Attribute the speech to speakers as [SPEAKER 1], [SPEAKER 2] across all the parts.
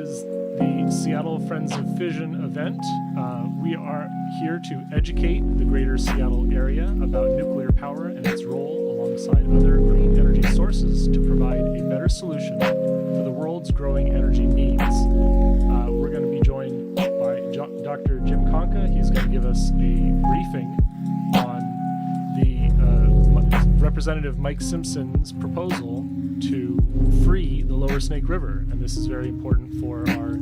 [SPEAKER 1] is the Seattle Friends of Fission event. We are here to educate the greater Seattle area about nuclear power and its role alongside other clean energy sources to provide a better solution for the world's growing energy needs. We're going to be joined by Dr. Jim Conca. He's going to give us a briefing on the Representative Mike Simpson's proposal to free the lower Snake River, and this is very important for our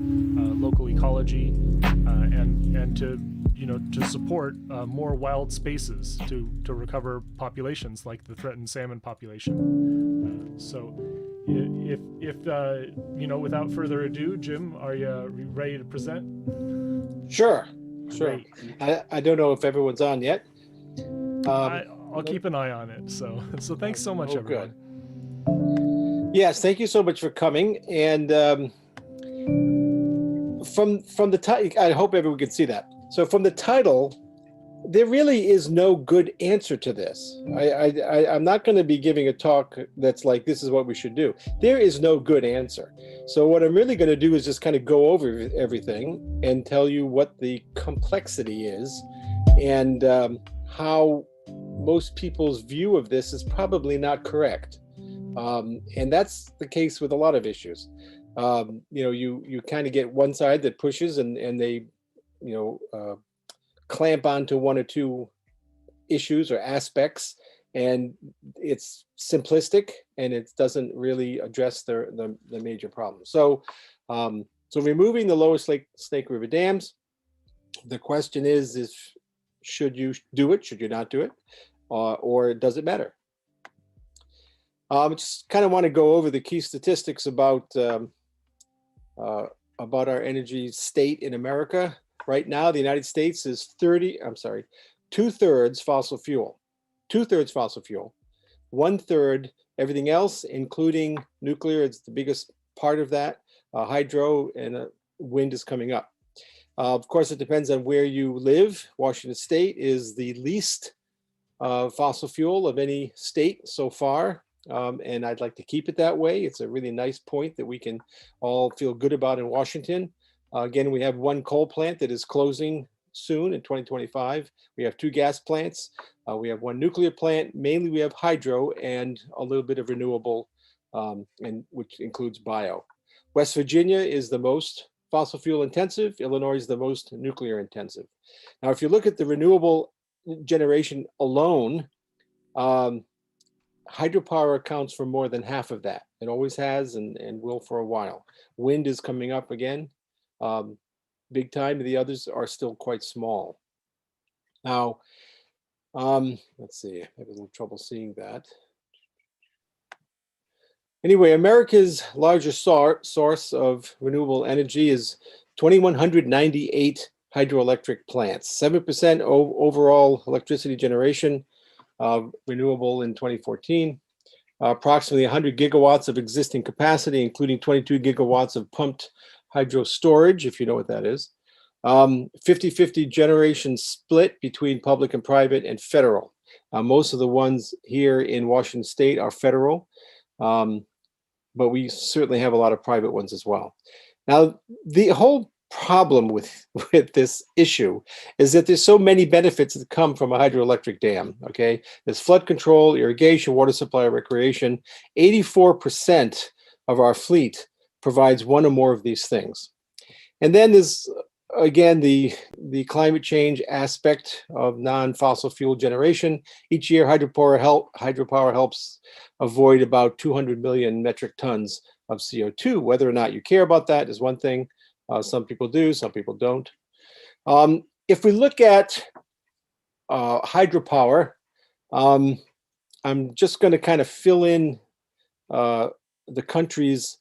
[SPEAKER 1] local ecology and to support more wild spaces to recover populations like the threatened salmon population. So without further ado, Jim, are you ready to present?
[SPEAKER 2] Sure.
[SPEAKER 1] Great.
[SPEAKER 2] I don't know if everyone's on yet.
[SPEAKER 1] I'll keep an eye on it. So thanks so much, everyone.
[SPEAKER 2] Good. Yes, thank you so much for coming. And from the title, I hope everyone can see that. So from the title, there really is no good answer to this. I'm not going to be giving a talk that's like, this is what we should do. There is no good answer. So what I'm really going to do is just kind of go over everything and tell you what the complexity is and how most people's view of this is probably not correct. And that's the case with a lot of issues. You kind of get one side that pushes and they, clamp onto one or two issues or aspects, and it's simplistic and it doesn't really address the major problems. So removing the lower Snake River dams, the question is should you do it? Should you not do it? Or does it matter? I just kind of want to go over the key statistics about our energy state in America. Right now, the United States is 2/3 fossil fuel. 2/3 fossil fuel. 1/3 everything else, including nuclear. It's the biggest part of that. Hydro and wind is coming up. Of course, it depends on where you live. Washington State is the least fossil fuel of any state so far. And I'd like to keep it that way. It's a really nice point that we can all feel good about in Washington. Again, we have one coal plant that is closing soon in 2025. We have 2 gas plants. We have 1 nuclear plant. Mainly we have hydro and a little bit of renewable, and which includes bio. West Virginia is the most fossil fuel intensive. Illinois is the most nuclear intensive. Now, if you look at the renewable generation alone, hydropower accounts for more than half of that. It always has and will for a while. Wind is coming up again, big time. The others are still quite small. Now, let's see, I have a little trouble seeing that. Anyway, America's largest source of renewable energy is 2,198 hydroelectric plants, 7% overall electricity generation. Renewable in 2014, approximately 100 gigawatts of existing capacity, including 22 gigawatts of pumped hydro storage, if you know what that is. 50-50 generation split between public and private and federal. Most of the ones here in Washington State are federal, but we certainly have a lot of private ones as well. Now, the whole problem with this issue is that there's so many benefits that come from a hydroelectric dam. Okay, there's flood control, irrigation, water supply, recreation. 84% of our fleet provides one or more of these things. And then there's again the climate change aspect of non-fossil fuel generation. Each year, hydropower helps avoid about 200 million metric tons of CO2. Whether or not you care about that is one thing. Some people do, some people don't. If we look at hydropower, I'm just going to kind of fill in the country's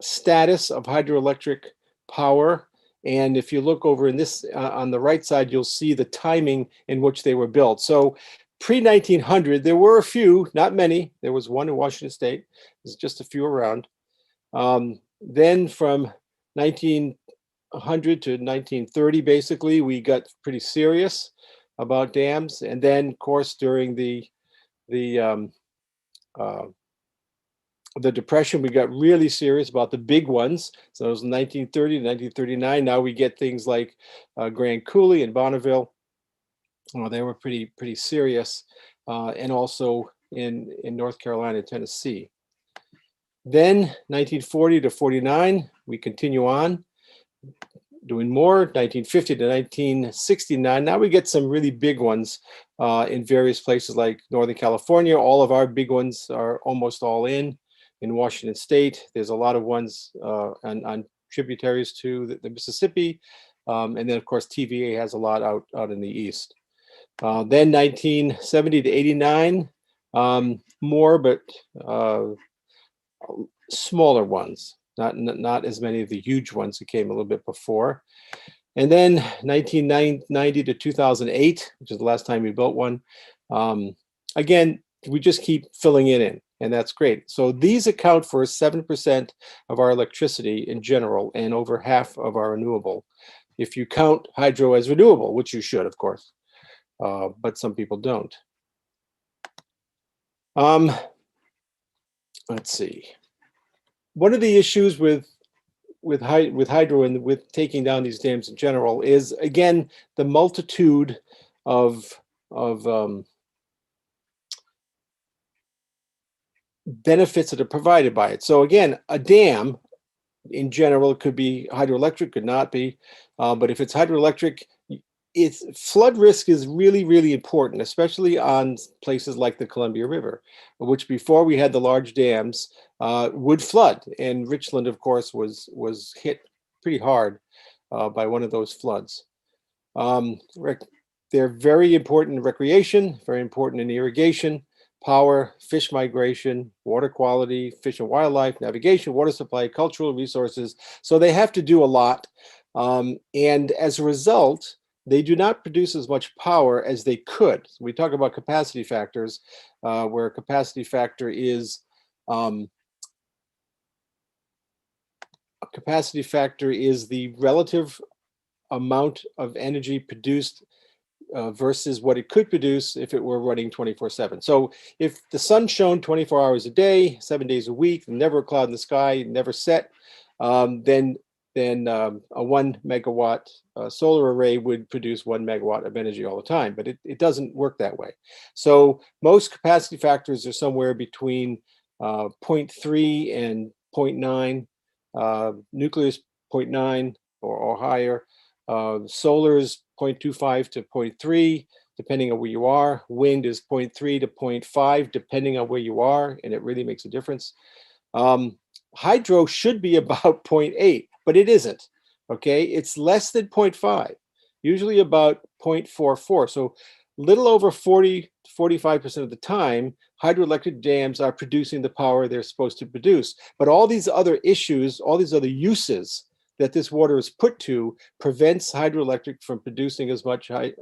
[SPEAKER 2] status of hydroelectric power. And if you look over in this, on the right side, you'll see the timing in which they were built. So pre-1900, there were a few, not many. There was one in Washington State. There's just a few around. Then from 1900 to 1930, basically, we got pretty serious about dams. And then, of course, during the the Depression, we got really serious about the big ones. So it was 1930 to 1939. Now we get things like Grand Coulee and Bonneville. They were pretty serious, and also in North Carolina, Tennessee. Then 1940 to 49, we continue on doing more. 1950 to 1969. Now we get some really big ones in various places like Northern California. All of our big ones are almost all in Washington State. There's a lot of ones on tributaries to the Mississippi. And then, of course, TVA has a lot out in the east. Then 1970 to 89, more, but smaller ones, not as many of the huge ones that came a little bit before. And then 1990 to 2008, which is the last time we built one. Again, we just keep filling it in, and that's great. So these account for 7% of our electricity in general, and over half of our renewable. If you count hydro as renewable, which you should, of course, but some people don't. Let's see. One of the issues with hydro and with taking down these dams in general is, again, the multitude of benefits that are provided by it. So again, a dam in general could be hydroelectric, could not be, but if it's hydroelectric, its flood risk is really, really important, especially on places like the Columbia River, which before we had the large dams would flood. And Richland, of course, was hit pretty hard by one of those floods. They're very important in recreation, very important in irrigation, power, fish migration, water quality, fish and wildlife, navigation, water supply, cultural resources. So they have to do a lot. And as a result, they do not produce as much power as they could. So we talk about capacity factors, where capacity factor is the relative amount of energy produced versus what it could produce if it were running 24/7. So if the sun shone 24 hours a day, 7 days a week, never a cloud in the sky, never set, then a 1 megawatt solar array would produce 1 megawatt of energy all the time, but it doesn't work that way. So most capacity factors are somewhere between 0.3 and 0.9. Nuclear is 0.9 or higher. Solar is 0.25 to 0.3, depending on where you are. Wind is 0.3 to 0.5, depending on where you are, and it really makes a difference. Hydro should be about 0.8, but it isn't, okay? It's less than 0.5, usually about 0.44. So little over 40 to 45% of the time, hydroelectric dams are producing the power they're supposed to produce. But all these other issues, all these other uses that this water is put to prevents hydroelectric from producing as much high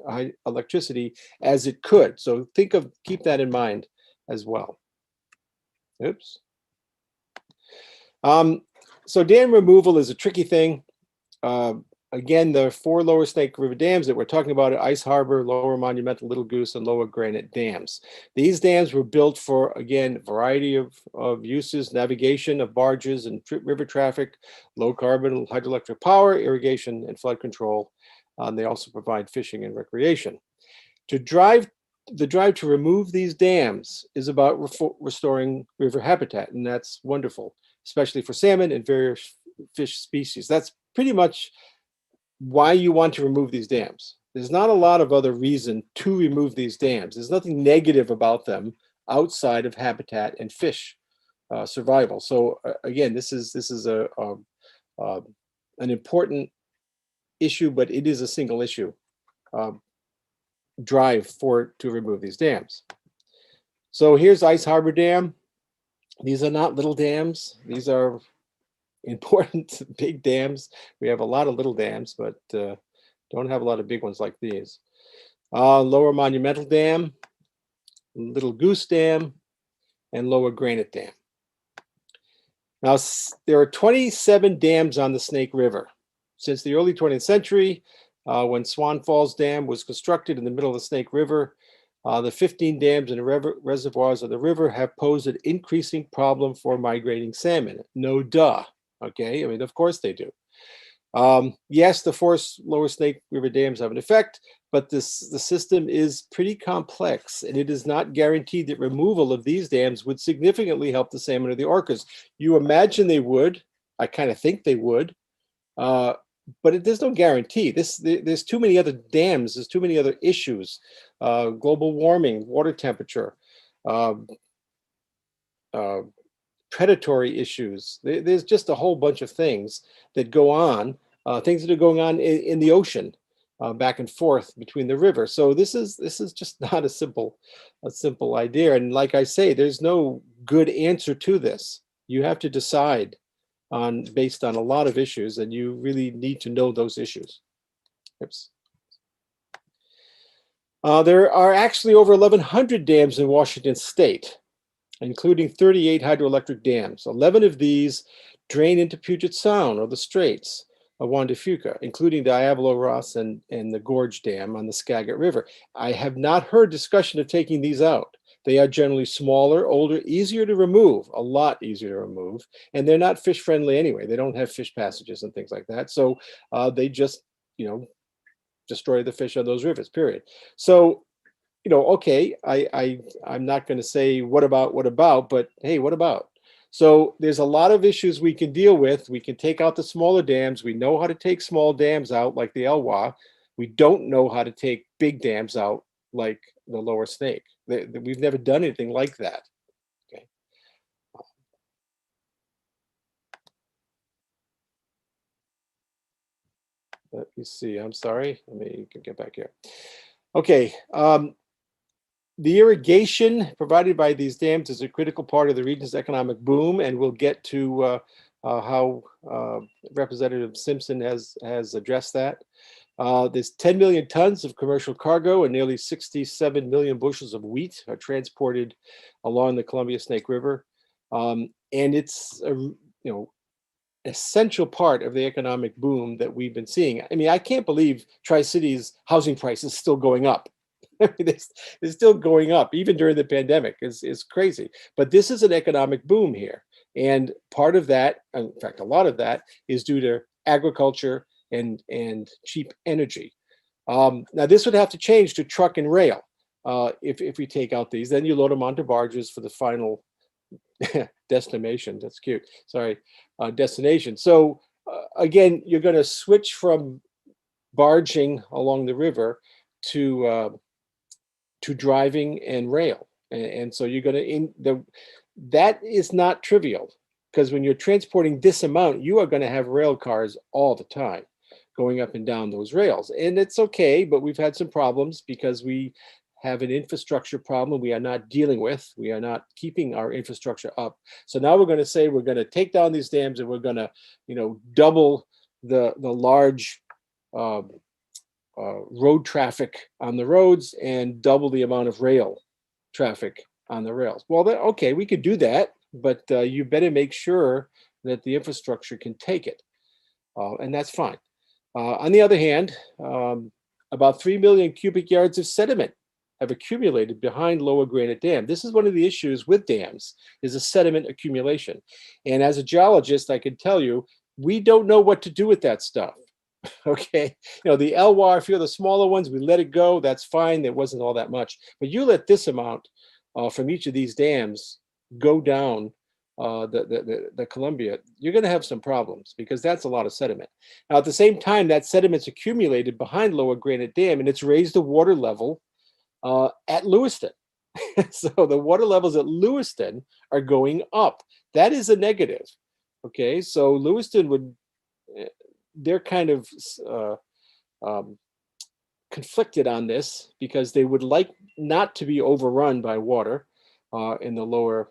[SPEAKER 2] electricity as it could. So keep that in mind as well. Oops. So dam removal is a tricky thing. Again, the 4 lower Snake River dams that we're talking about are Ice Harbor, Lower Monumental, Little Goose, and Lower Granite dams. These dams were built for, again, a variety of uses: navigation of barges and river traffic, low carbon hydroelectric power, irrigation, and flood control. They also provide fishing and recreation. The drive to remove these dams is about restoring river habitat, and that's wonderful, especially for salmon and various fish species. That's pretty much why you want to remove these dams. There's not a lot of other reason to remove these dams. There's nothing negative about them outside of habitat and fish survival. So again, this is an important issue, but it is a single issue drive to remove these dams. So here's Ice Harbor Dam. These are not little dams. These are important big dams. We have a lot of little dams, but don't have a lot of big ones like these. Lower Monumental Dam, Little Goose Dam, and Lower Granite Dam. Now, there are 27 dams on the Snake River. Since the early 20th century, when Swan Falls Dam was constructed in the middle of the Snake River, The 15 dams and reservoirs of the river have posed an increasing problem for migrating salmon. No duh. Okay, I mean, of course they do. Yes, the 4 lower Snake River dams have an effect, but the system is pretty complex, and it is not guaranteed that removal of these dams would significantly help the salmon or the orcas. You imagine they would. I kind of think they would, but there's no guarantee. There's too many other dams. There's too many other issues. Global warming, water temperature, uh, uh, predatory issues. There's just a whole bunch of things that go on, things that are going on in the ocean, back and forth between the river. So this is just not a simple idea. And like I say, there's no good answer to this. You have to decide based on a lot of issues, and you really need to know those issues. Oops. There are actually over 1,100 dams in Washington State, including 38 hydroelectric dams. 11 of these drain into Puget Sound or the Straits of Juan de Fuca, including Diablo Ross and the Gorge Dam on the Skagit River. I have not heard discussion of taking these out. They are generally smaller, older, easier to remove, a lot easier to remove, and they're not fish friendly anyway. They don't have fish passages and things like that. So they just, destroy the fish on those rivers, period. So, okay, I'm not going to say what about, but hey, what about? So there's a lot of issues we can deal with. We can take out the smaller dams. We know how to take small dams out like the Elwha. We don't know how to take big dams out like the Lower Snake. We've never done anything like that. Okay. Let me see. I'm sorry. Let me get back here. Okay. The irrigation provided by these dams is a critical part of the region's economic boom, and we'll get to how Representative Simpson has addressed that. There's 10 million tons of commercial cargo and nearly 67 million bushels of wheat are transported along the Columbia Snake River, and it's a essential part of the economic boom that we've been seeing. I mean, I can't believe Tri-Cities housing prices still going up. I mean, they're still going up even during the pandemic. It's crazy. But this is an economic boom here, and part of that, in fact, a lot of that, is due to agriculture and cheap energy. Now, this would have to change to truck and rail. If we take out these, then you load them onto barges for the final destination. That's cute. Sorry, destination. So again, you're going to switch from barging along the river to driving and rail, and so you're going to that is not trivial, because when you're transporting this amount, you are going to have rail cars all the time going up and down those rails, and it's okay. But we've had some problems because we have an infrastructure problem we are not dealing with. We are not keeping our infrastructure up. So now we're going to say we're going to take down these dams, and we're going to, double the large road traffic on the roads and double the amount of rail traffic on the rails. Well, okay, we could do that, but you better make sure that the infrastructure can take it, and that's fine. On the other hand, about 3 million cubic yards of sediment have accumulated behind Lower Granite Dam. This is one of the issues with dams, is a sediment accumulation. And as a geologist, I can tell you, we don't know what to do with that stuff. Okay, the Elwha, a few of the smaller ones, we let it go. That's fine. There wasn't all that much. But you let this amount from each of these dams go down the Columbia, you're going to have some problems, because that's a lot of sediment. Now, at the same time, that sediment's accumulated behind Lower Granite Dam, and it's raised the water level at Lewiston. So the water levels at Lewiston are going up. That is a negative. Okay, so Lewiston they're kind of conflicted on this, because they would like not to be overrun by water in the lower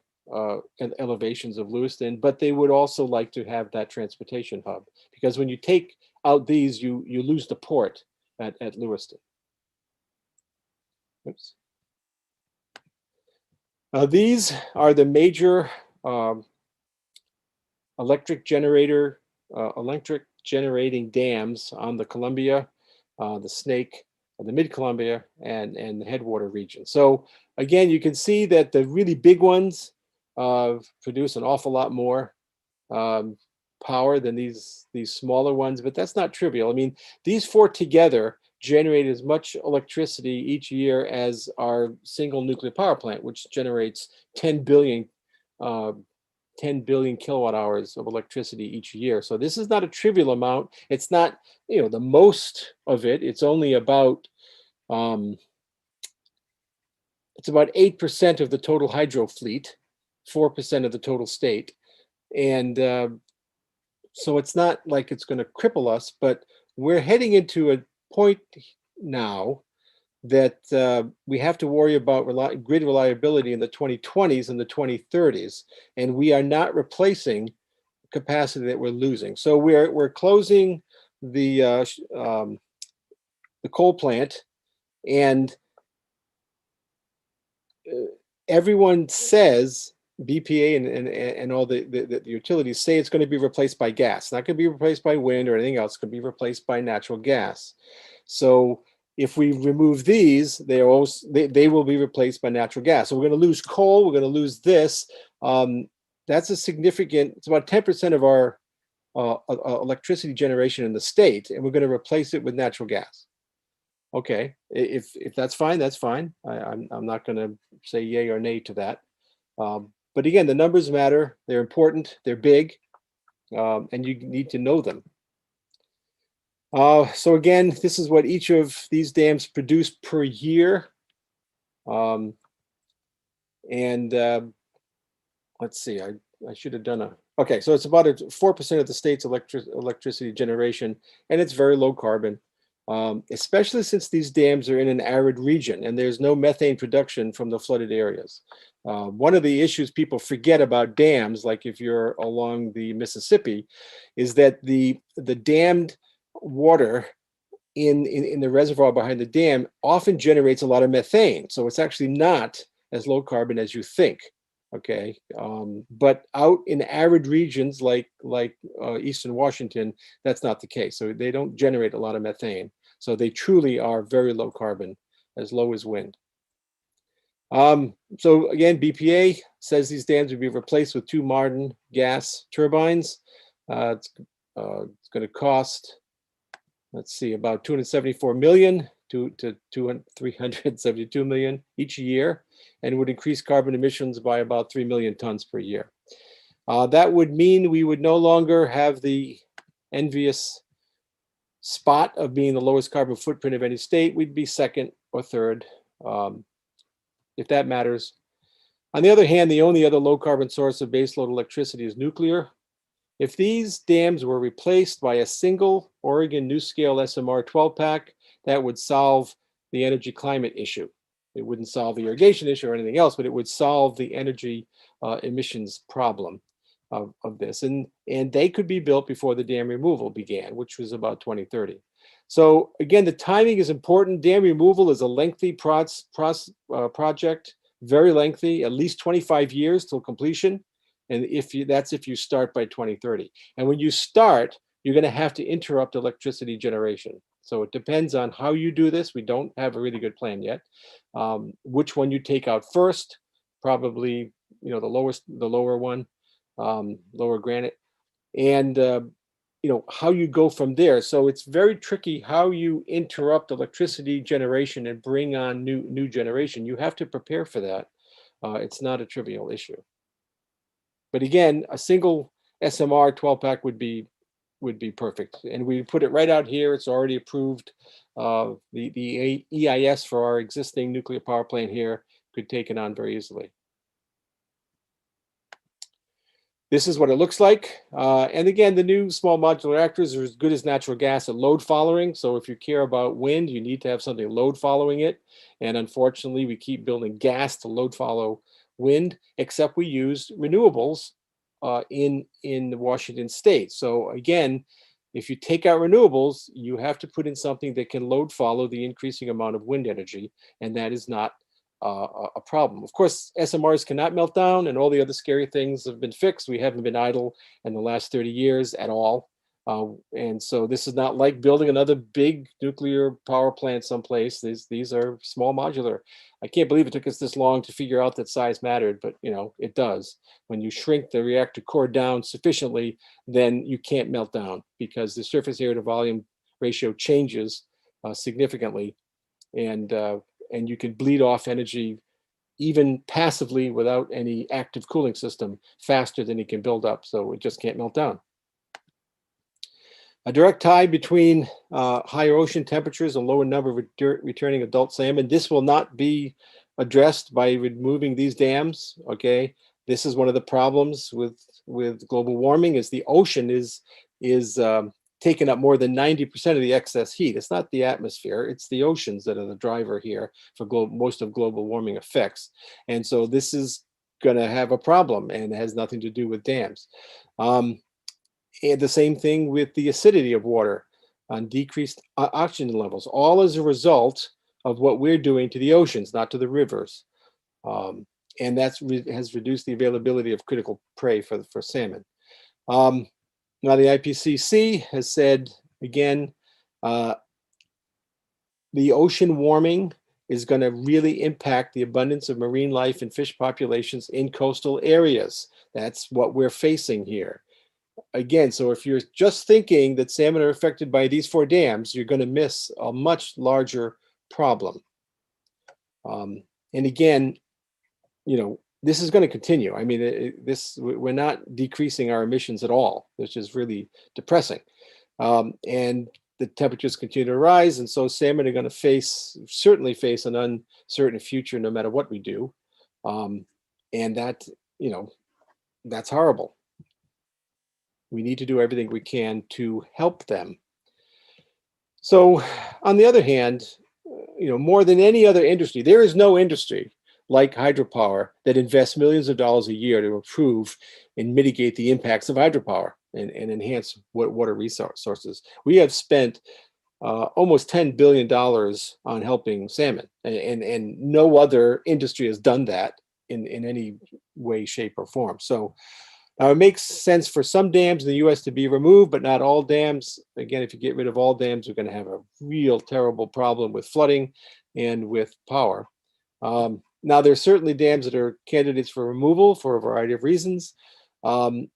[SPEAKER 2] elevations of Lewiston, but they would also like to have that transportation hub, because when you take out these, you lose the port at Lewiston. Oops. These are the major electric generating dams on the Columbia, the Snake, the Mid-Columbia, and the Headwater region. So again, you can see that the really big ones produce an awful lot more power than these smaller ones, but that's not trivial. I mean, these four together generate as much electricity each year as our single nuclear power plant, which generates 10 billion 10 billion kilowatt hours of electricity each year. So this is not a trivial amount. It's not, the most of it. It's only about it's about 8% of the total hydro fleet, 4% of the total state. And so it's not like it's going to cripple us, but we're heading into a point now that we have to worry about grid reliability in the 2020s and the 2030s, and we are not replacing capacity that we're losing. So we're closing the coal plant, and everyone says, BPA and all the utilities say it's going to be replaced by gas. Not going to be replaced by wind or anything else. It's going to be replaced by natural gas. So if we remove these, they will be replaced by natural gas. So we're going to lose coal. We're going to lose this. That's a significant. It's about 10% of our electricity generation in the state, and we're going to replace it with natural gas. Okay, if that's fine, that's fine. I'm not going to say yay or nay to that. But again, the numbers matter. They're important. They're big, and you need to know them. So again, this is what each of these dams produce per year. Let's see, I should have done okay, so it's about 4% of the state's electricity generation, and it's very low carbon, especially since these dams are in an arid region and there's no methane production from the flooded areas. One of the issues people forget about dams, like if you're along the Mississippi, is that the dammed water in the reservoir behind the dam often generates a lot of methane. So it's actually not as low carbon as you think. Okay, but out in arid regions like Eastern Washington, that's not the case. So they don't generate a lot of methane. So they truly are very low carbon, as low as wind. So again, BPA says these dams will be replaced with 2 modern gas turbines. It's going to cost, let's see, about 274 million to 372 million each year, and would increase carbon emissions by about 3 million tons per year. That would mean we would no longer have the envious spot of being the lowest carbon footprint of any state. We'd be second or third, if that matters. On the other hand, the only other low carbon source of baseload electricity is nuclear. If these dams were replaced by a single Oregon NuScale SMR 12-pack, that would solve the energy climate issue. It wouldn't solve the irrigation issue or anything else, but it would solve the energy emissions problem of this. And they could be built before the dam removal began, which was about 2030. So again, the timing is important. Dam removal is a lengthy project, very lengthy, at least 25 years till completion. And that's if you start by 2030. And when you start, you're going to have to interrupt electricity generation. So it depends on how you do this. We don't have a really good plan yet. Which one you take out first, probably the lower one, lower granite, and how you go from there. So it's very tricky how you interrupt electricity generation and bring on new generation. You have to prepare for that. It's not a trivial issue. But again, a single SMR 12-pack would be perfect. And we put it right out here. It's already approved. The EIS for our existing nuclear power plant here could take it on very easily. This is what it looks like. And again, the new small modular reactors are as good as natural gas at load following. So if you care about wind, you need to have something load following it. And unfortunately, we keep building gas to load follow wind, except we use renewables in Washington state. So again, if you take out renewables, you have to put in something that can load follow the increasing amount of wind energy, and that is not a problem. Of course, SMRs cannot melt down, and all the other scary things have been fixed. We haven't been idle in the last 30 years at all. And so this is not like building another big nuclear power plant someplace. These are small modular. I can't believe it took us this long to figure out that size mattered, but it does. When you shrink the reactor core down sufficiently, then you can't melt down because the surface area to volume ratio changes significantly, and you can bleed off energy even passively without any active cooling system faster than it can build up. So it just can't melt down. A direct tie between higher ocean temperatures and lower number of returning adult salmon. This will not be addressed by removing these dams. Okay, this is one of the problems with global warming. Is the ocean is taking up more than 90% of the excess heat. It's not the atmosphere; it's the oceans that are the driver here for most of global warming effects. And so this is going to have a problem, and it has nothing to do with dams. And the same thing with the acidity of water on decreased oxygen levels, all as a result of what we're doing to the oceans, not to the rivers. And that has reduced the availability of critical prey for salmon. Now the IPCC has said, again, the ocean warming is going to really impact the abundance of marine life and fish populations in coastal areas. That's what we're facing here. Again, so if you're just thinking that salmon are affected by these 4 dams, you're going to miss a much larger problem. And again, this is going to continue. I mean, we're not decreasing our emissions at all, which is really depressing. And the temperatures continue to rise, and so salmon are going to certainly face an uncertain future no matter what we do. And that, that's horrible. We need to do everything we can to help them. So, on the other hand, more than any other industry, there is no industry like hydropower that invests millions of dollars a year to improve and mitigate the impacts of hydropower and enhance water resources. We have spent almost $10 billion on helping salmon, and no other industry has done that in any way, shape, or form. So, now, it makes sense for some dams in the U.S. to be removed, but not all dams. Again, if you get rid of all dams, we're going to have a real terrible problem with flooding and with power. Now, there are certainly dams that are candidates for removal for a variety of reasons. And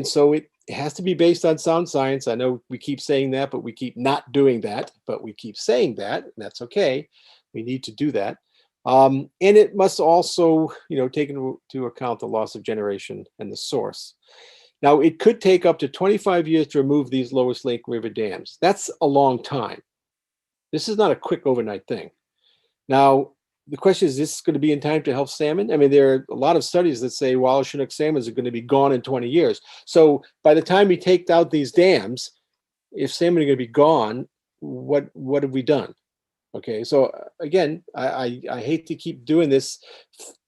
[SPEAKER 2] so it has to be based on sound science. I know we keep saying that, but we keep not doing that. But we keep saying that, and that's okay. We need to do that. And it must also, take into account the loss of generation and the source. Now, it could take up to 25 years to remove these lower Snake River dams. That's a long time. This is not a quick overnight thing. Now, the question is this going to be in time to help salmon? I mean, there are a lot of studies that say wild Chinook salmons are going to be gone in 20 years. So by the time we take out these dams, if salmon are going to be gone, what have we done? Okay, so again, I hate to keep doing this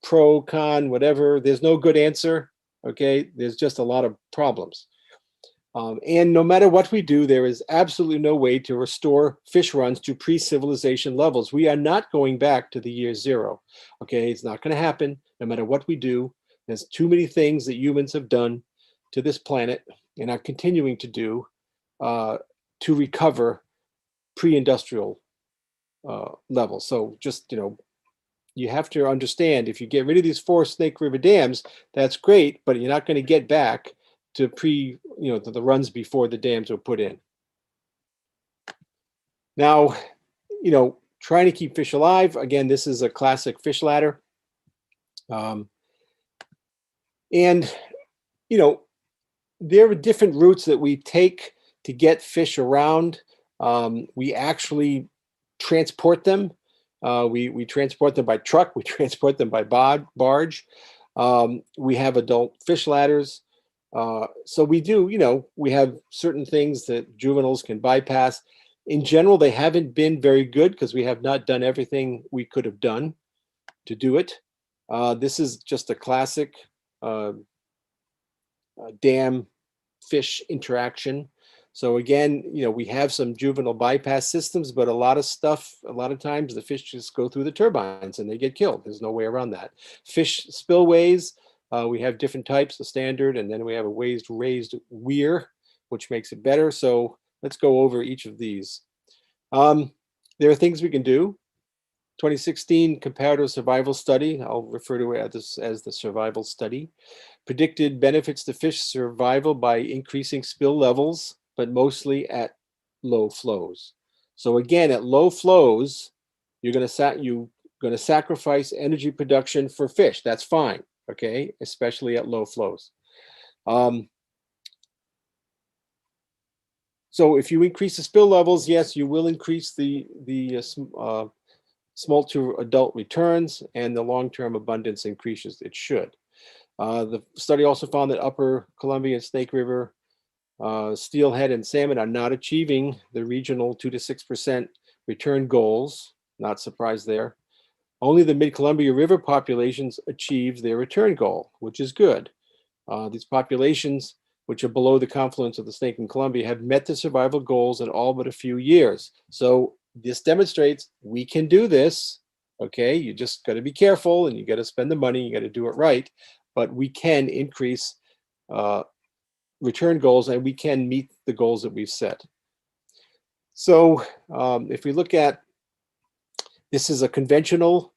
[SPEAKER 2] pro, con, whatever. There's no good answer. Okay, there's just a lot of problems. And no matter what we do, there is absolutely no way to restore fish runs to pre-civilization levels. We are not going back to the year 0. Okay, it's not going to happen no matter what we do. There's too many things that humans have done to this planet and are continuing to do to recover pre-industrial level. So just, you have to understand, if you get rid of these 4 Snake River dams, that's great, but you're not going to get back to to the runs before the dams were put in. Now, trying to keep fish alive, again, this is a classic fish ladder. And, there are different routes that we take to get fish around. We actually transport them. We transport them by truck. We transport them by barge. We have adult fish ladders. So we do, we have certain things that juveniles can bypass. In general, they haven't been very good because we have not done everything we could have done to do it. This is just a classic dam fish interaction. So again, we have some juvenile bypass systems, but a lot of times the fish just go through the turbines and they get killed. There's no way around that. Fish spillways, we have different types, the standard, and then we have a raised weir, which makes it better. So let's go over each of these. There are things we can do. 2016 comparative survival study, I'll refer to it as the survival study, predicted benefits to fish survival by increasing spill levels, but mostly at low flows. So again, at low flows, you're going to sacrifice energy production for fish. That's fine, okay, especially at low flows. So if you increase the spill levels, yes, you will increase the smolt to adult returns, and the long-term abundance increases. It should. The study also found that Upper Columbia and Snake River steelhead and salmon are not achieving the regional 2 to 6% return goals. Not surprised there. Only the Mid-Columbia River populations achieved their return goal, which is good. These populations, which are below the confluence of the Snake and Columbia, have met the survival goals in all but a few years. So this demonstrates we can do this. Okay, you just got to be careful, and you got to spend the money, you got to do it right, but we can increase return goals, and we can meet the goals that we've set. So if we look at, this is a conventional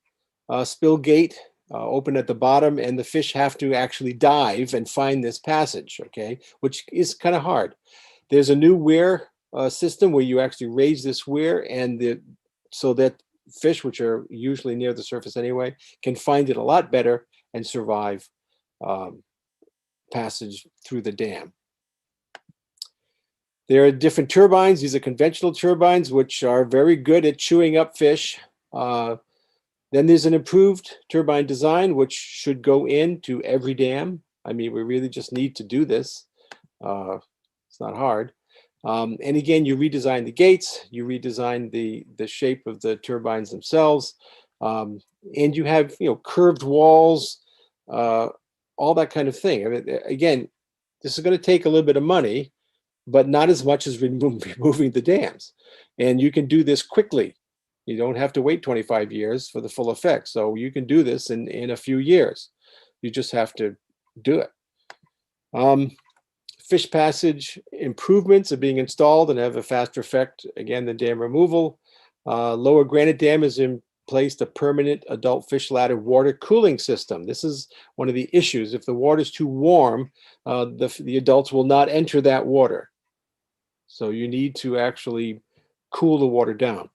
[SPEAKER 2] spill gate, open at the bottom, and the fish have to actually dive and find this passage, okay, which is kind of hard. There's a new weir system where you actually raise this weir, and so that fish, which are usually near the surface anyway, can find it a lot better and survive passage through the dam. There are different turbines. These are conventional turbines, which are very good at chewing up fish. Then there's an improved turbine design, which should go into every dam. I mean, we really just need to do this. It's not hard. And again, you redesign the gates, you redesign the shape of the turbines themselves, and you have, you know, curved walls, all that kind of thing. I mean, again, this is going to take a little bit of money, but not as much as removing the dams. And you can do this quickly. You don't have to wait 25 years for the full effect. So you can do this in a few years. You just have to do it. Fish passage improvements are being installed and have a faster effect, again, than dam removal. Lower Granite Dam has in place a permanent adult fish ladder water cooling system. This is one of the issues. If the water is too warm, the adults will not enter that water. So you need to actually cool the water down.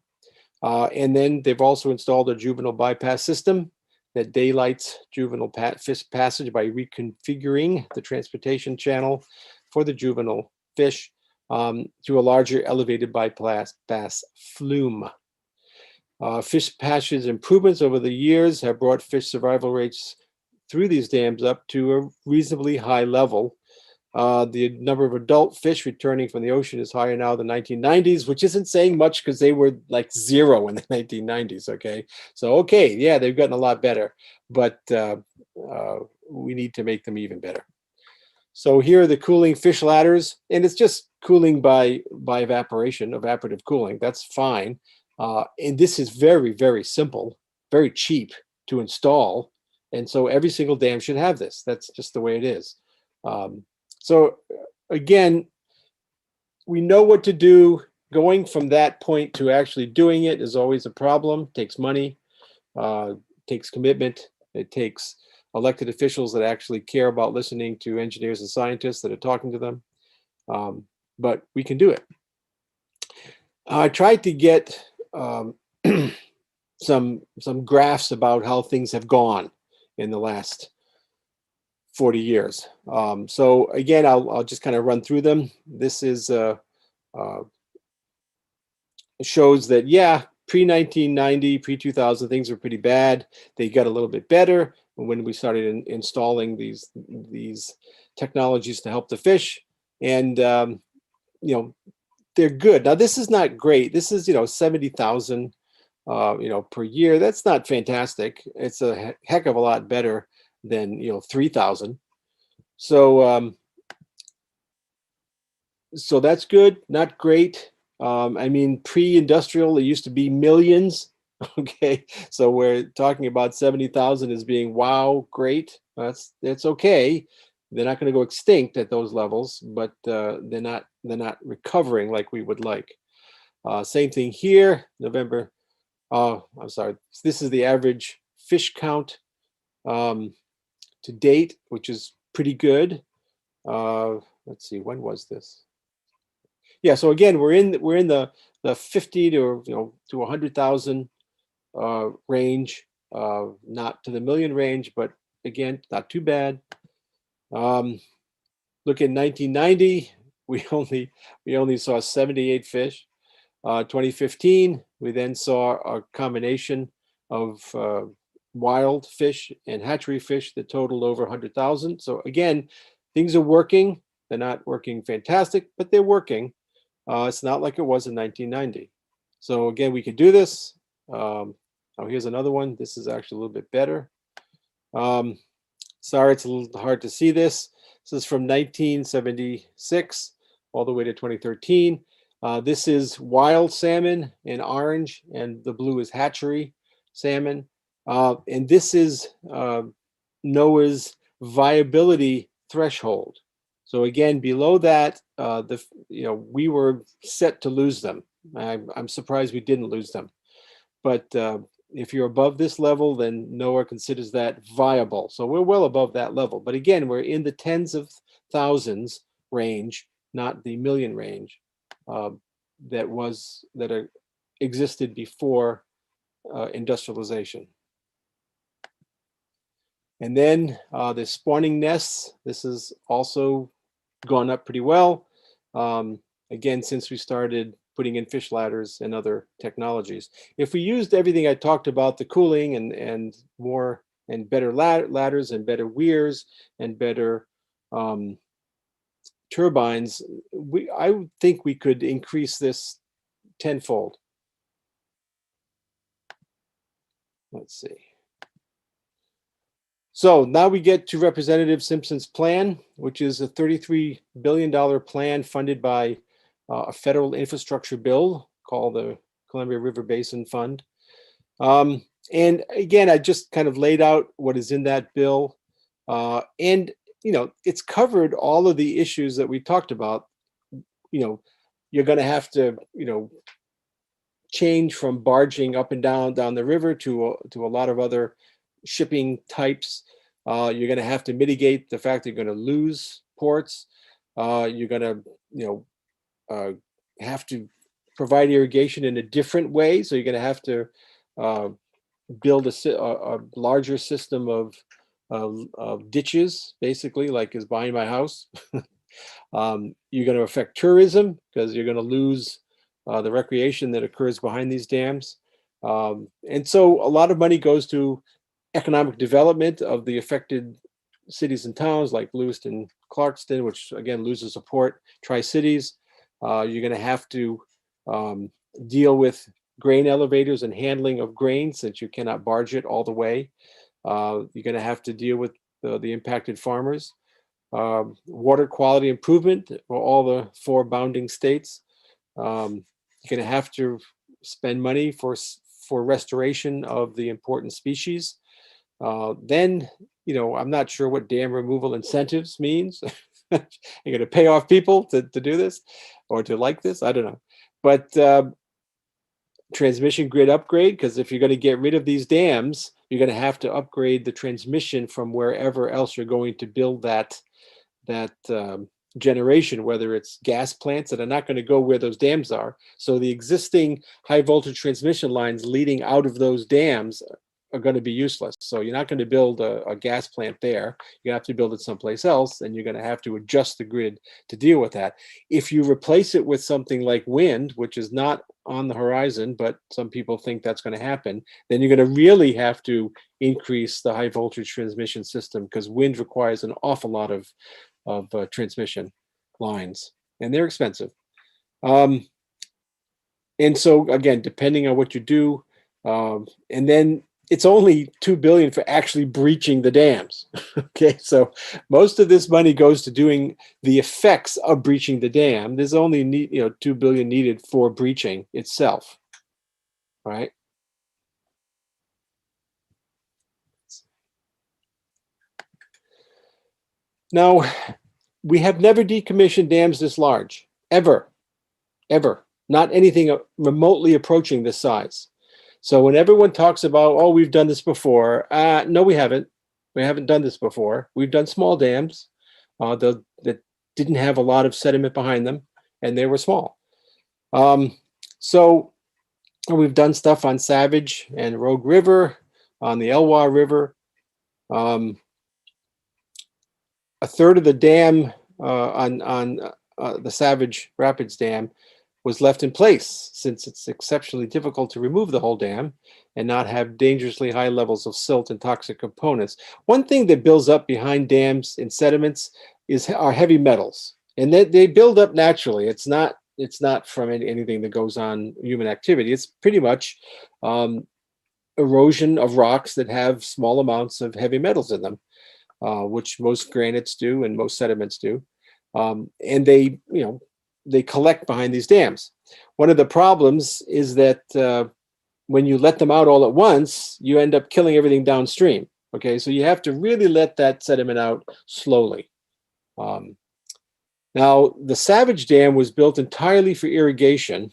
[SPEAKER 2] And then they've also installed a juvenile bypass system that daylights juvenile fish passage by reconfiguring the transportation channel for the juvenile fish through a larger elevated bypass flume. Fish passage improvements over the years have brought fish survival rates through these dams up to a reasonably high level. The number of adult fish returning from the ocean is higher now than 1990s, which isn't saying much because they were like 0 in the 1990s, okay? So, okay, yeah, they've gotten a lot better, but we need to make them even better. So here are the cooling fish ladders, and it's just cooling by evaporation, evaporative cooling. That's fine. And this is very, very simple, very cheap to install. And so every single dam should have this. That's just the way it is. So again, we know what to do. Going from that point to actually doing it is always a problem. It takes money, takes commitment. It takes elected officials that actually care about listening to engineers and scientists that are talking to them. But we can do it. I tried to get some graphs about how things have gone in the last 40 years. So again, I'll just kind of run through them. This is shows that, yeah, pre-1990, pre-2000, things were pretty bad. They got a little bit better when we started installing these technologies to help the fish. And, you know, they're good. Now, this is not great. This is, 70,000, per year. That's not fantastic. It's a heck of a lot better than, 3,000. So, so that's good, not great. I mean, pre-industrial, it used to be millions. Okay, so we're talking about 70,000 as being, wow, great. That's okay. They're not going to go extinct at those levels, but they're not recovering like we would like. Same thing here, November. Oh, I'm sorry. This is the average fish count to date, which is pretty good. Let's see, when was this? Yeah, so again, we're in the 50 to 100,000 range, not to the million range, but again, not too bad. Look at 1990, we only saw 78 fish. 2015, we then saw a combination of wild fish and hatchery fish that totaled over 100,000. So again, things are working. They're not working fantastic, but they're working. It's not like it was in 1990. So again, we could do this. Oh, here's another one. This is actually a little bit better. Sorry, it's a little hard to see this. This is from 1976 all the way to 2013. This is wild salmon in orange, and the blue is hatchery salmon. And this is NOAA's viability threshold. So again, below that, we were set to lose them. I'm surprised we didn't lose them. But if you're above this level, then NOAA considers that viable. So we're well above that level. But again, we're in the tens of thousands range, not the million range that existed before industrialization. And then the spawning nests, this has also gone up pretty well. Again, since we started putting in fish ladders and other technologies. If we used everything I talked about, the cooling and more and better ladders and better weirs and better turbines, I think we could increase this tenfold. Let's see. So now we get to Representative Simpson's plan, which is a $33 billion plan funded by a federal infrastructure bill called the Columbia River Basin Fund. And again, I just kind of laid out what is in that bill. And, it's covered all of the issues that we talked about. You're going to have to, change from barging up and down the river to a lot of other shipping types. You're going to have to mitigate the fact that you're going to lose ports. You're going to, have to provide irrigation in a different way. So you're going to have to build a larger system of ditches, basically, like is behind my house. You're going to affect tourism because you're going to lose the recreation that occurs behind these dams. And so a lot of money goes to economic development of the affected cities and towns like Lewiston, Clarkston, which again loses support, Tri-Cities. You're going to have to deal with grain elevators and handling of grain since you cannot barge it all the way. You're going to have to deal with the impacted farmers. Water quality improvement for all the 4 bounding states. You're going to have to spend money for restoration of the important species. Then, I'm not sure what dam removal incentives means. You're going to pay off people to do this or to like this. I don't know. But transmission grid upgrade, because if you're going to get rid of these dams, you're going to have to upgrade the transmission from wherever else you're going to build that generation, whether it's gas plants that are not going to go where those dams are. So the existing high voltage transmission lines leading out of those dams are going to be useless. So you're not going to build a gas plant there. You have to build it someplace else, and you're going to have to adjust the grid to deal with that. If you replace it with something like wind, which is not on the horizon, but some people think that's going to happen, then you're going to really have to increase the high voltage transmission system because wind requires an awful lot of transmission lines, and they're expensive. And so again, depending on what you do, and then it's only $2 billion for actually breaching the dams. Okay, so most of this money goes to doing the effects of breaching the dam. There's only $2 billion needed for breaching itself. All right. Now, we have never decommissioned dams this large, ever, ever. Not anything remotely approaching this size. So when everyone talks about, oh, we've done this before, no, we haven't. We haven't done this before. We've done small dams that didn't have a lot of sediment behind them, and they were small. So we've done stuff on Savage and Rogue River, on the Elwha River. A third of the dam on the Savage Rapids Dam was left in place, since it's exceptionally difficult to remove the whole dam and not have dangerously high levels of silt and toxic components. One thing that builds up behind dams and sediments are heavy metals, and they build up naturally. It's not from anything that goes on human activity. It's pretty much erosion of rocks that have small amounts of heavy metals in them, which most granites do and most sediments do. And they collect behind these dams. One of the problems is that when you let them out all at once, you end up killing everything downstream. Okay, so you have to really let that sediment out slowly. Now, the Savage Dam was built entirely for irrigation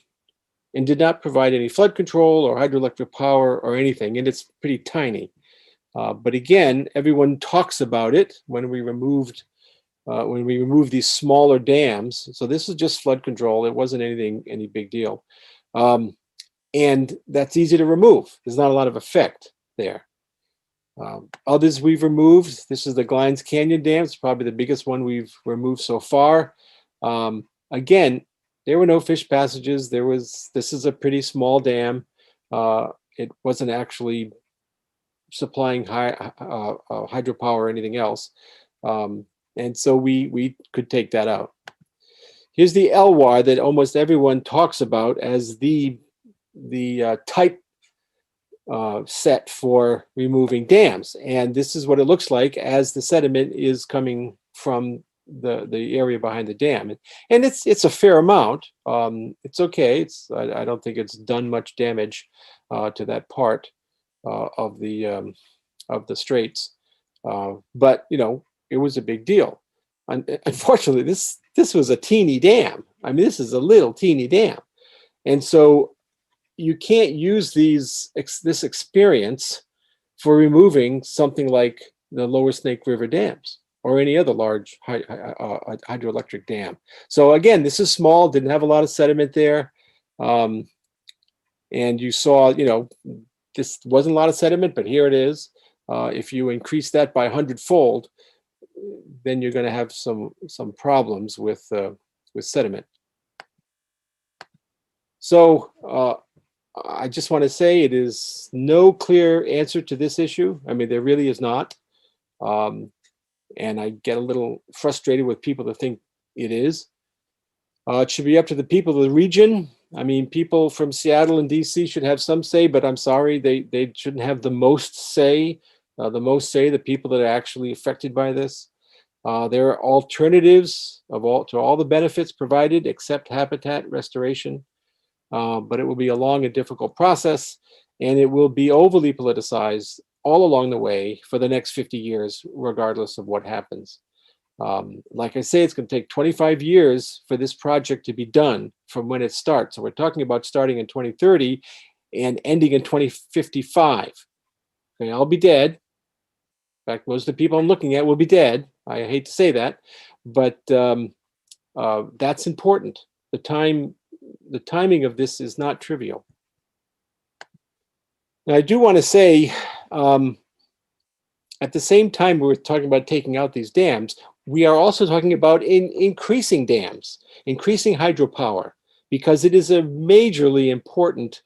[SPEAKER 2] and did not provide any flood control or hydroelectric power or anything, and it's pretty tiny. But again, everyone talks about it when we removed these smaller dams. So this is just flood control. It wasn't any big deal. And that's easy to remove. There's not a lot of effect there. Others we've removed. This is the Glines Canyon Dam. It's probably the biggest one we've removed so far. Again, there were no fish passages. This is a pretty small dam. It wasn't actually supplying hydropower or anything else. And so we could take that out. Here's the Elwha that almost everyone talks about as the type set for removing dams. And this is what it looks like as the sediment is coming from the area behind the dam. And it's a fair amount. It's okay. I don't think it's done much damage to that part of the straits. But it was a big deal. Unfortunately, this was a teeny dam. I mean, this is a little teeny dam. And so you can't use this experience for removing something like the Lower Snake River dams or any other large hydroelectric dam. So again, this is small, didn't have a lot of sediment there. And you saw, this wasn't a lot of sediment, but here it is. If you increase that by 100-fold, then you're going to have some problems with sediment. So I just want to say it is no clear answer to this issue. I mean, there really is not. And I get a little frustrated with people that think it is. It should be up to the people of the region. I mean, people from Seattle and DC should have some say, but I'm sorry, they shouldn't have the most say. The people that are actually affected by this. There are alternatives to all the benefits provided except habitat restoration. But it will be a long and difficult process, and it will be overly politicized all along the way for the next 50 years, regardless of what happens. Like I say, it's going to take 25 years for this project to be done from when it starts. So we're talking about starting in 2030 and ending in 2055. Okay, I'll be dead. In fact, most of the people I'm looking at will be dead. I hate to say that, but that's important. The timing of this is not trivial. Now, I do want to say, at the same time we're talking about taking out these dams, we are also talking about increasing dams, increasing hydropower, because it is a majorly important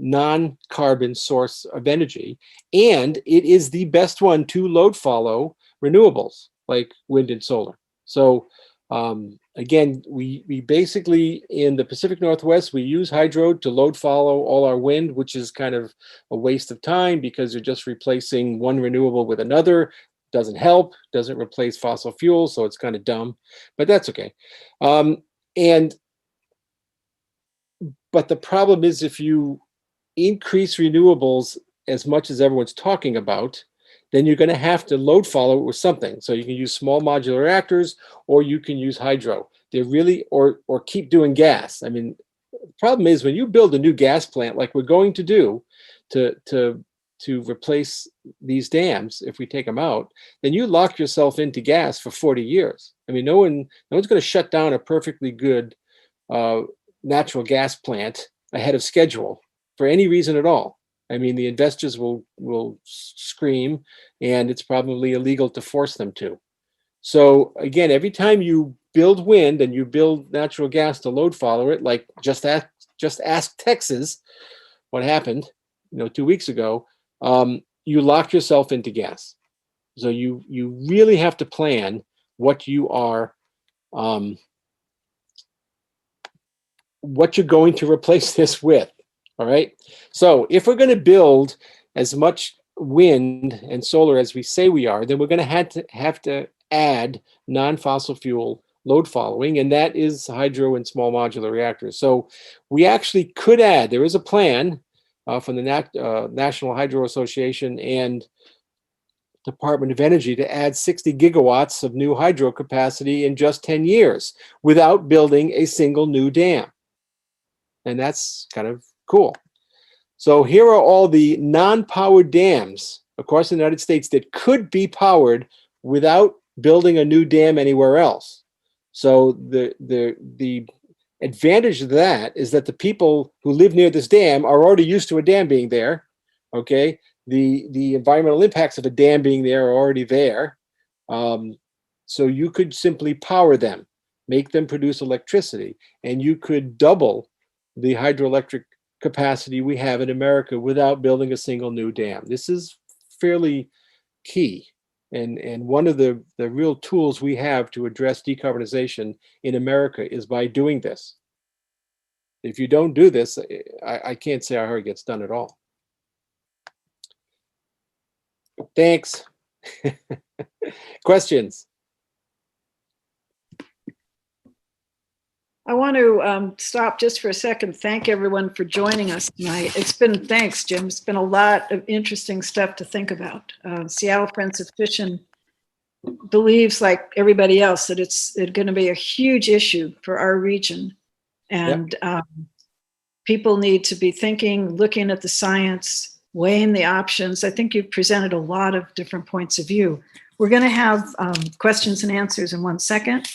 [SPEAKER 2] non-carbon source of energy, and it is the best one to load follow renewables like wind and solar. So again, we basically, in the Pacific Northwest, we use hydro to load follow all our wind, which is kind of a waste of time because you're just replacing one renewable with another. Doesn't help, doesn't replace fossil fuels, so it's kind of dumb, but that's okay. But the problem is if you increase renewables as much as everyone's talking about, then you're going to have to load follow it with something. So you can use small modular reactors, or you can use hydro. They're really, or keep doing gas. I mean, the problem is when you build a new gas plant, like we're going to do, to replace these dams, if we take them out, then you lock yourself into gas for 40 years. I mean, no one's going to shut down a perfectly good natural gas plant ahead of schedule for any reason at all. I mean, the investors will scream, and it's probably illegal to force them to. So again, every time you build wind and you build natural gas to load follow it, like just ask Texas what happened, 2 weeks ago, you lock yourself into gas. So you really have to plan what you are, what you're going to replace this with. All right. So if we're going to build as much wind and solar as we say we are, then we're going to have to add non-fossil fuel load following, and that is hydro and small modular reactors. So we actually could add, there is a plan from the National Hydro Association and Department of Energy to add 60 gigawatts of new hydro capacity in just 10 years without building a single new dam. And that's kind of cool. So here are all the non-powered dams across the United States that could be powered without building a new dam anywhere else. So the advantage of that is that the people who live near this dam are already used to a dam being there. Okay, the environmental impacts of a dam being there are already there. So you could simply power them, make them produce electricity, and you could double the hydroelectric capacity we have in America without building a single new dam. This is fairly key. And one of the real tools we have to address decarbonization in America is by doing this. If you don't do this, I can't say how it gets done at all. Thanks. Questions?
[SPEAKER 3] I want to stop just for a second. Thank everyone for joining us tonight. Thanks, Jim. It's been a lot of interesting stuff to think about. Seattle Friends of Fission believes, like everybody else, that it's going to be a huge issue for our region. And people need to be thinking, looking at the science, weighing the options. I think you've presented a lot of different points of view. We're going to have questions and answers in 1 second.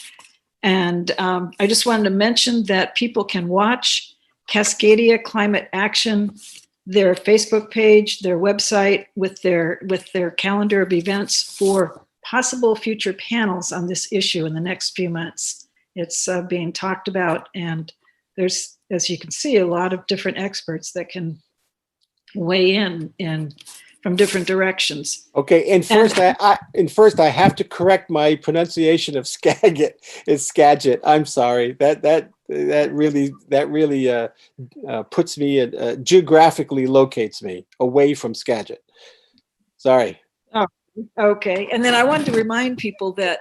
[SPEAKER 3] And I just wanted to mention that people can watch Cascadia Climate Action, their Facebook page, their website, with their calendar of events for possible future panels on this issue in the next few months. It's being talked about, and there's, as you can see, a lot of different experts that can weigh in from different directions.
[SPEAKER 2] Okay, and first I have to correct my pronunciation of Skagit. It's Skagit. I'm sorry. That really puts me geographically locates me away from Skagit. Sorry.
[SPEAKER 3] Oh, okay. And then I wanted to remind people that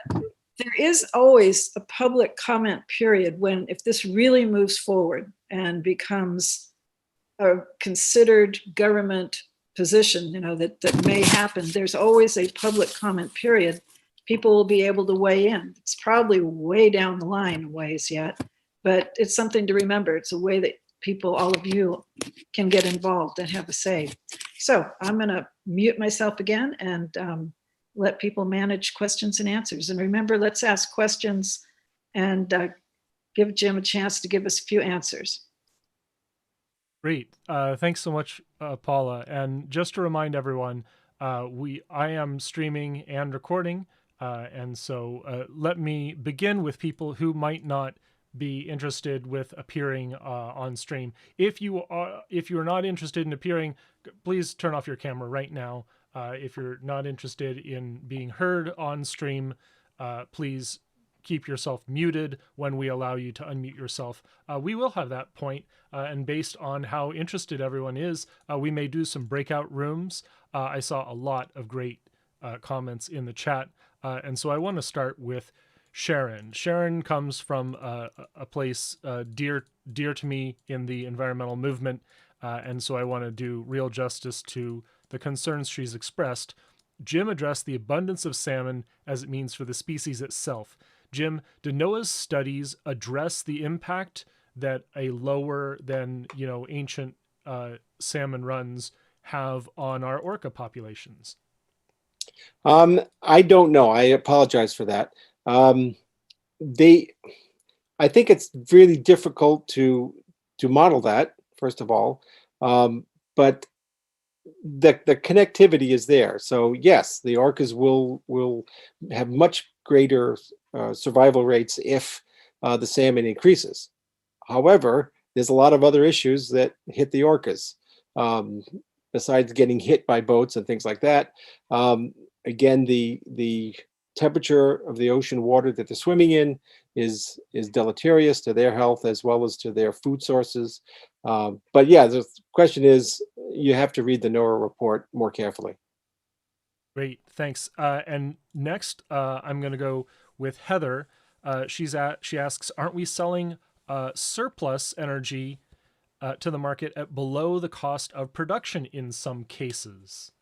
[SPEAKER 3] there is always a public comment period when, if this really moves forward and becomes a considered government position, that may happen, there's always a public comment period. People will be able to weigh in. It's probably way down the line in ways yet, but it's something to remember. It's a way that people, all of you, can get involved and have a say. So I'm going to mute myself again and let people manage questions and answers. And remember, let's ask questions and give Jim a chance to give us a few answers.
[SPEAKER 1] Great. Thanks so much, Paula. And just to remind everyone, I am streaming and recording. And so let me begin with people who might not be interested with appearing on stream. If you're not interested in appearing, please turn off your camera right now. If you're not interested in being heard on stream, please keep yourself muted when we allow you to unmute yourself. We will have that point, and based on how interested everyone is, we may do some breakout rooms. I saw a lot of great comments in the chat, and so I want to start with Sharon. Sharon comes from a place dear to me in the environmental movement, and so I want to do real justice to the concerns she's expressed. Jim addressed the abundance of salmon as it means for the species itself. Jim, do NOAA's studies address the impact that a lower than ancient salmon runs have on our orca populations?
[SPEAKER 2] I don't know. I apologize for that. I think it's really difficult to model that, first of all, but the connectivity is there. So yes, the orcas will have much greater survival rates if the salmon increases. However, there's a lot of other issues that hit the orcas, besides getting hit by boats and things like that. Again, the temperature of the ocean water that they're swimming in is deleterious to their health as well as to their food sources. But yeah, the question is, you have to read the NOAA report more carefully.
[SPEAKER 1] Great, thanks. And next, I'm going to go with Heather. She asks, aren't we selling surplus energy to the market at below the cost of production in some cases?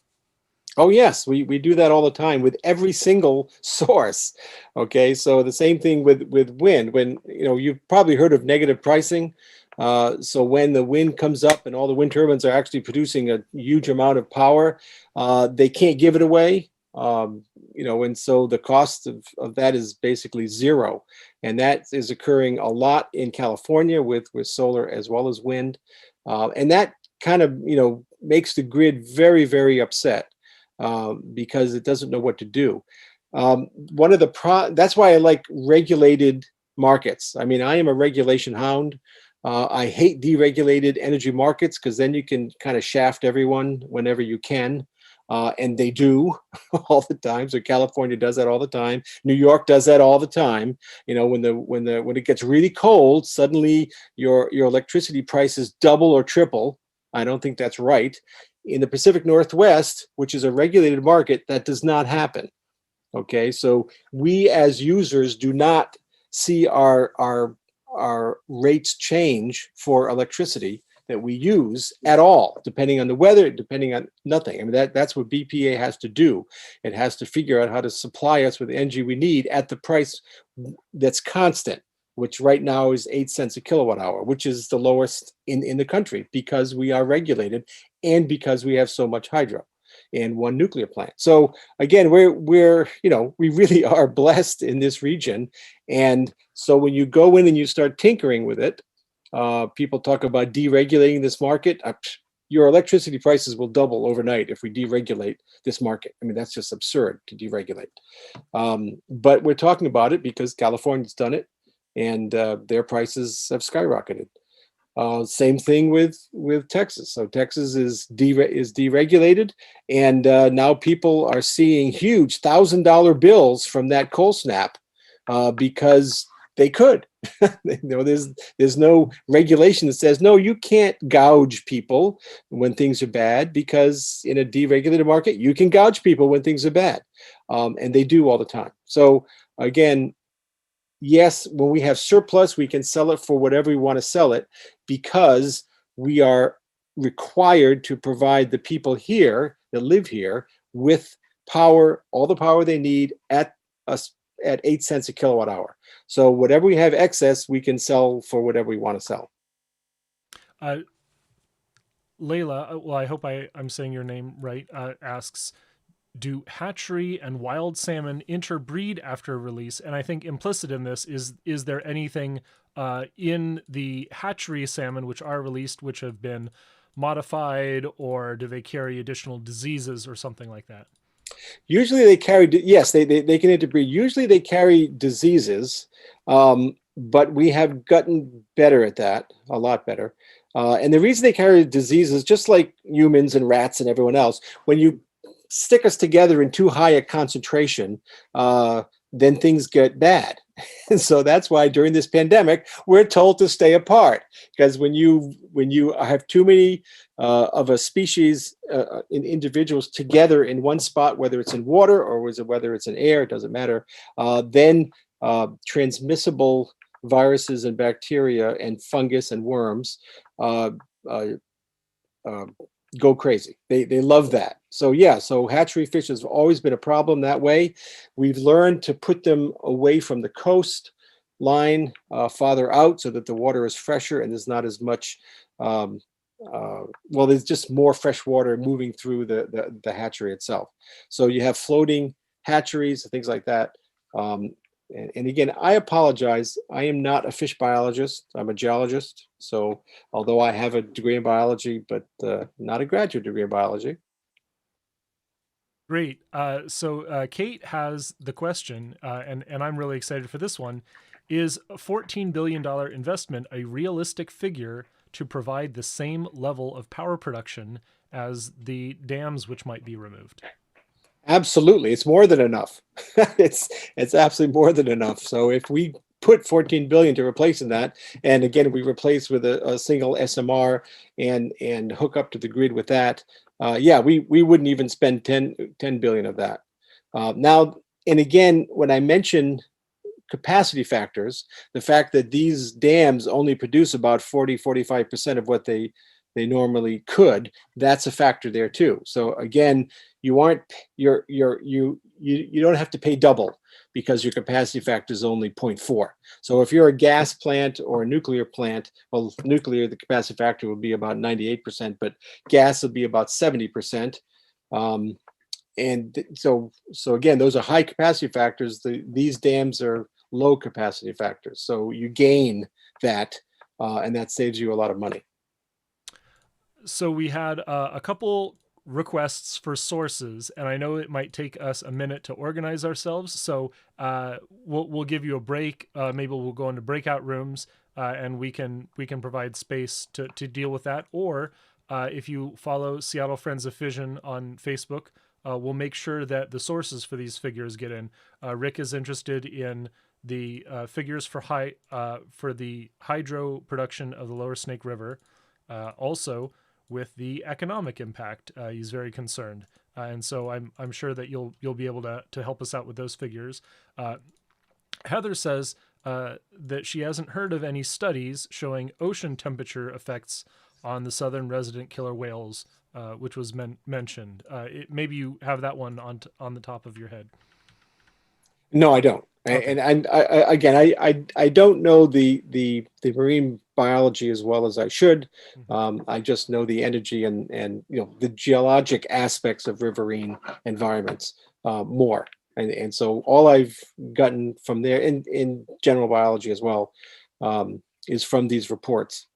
[SPEAKER 2] Oh yes, we do that all the time with every single source. Okay, so the same thing with wind. When you've probably heard of negative pricing. So when the wind comes up and all the wind turbines are actually producing a huge amount of power, they can't give it away. And so the cost of that is basically zero, and that is occurring a lot in California with solar as well as wind, and that kind of makes the grid very, very upset. Because it doesn't know what to do. That's why I like regulated markets. I mean, I am a regulation hound. I hate deregulated energy markets because then you can kind of shaft everyone whenever you can. And they do all the time. So California does that all the time. New York does that all the time. When it gets really cold, suddenly your electricity prices double or triple. I don't think that's right. In the Pacific Northwest, which is a regulated market, that does not happen. Okay, so we as users do not see our rates change for electricity that we use at all, depending on the weather, depending on nothing. I mean, that's what BPA has to do. It has to figure out how to supply us with the energy we need at the price that's constant, which right now is 8 cents a kilowatt hour, which is the lowest in the country because we are regulated and because we have so much hydro and one nuclear plant. So again, we really are blessed in this region. And so when you go in and you start tinkering with it, people talk about deregulating this market. Your electricity prices will double overnight if we deregulate this market. I mean, that's just absurd to deregulate. But we're talking about it because California's done it, and their prices have skyrocketed. Same thing with Texas. So Texas is deregulated, and now people are seeing huge $1,000 bills from that cold snap because they could. There's no regulation that says no, you can't gouge people when things are bad, because in a deregulated market you can gouge people when things are bad, and they do all the time. So again, yes, when we have surplus, we can sell it for whatever we want to sell it, because we are required to provide the people here that live here with power, all the power they need at 8 cents a kilowatt hour. So whatever we have excess, we can sell for whatever we want to sell.
[SPEAKER 1] Layla, well, I hope I'm saying your name right, asks, do hatchery and wild salmon interbreed after release? And I think implicit in this is there anything in the hatchery salmon which are released which have been modified, or do they carry additional diseases or something like that?
[SPEAKER 2] Usually they carry, yes, they can interbreed. Usually they carry diseases, but we have gotten better at that, a lot better. And the reason they carry diseases, just like humans and rats and everyone else, when you stick us together in too high a concentration, then things get bad. And so that's why during this pandemic, we're told to stay apart, because when you have too many of a species in individuals together in one spot, whether it's in water or whether it's in air, it doesn't matter, then transmissible viruses and bacteria and fungus and worms go crazy. They love that. so hatchery fish has always been a problem that way. We've learned to put them away from the coast line, farther out, so that the water is fresher and there's not as much. Well, there's just more fresh water moving through the hatchery itself. So you have floating hatcheries and things like that. And again, I apologize. I am not a fish biologist. I'm a geologist. So although I have a degree in biology, but not a graduate degree in biology.
[SPEAKER 1] Great. So Kate has the question, and I'm really excited for this one. Is a $14 billion investment a realistic figure to provide the same level of power production as the dams which might be removed?
[SPEAKER 2] Absolutely. It's more than enough. It's absolutely more than enough. So if we put 14 billion to replacing that, and again, we replace with a single SMR and hook up to the grid with that, yeah, we wouldn't even spend 10 billion of that. Now, and again, when I mention capacity factors, the fact that these dams only produce about 45% of what they normally could, that's a factor there too. So again, you don't have to pay double because your capacity factor is only 0.4. So if you're a gas plant or a nuclear plant, well, nuclear, the capacity factor will be about 98%, but gas will be about 70%. And so again, those are high capacity factors. These dams are low capacity factors. So you gain that, and that saves you a lot of money.
[SPEAKER 1] So we had a couple requests for sources, and I know it might take us a minute to organize ourselves. So we'll give you a break. Maybe we'll go into breakout rooms, and we can provide space to deal with that. Or if you follow Seattle Friends of Fission on Facebook, we'll make sure that the sources for these figures get in. Rick is interested in the figures for the hydro production of the Lower Snake River. Also, with the economic impact, he's very concerned, and so I'm sure that you'll be able to help us out with those figures. Heather says that she hasn't heard of any studies showing ocean temperature effects on the southern resident killer whales, which was mentioned. Maybe you have that one on the top of your head.
[SPEAKER 2] No, I don't.
[SPEAKER 1] Okay.
[SPEAKER 2] And I don't know the marine biology as well as I should. I just know the energy and the geologic aspects of riverine environments more. And so all I've gotten from there in general biology as well is from these reports.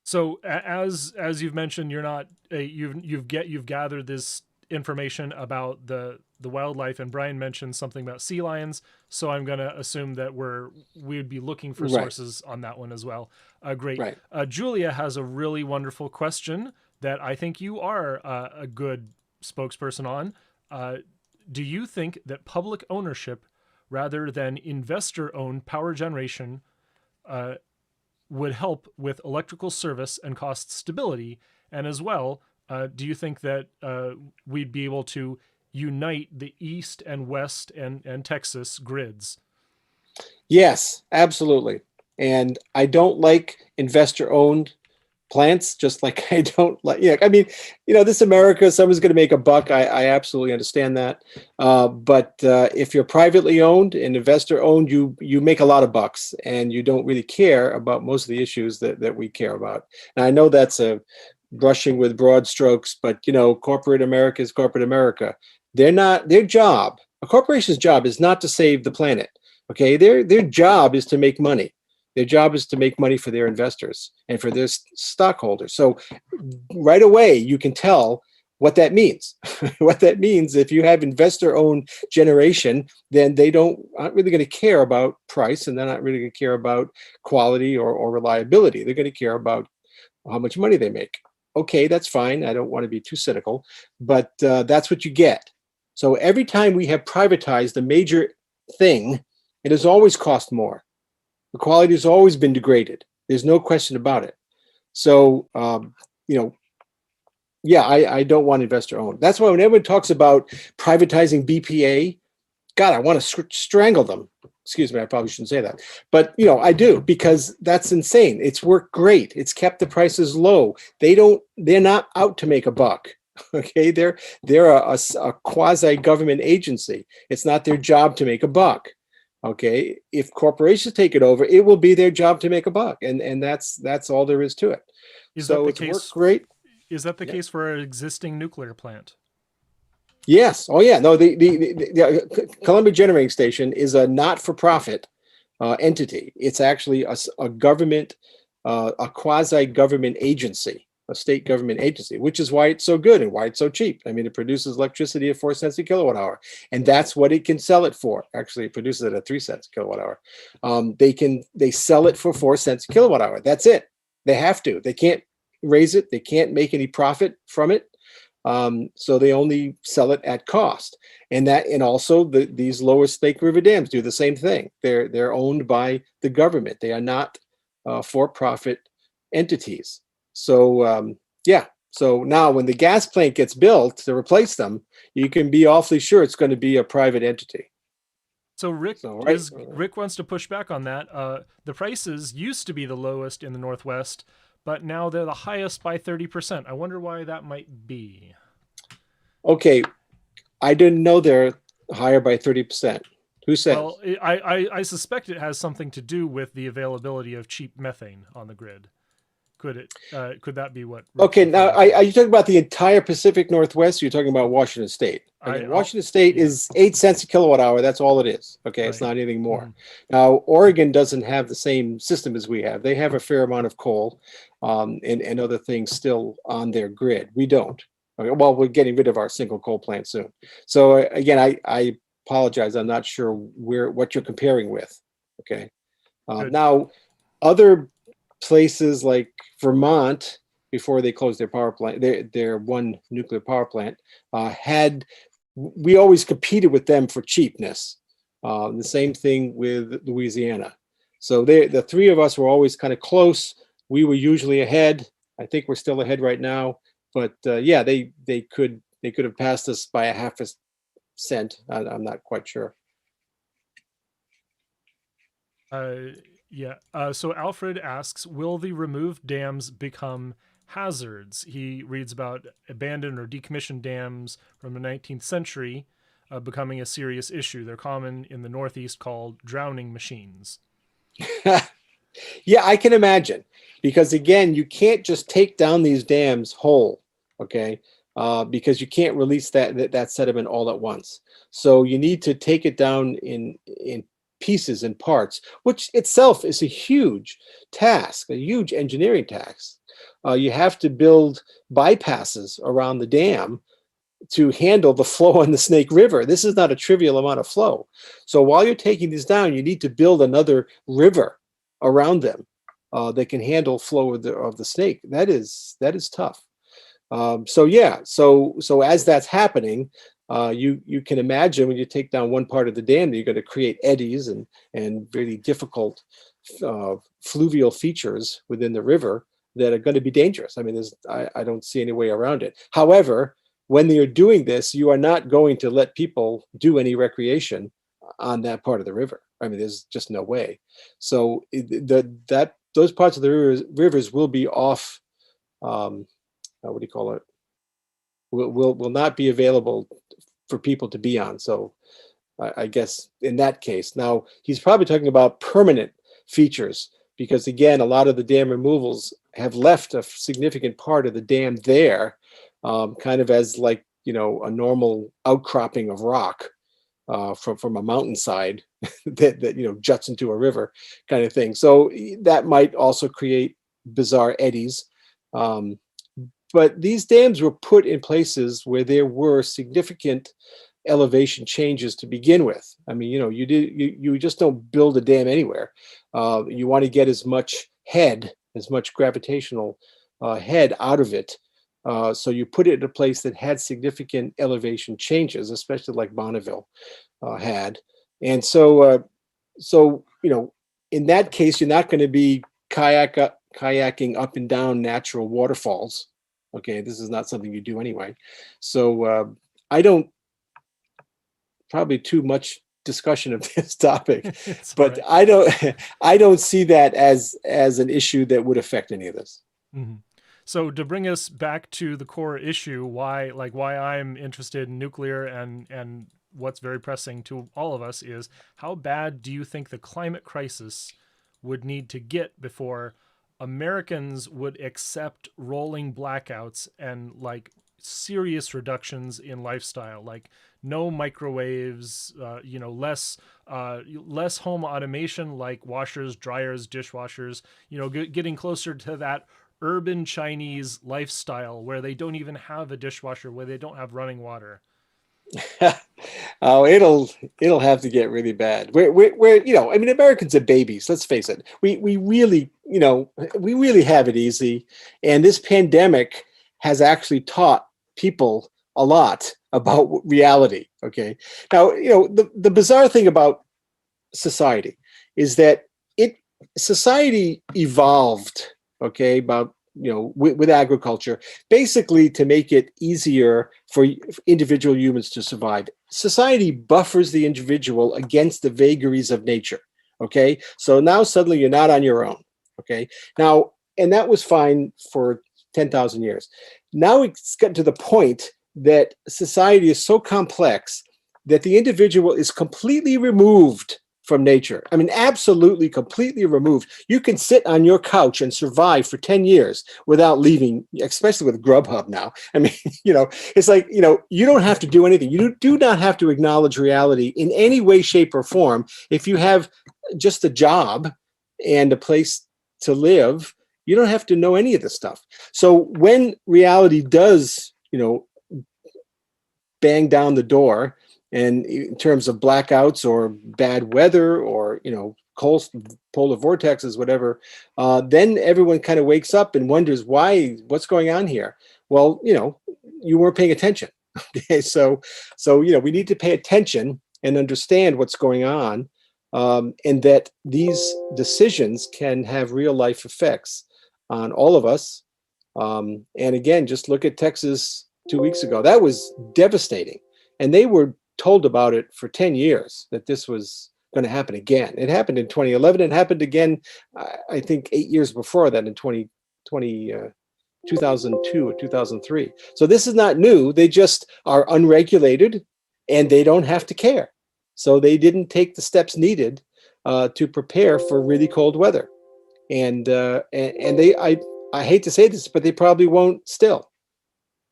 [SPEAKER 1] So as you've mentioned, you're not you've gathered this information about the wildlife, and Brian mentioned something about sea lions, so I'm going to assume that we would be looking for sources on that one as well. Great.
[SPEAKER 2] Right.
[SPEAKER 1] Julia has a really wonderful question that I think you are a good spokesperson on. Do you think that public ownership rather than investor-owned power generation would help with electrical service and cost stability? And as well, do you think that we'd be able to unite the East and West and Texas grids?
[SPEAKER 2] Yes, absolutely. And I don't like investor-owned plants, just like I don't like, I mean, this America, someone's going to make a buck. I absolutely understand that. But if you're privately owned and investor-owned, you make a lot of bucks, and you don't really care about most of the issues that we care about. And I know that's a brushing with broad strokes, but corporate America is corporate America. Their job, a corporation's job is not to save the planet. Okay, their job is to make money. Their job is to make money for their investors and for their stockholders. So right away, you can tell what that means. What that means, if you have investor-owned generation, then they aren't really going to care about price, and they're not really going to care about quality or reliability. They're going to care about how much money they make. Okay, that's fine. I don't want to be too cynical, but that's what you get. So every time we have privatized a major thing, it has always cost more. The quality has always been degraded. There's no question about it. So, yeah, I don't want investor owned. That's why when everyone talks about privatizing BPA, God, I want to strangle them. Excuse me, I probably shouldn't say that. But, I do, because that's insane. It's worked great. It's kept the prices low. They're not out to make a buck. Okay, they're a quasi-government agency. It's not their job to make a buck. Okay, if corporations take it over, it will be their job to make a buck, and that's all there is to it.
[SPEAKER 1] Is
[SPEAKER 2] So
[SPEAKER 1] that the
[SPEAKER 2] it's
[SPEAKER 1] case?
[SPEAKER 2] worked great.
[SPEAKER 1] Is that the
[SPEAKER 2] Yeah.
[SPEAKER 1] case for an existing nuclear plant?
[SPEAKER 2] Yes. Oh, yeah. No, the Columbia Generating Station is a not-for-profit entity. It's actually a government, a quasi-government agency, a state government agency, which is why it's so good and why it's so cheap. I mean, it produces electricity at 4 cents a kilowatt hour, and that's what it can sell it for. Actually, it produces it at 3 cents a kilowatt hour. They sell it for 4 cents a kilowatt hour. That's it. They have to. They can't raise it. They can't make any profit from it. So they only sell it at cost, and also these lower Snake River dams do the same thing. They're owned by the government. They are not for-profit entities. So yeah. So now when the gas plant gets built to replace them, you can be awfully sure it's going to be a private entity.
[SPEAKER 1] So Rick
[SPEAKER 2] right.
[SPEAKER 1] Rick wants to push back on that. The prices used to be the lowest in the Northwest, but now they're the highest by 30%. I wonder why that might be.
[SPEAKER 2] Okay, I didn't know they're higher by 30%. Who says?
[SPEAKER 1] Well, I suspect it has something to do with the availability of cheap methane on the grid. Could that be what?
[SPEAKER 2] Okay, now are you talking about the entire Pacific Northwest? Or you're talking about Washington State. Washington State is 8 cents a kilowatt hour. That's all it is. Okay, it's not anything more. Mm-hmm. Now, Oregon doesn't have the same system as we have. They have a fair amount of coal and other things still on their grid. We don't. Okay, well, we're getting rid of our single coal plant soon. So again, I apologize. I'm not sure what you're comparing with. Okay. Now, other places like Vermont, before they closed their power plant, their one nuclear power plant, we always competed with them for cheapness. The same thing with Louisiana. So the three of us were always kind of close. We were usually ahead. I think we're still ahead right now. But yeah, they could have passed us by a half a cent. I'm not quite sure.
[SPEAKER 1] Yeah. So Alfred asks, will the removed dams become hazards? He reads about abandoned or decommissioned dams from the 19th century becoming a serious issue. They're common in the Northeast, called drowning machines.
[SPEAKER 2] Yeah, I can imagine. Because again, you can't just take down these dams whole, okay? Because you can't release that sediment all at once. So you need to take it down in pieces and parts, which itself is a huge task, a huge engineering task. You have to build bypasses around the dam to handle the flow on the Snake River. This is not a trivial amount of flow. So while you're taking these down, you need to build another river around them that can handle flow of the Snake. That is tough. So yeah, so as that's happening, you can imagine when you take down one part of the dam, you're going to create eddies and really difficult fluvial features within the river that are going to be dangerous. I mean, I don't see any way around it. However, when you're doing this, you are not going to let people do any recreation on that part of the river. I mean, there's just no way. So those parts of the rivers will be off. What do you call it? Will not be available for people to be on. So I guess in that case, now he's probably talking about permanent features, because again, a lot of the dam removals have left a significant part of the dam there, kind of as like, a normal outcropping of rock from a mountainside that juts into a river kind of thing. So that might also create bizarre eddies. But these dams were put in places where there were significant elevation changes to begin with. I mean, you just don't build a dam anywhere. You want to get as much gravitational head out of it. So you put it in a place that had significant elevation changes, especially like Bonneville had. And so in that case, you're not going to be kayaking up and down natural waterfalls. Okay, this is not something you do anyway. So probably too much discussion of this topic, but right. I don't see that as an issue that would affect any of this.
[SPEAKER 1] Mm-hmm. So to bring us back to the core issue, why I'm interested in nuclear and what's very pressing to all of us is, how bad do you think the climate crisis would need to get before Americans would accept rolling blackouts and like serious reductions in lifestyle, like no microwaves, less home automation like washers, dryers, dishwashers, getting closer to that urban Chinese lifestyle where they don't even have a dishwasher, where they don't have running water.
[SPEAKER 2] Oh, it'll have to get really bad. We're Americans are babies. Let's face it. We really, we really have it easy, and this pandemic has actually taught people a lot about reality. Okay, now the bizarre thing about society is that society evolved. Okay, about with agriculture, basically to make it easier for individual humans to survive. Society buffers the individual against the vagaries of nature. Okay, so now suddenly you're not on your own. Okay, now, and that was fine for 10,000 years. Now it's gotten to the point that society is so complex that the individual is completely removed from nature. I mean, absolutely, completely removed. You can sit on your couch and survive for 10 years without leaving, especially with Grubhub now. I mean, it's like, you don't have to do anything. You do not have to acknowledge reality in any way, shape, or form. If you have just a job and a place to live, you don't have to know any of this stuff. So when reality does, bang down the door, and in terms of blackouts or bad weather or cold polar vortexes, whatever, then everyone kind of wakes up and wonders what's going on here. Well, you weren't paying attention. Okay, so we need to pay attention and understand what's going on, and that these decisions can have real life effects on all of us. And again, just look at Texas 2 weeks ago. That was devastating, and they were told about it for 10 years that this was going to happen again. It happened in 2011. It happened again, I think, 8 years before that in 2002 or 2003. So this is not new. They just are unregulated and they don't have to care. So they didn't take the steps needed to prepare for really cold weather. And I hate to say this, but they probably won't still.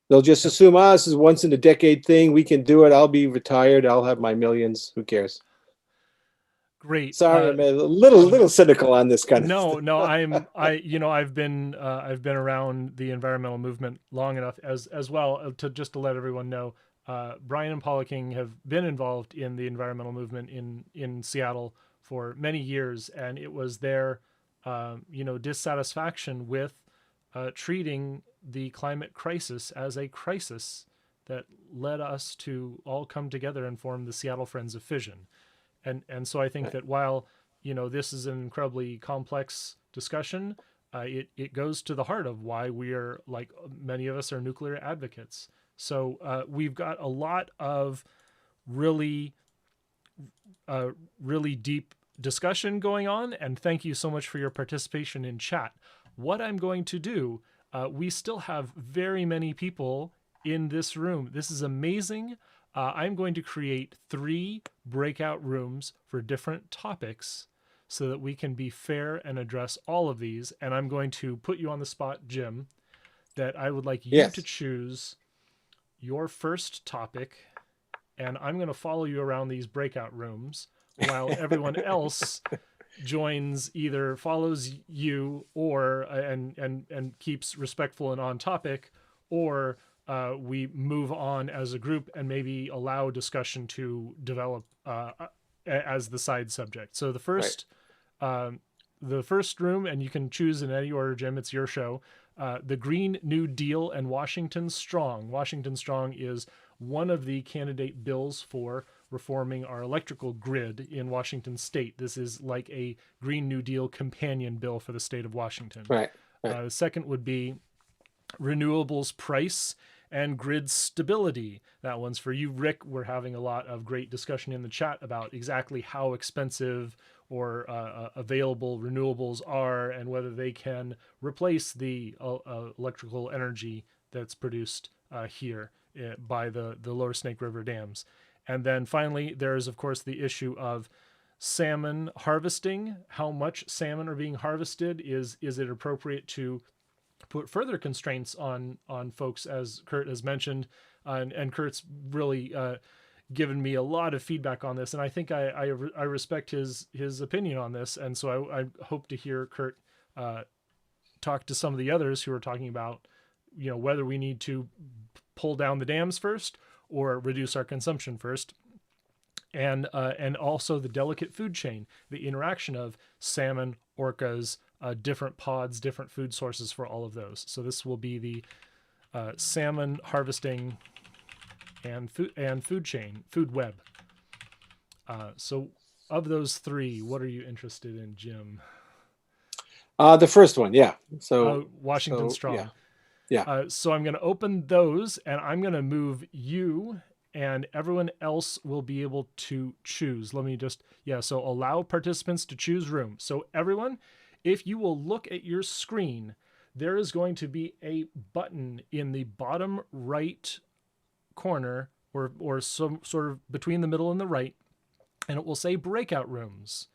[SPEAKER 2] They'll just assume, this is once in a decade thing. We can do it. I'll be retired. I'll have my millions. Who cares?
[SPEAKER 1] Great.
[SPEAKER 2] Sorry, I'm a little cynical on this kind of stuff.
[SPEAKER 1] No, I've been around the environmental movement long enough as well to let everyone know. Brian and Paula King have been involved in the environmental movement in Seattle for many years, and it was their dissatisfaction with treating the climate crisis as a crisis that led us to all come together and form the Seattle Friends of Fission. And so I think that while, this is an incredibly complex discussion, it goes to the heart of why we are, like many of us, are nuclear advocates. So we've got a lot of really deep discussion going on, and thank you so much for your participation in chat. What I'm going to do, we still have very many people in this room. This is amazing. I'm going to create 3 breakout rooms for different topics so that we can be fair and address all of these. And I'm going to put you on the spot, Jim, that I would like you to choose your first topic, and I'm going to follow you around these breakout rooms while everyone else either follows you or and keeps respectful and on topic, or we move on as a group and maybe allow discussion to develop as the side subject. So the first room, and you can choose in any order, Jim, it's your show. The Green New Deal and Washington Strong. Washington Strong is one of the candidate bills for reforming our electrical grid in Washington state. This is like a Green New Deal companion bill for the state of Washington.
[SPEAKER 2] Right.
[SPEAKER 1] The second would be renewables price and grid stability. That one's for you, Rick. We're having a lot of great discussion in the chat about exactly how expensive available renewables are, and whether they can replace the electrical energy that's produced here by the lower Snake River dams. And then finally, there is, of course, the issue of salmon harvesting. How much salmon are being harvested? Is it appropriate to put further constraints on folks, as Kurt has mentioned? And Kurt's really given me a lot of feedback on this, and I think I respect his opinion on this. And so I hope to hear Kurt talk to some of the others who are talking about, whether we need to pull down the dams first or reduce our consumption first. And also the delicate food chain, the interaction of salmon, orcas, different pods, different food sources for all of those. So this will be the salmon harvesting and food chain, food web. So of those three, what are you interested in, Jim?
[SPEAKER 2] The first one, yeah. So
[SPEAKER 1] Washington Strong.
[SPEAKER 2] Yeah.
[SPEAKER 1] So I'm going to open those, and I'm going to move you, and everyone else will be able to choose. Let me just, so allow participants to choose room. So everyone, if you will look at your screen, there is going to be a button in the bottom right corner, or some sort of between the middle and the right, and it will say Breakout Rooms.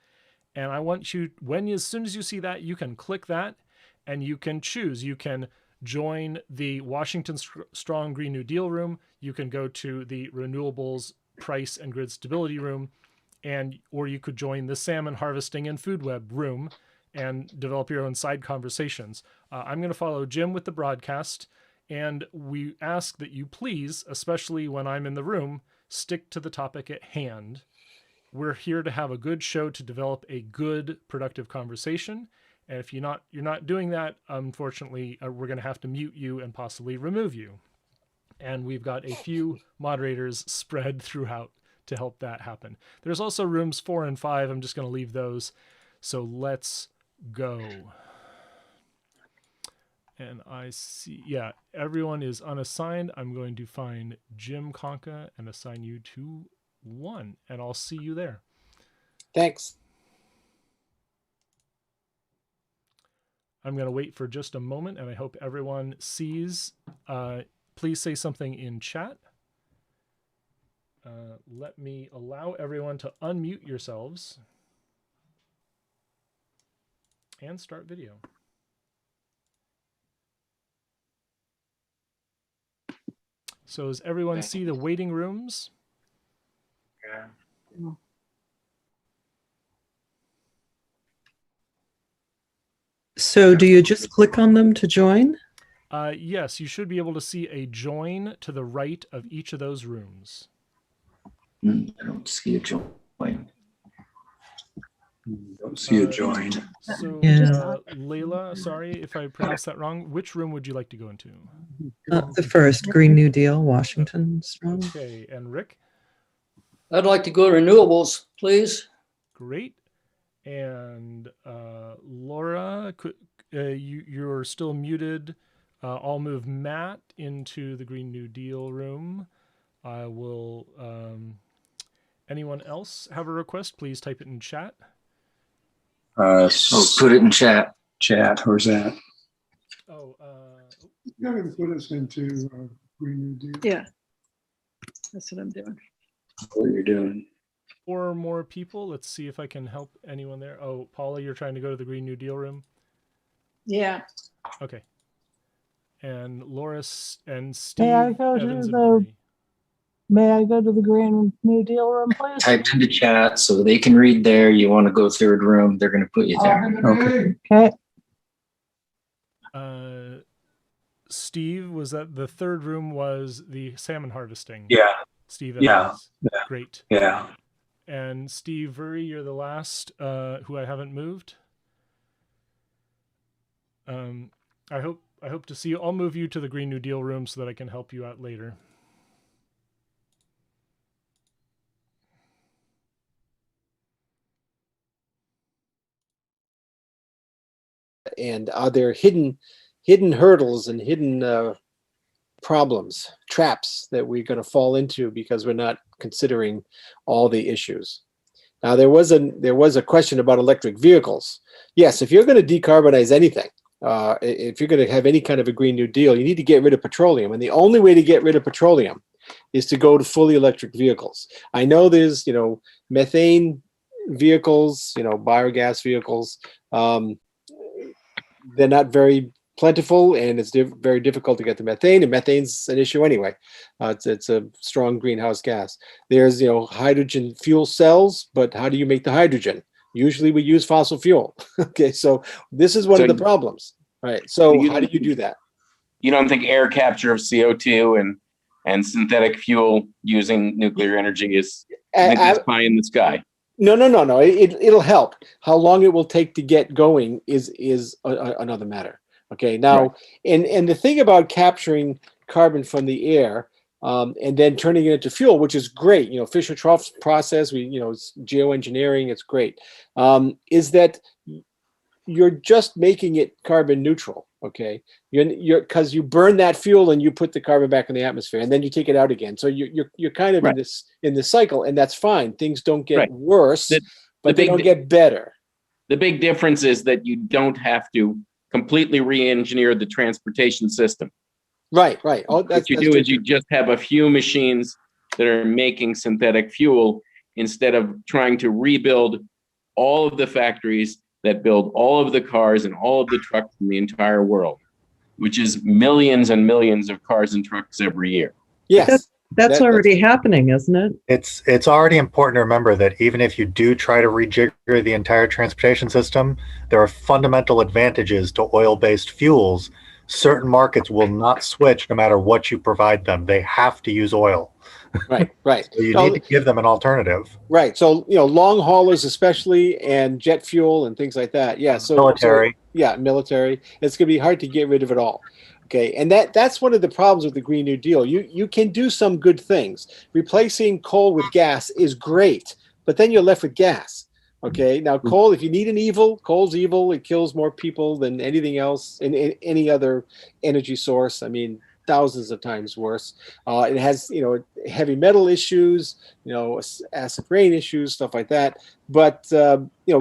[SPEAKER 1] And I want you, as soon as you see that, you can click that, and you can choose. You can join the Washington Strong Green New Deal room. You can go to the renewables price and grid stability room, or you could join the salmon harvesting and food web room and develop your own side conversations. I'm going to follow Jim with the broadcast, and we ask that you please, especially when I'm in the room, stick to the topic at hand. We're here to have a good show, to develop a good, productive conversation. And if you're not doing that, unfortunately, we're going to have to mute you and possibly remove you. And we've got a few moderators spread throughout to help that happen. There's also rooms 4 and 5. I'm just going to leave those. So let's go. And I see, everyone is unassigned. I'm going to find Jim Conca and assign you to 1, and I'll see you there.
[SPEAKER 2] Thanks.
[SPEAKER 1] I'm going to wait for just a moment, and I hope everyone sees. Please say something in chat. Let me allow everyone to unmute yourselves and start video. So does everyone see the waiting rooms?
[SPEAKER 4] Yeah.
[SPEAKER 5] So do you just click on them to join?
[SPEAKER 1] Yes, you should be able to see a join to the right of each of those rooms.
[SPEAKER 4] I don't see a join. Don't see a join.
[SPEAKER 1] So,
[SPEAKER 5] Yeah.
[SPEAKER 1] Layla, sorry if I pronounced that wrong. Which room would you like to go into?
[SPEAKER 5] The first, Green New Deal, Washington Strong.
[SPEAKER 1] Okay, and Rick?
[SPEAKER 6] I'd like to go to renewables, please.
[SPEAKER 1] Great. And Laura, you're still muted. I'll move Matt into the Green New Deal room. I will. Anyone else have a request? Please type it in chat.
[SPEAKER 4] Put it in chat. Chat. Where's that?
[SPEAKER 1] Oh,
[SPEAKER 7] You're going to put us into Green New Deal.
[SPEAKER 3] Yeah, that's what I'm doing.
[SPEAKER 4] What you're doing?
[SPEAKER 1] 4 more people. Let's see if I can help anyone there. Oh, Paula, you're trying to go to the Green New Deal room?
[SPEAKER 3] Yeah.
[SPEAKER 1] Okay. And Laura and Steve,
[SPEAKER 8] May I go
[SPEAKER 1] Evans,
[SPEAKER 8] to
[SPEAKER 1] and Marie.
[SPEAKER 8] May I go to the Green New Deal room, please?
[SPEAKER 4] Type into chat so they can read there. You want to go third room, they're going to put you there. Okay.
[SPEAKER 8] Okay.
[SPEAKER 1] Steve, was that the third room was the salmon harvesting?
[SPEAKER 4] Yeah.
[SPEAKER 1] Steve
[SPEAKER 4] Yeah.
[SPEAKER 1] Evans. Great.
[SPEAKER 4] Yeah.
[SPEAKER 1] And Steve Vurry, you're the last who I haven't moved. I hope to see you. I'll move you to the Green New Deal room so that I can help you out later.
[SPEAKER 2] And are there hidden hurdles and hidden problems, traps that we're going to fall into because we're not considering all the issues? Now there was a question about electric vehicles. Yes, if you're going to decarbonize anything, if you're going to have any kind of a Green New Deal, you need to get rid of petroleum, and the only way to get rid of petroleum is to go to fully electric vehicles. I know there's methane vehicles, biogas vehicles. They're not very plentiful, and it's very difficult to get the methane, and methane's an issue anyway. It's a strong greenhouse gas. There's hydrogen fuel cells, but how do you make the hydrogen? Usually we use fossil fuel. Okay, so this is one of the problems. Right. So how do you do that?
[SPEAKER 9] You don't think air capture of CO2 and synthetic fuel using nuclear energy is pie in the sky? No.
[SPEAKER 2] It'll help. How long it will take to get going is another matter. Okay. Now, right. And the thing about capturing carbon from the air and then turning it into fuel, which is great, Fischer-Tropsch process, it's geoengineering, it's great, is that you're just making it carbon neutral. Okay, you're because you burn that fuel and you put the carbon back in the atmosphere, and then you take it out again. So you're kind of right. in this cycle, and that's fine. Things don't get right. worse, but they don't get better.
[SPEAKER 9] The big difference is that you don't have to completely re-engineer the transportation system.
[SPEAKER 2] Right.
[SPEAKER 9] What you do is you just have a few machines that are making synthetic fuel instead of trying to rebuild all of the factories that build all of the cars and all of the trucks in the entire world, which is millions and millions of cars and trucks every year.
[SPEAKER 2] Yes.
[SPEAKER 5] That's already happening, isn't it?
[SPEAKER 10] It's already important to remember that even if you do try to rejigger the entire transportation system, there are fundamental advantages to oil-based fuels. Certain markets will not switch no matter what you provide them. They have to use oil.
[SPEAKER 2] Right.
[SPEAKER 10] So you need to give them an alternative.
[SPEAKER 2] Right. So, long haulers especially, and jet fuel and things like that. Yeah. So
[SPEAKER 10] military.
[SPEAKER 2] Military. It's going to be hard to get rid of it all. Okay. And that's one of the problems with the Green New Deal. You can do some good things. Replacing coal with gas is great, but then you're left with gas. Okay. Now, coal, if you need coal's evil. It kills more people than anything else in any other energy source. I mean, thousands of times worse. It has, heavy metal issues, acid rain issues, stuff like that. But,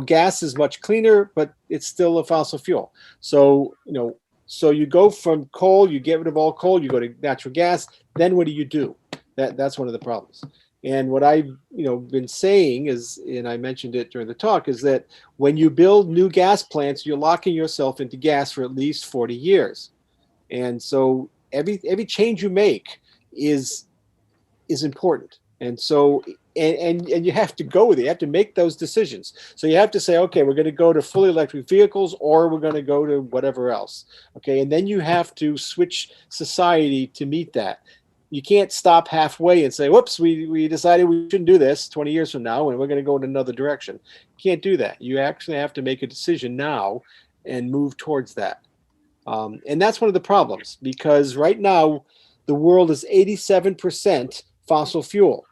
[SPEAKER 2] gas is much cleaner, but it's still a fossil fuel. So, so you go from coal, you get rid of all coal, you go to natural gas. Then what do? That's one of the problems. And what I've been saying is, and I mentioned it during the talk, is that when you build new gas plants, you're locking yourself into gas for at least 40 years. And so every change you make is important. And so and you have to go with it. You have to make those decisions. So you have to say, okay, we're going to go to fully electric vehicles, or we're going to go to whatever else. Okay, and then you have to switch society to meet that. You can't stop halfway and say, whoops, we decided we shouldn't do this 20 years from now, and we're going to go in another direction. You can't do that. You actually have to make a decision now and move towards that. And that's one of the problems, because right now the world is 87% fossil fuel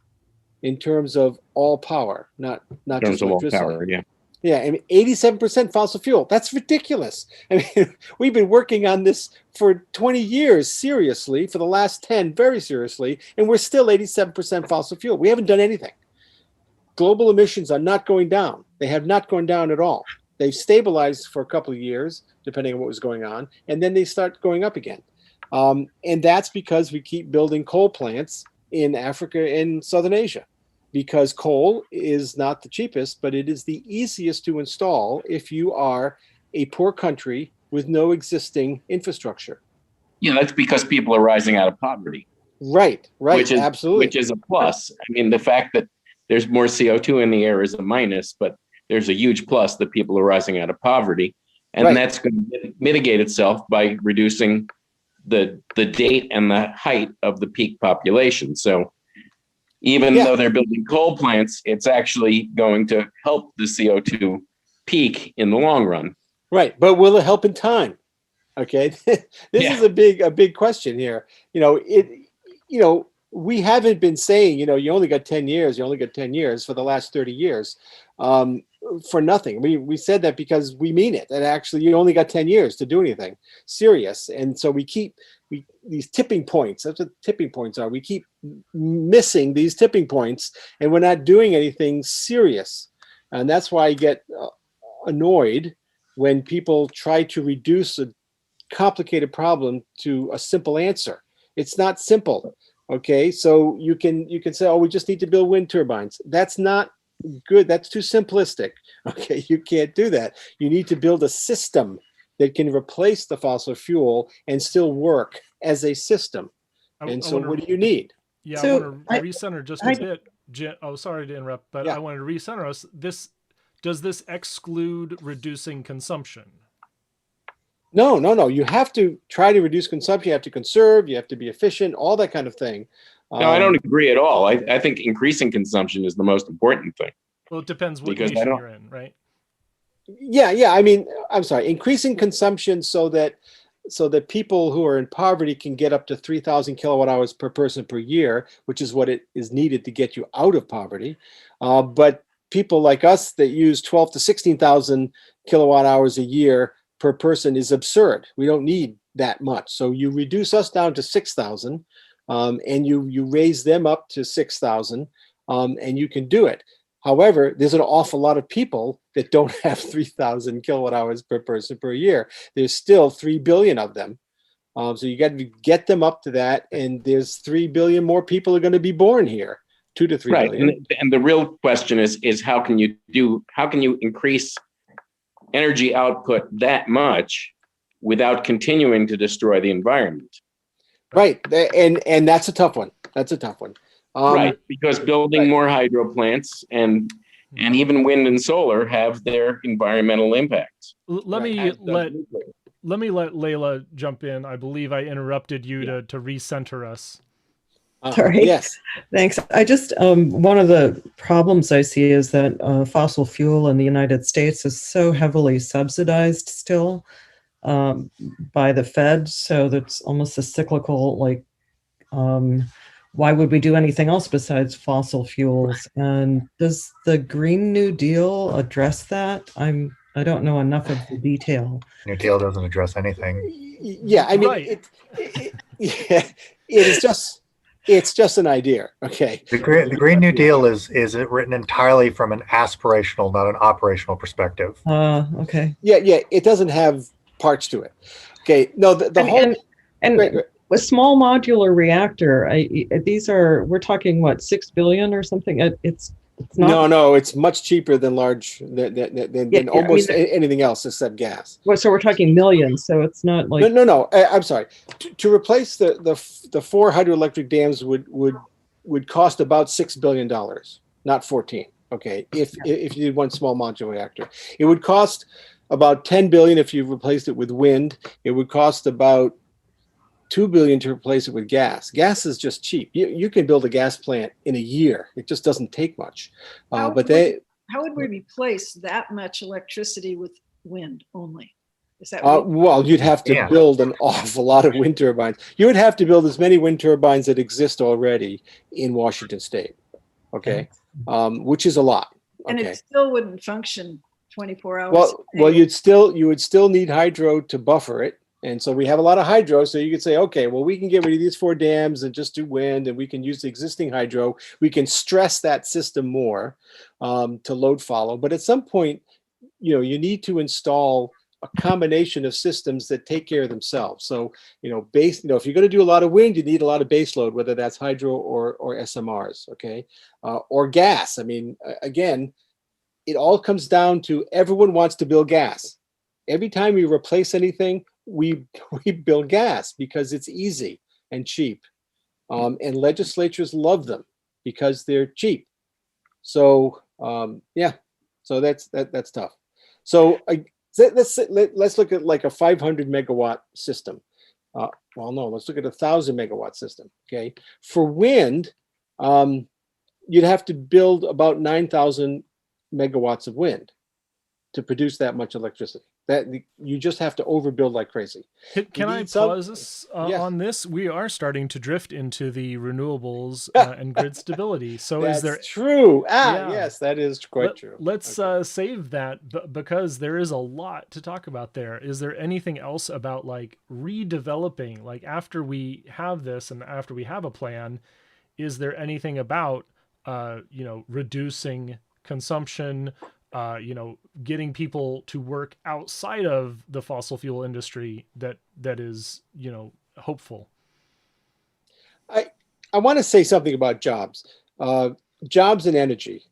[SPEAKER 2] in terms of all power, not just electricity. All power, yeah. Yeah, I mean, 87% fossil fuel. That's ridiculous. I mean, we've been working on this for 20 years, seriously, for the last 10, very seriously, and we're still 87% fossil fuel. We haven't done anything. Global emissions are not going down. They have not gone down at all. They've stabilized for a couple of years, depending on what was going on, and then they start going up again. And that's because we keep building coal plants in Africa and Southern Asia, because coal is not the cheapest, but it is the easiest to install if you are a poor country with no existing infrastructure.
[SPEAKER 9] Yeah, that's because people are rising out of poverty.
[SPEAKER 2] Right, absolutely.
[SPEAKER 9] Which is a plus. I mean, the fact that there's more CO2 in the air is a minus, but there's a huge plus that people are rising out of poverty. And that's going to mitigate itself by reducing the date and the height of the peak population. So even though they're building coal plants, it's actually going to help the CO2 peak in the long run.
[SPEAKER 2] Right, but will it help in time? Okay, this is a big question here. We haven't been saying, you only got 10 years, for the last 30 years for nothing. We said that because we mean it, and actually you only got 10 years to do anything serious. And so we keep these tipping points. That's what tipping points are. We keep missing these tipping points, and we're not doing anything serious. And that's why I get annoyed when people try to reduce a complicated problem to a simple answer. It's not simple. Okay, so you can say, oh, we just need to build wind turbines. That's not good. That's too simplistic. Okay, you can't do that. You need to build a system that can replace the fossil fuel and still work as a system. And so what do you need?
[SPEAKER 1] Yeah,
[SPEAKER 5] So,
[SPEAKER 1] I want to recenter just a bit. Oh, sorry to interrupt, but
[SPEAKER 2] Yeah.
[SPEAKER 1] I wanted to recenter us. Does this exclude reducing consumption?
[SPEAKER 2] No. You have to try to reduce consumption. You have to conserve. You have to be efficient. All that kind of thing.
[SPEAKER 9] No, I don't agree at all. I think increasing consumption is the most important thing.
[SPEAKER 1] Well, it depends what
[SPEAKER 9] Because I
[SPEAKER 1] nation
[SPEAKER 9] don't-
[SPEAKER 1] you're in, right?
[SPEAKER 2] Yeah. I mean, I'm sorry. Increasing consumption so that people who are in poverty can get up to 3,000 kilowatt hours per person per year, which is what it is needed to get you out of poverty. But people like us that use 12 to 16,000 kilowatt hours a year per person is absurd. We don't need that much. So you reduce us down to 6,000, and you raise them up to 6,000, and you can do it. However, there's an awful lot of people that don't have 3,000 kilowatt hours per person per year. There's still 3 billion of them. So you got to get them up to that, and there's 3 billion more people are going to be born here. 2 to 3 billion.
[SPEAKER 9] Right. And the real question is how can you increase energy output that much without continuing to destroy the environment?
[SPEAKER 2] Right. And that's a tough one.
[SPEAKER 9] Right, because building more hydro plants and even wind and solar have their environmental impacts.
[SPEAKER 1] Let me let Layla jump in. I believe I interrupted you to recenter us.
[SPEAKER 5] Sorry.
[SPEAKER 2] Yes.
[SPEAKER 5] Thanks. I just, one of the problems I see is that fossil fuel in the United States is so heavily subsidized still by the Fed. So that's almost a cyclical, like, why would we do anything else besides fossil fuels? And does the Green New Deal address that? I don't know enough of the detail.
[SPEAKER 10] New Deal doesn't address anything.
[SPEAKER 2] Yeah, I mean,
[SPEAKER 1] Right.
[SPEAKER 2] it's just an idea. Okay.
[SPEAKER 10] The Green New Deal is written entirely from an aspirational, not an operational perspective.
[SPEAKER 5] Okay.
[SPEAKER 2] Yeah. It doesn't have parts to it. Okay. No, the whole.
[SPEAKER 5] And with small modular reactor, we're talking what, 6 billion or something? It's not.
[SPEAKER 2] No, it's much cheaper than than almost anything else except gas.
[SPEAKER 5] Well, so we're talking millions. So it's not like.
[SPEAKER 2] No. I'm sorry. To replace the 4 hydroelectric dams would cost about $6 billion, not 14. Okay. If you did one small modular reactor, it would cost about 10 billion if you replaced it with wind. It would cost about 2 billion to replace it with gas. Gas is just cheap. You can build a gas plant in a year. It just doesn't take much.
[SPEAKER 3] How would we replace that much electricity with wind only? Is that
[SPEAKER 2] well, you'd have to build an awful lot of wind turbines. You would have to build as many wind turbines that exist already in Washington State. Okay, which is a lot.
[SPEAKER 3] And
[SPEAKER 2] okay.
[SPEAKER 3] it still wouldn't function 24 hours.
[SPEAKER 2] Well, you would still need hydro to buffer it. And so we have a lot of hydro. So you could say, okay, well, we can get rid of these 4 dams and just do wind, and we can use the existing hydro. We can stress that system more to load follow. But at some point, you need to install a combination of systems that take care of themselves. So, if you're going to do a lot of wind, you need a lot of base load, whether that's hydro or SMRs, okay, or gas. I mean, again, it all comes down to everyone wants to build gas. Every time we replace anything, we build gas because it's easy and cheap, and legislatures love them because they're cheap. So so that's tough. So let's look at like a 500 megawatt system. Let's look at 1,000 megawatt system. Okay, for wind, you'd have to build about 9,000 megawatts of wind to produce that much electricity. That you just have to overbuild like crazy.
[SPEAKER 1] Can I pause this on this? We are starting to drift into the renewables and grid stability. So
[SPEAKER 2] that's
[SPEAKER 1] is there
[SPEAKER 2] true? Yes, that is quite true.
[SPEAKER 1] Let's save that because there is a lot to talk about there. Is there anything else about like redeveloping, like after we have this and after we have a plan, is there anything about reducing consumption, getting people to work outside of the fossil fuel industry that is, hopeful.
[SPEAKER 2] I want to say something about jobs. Jobs and energy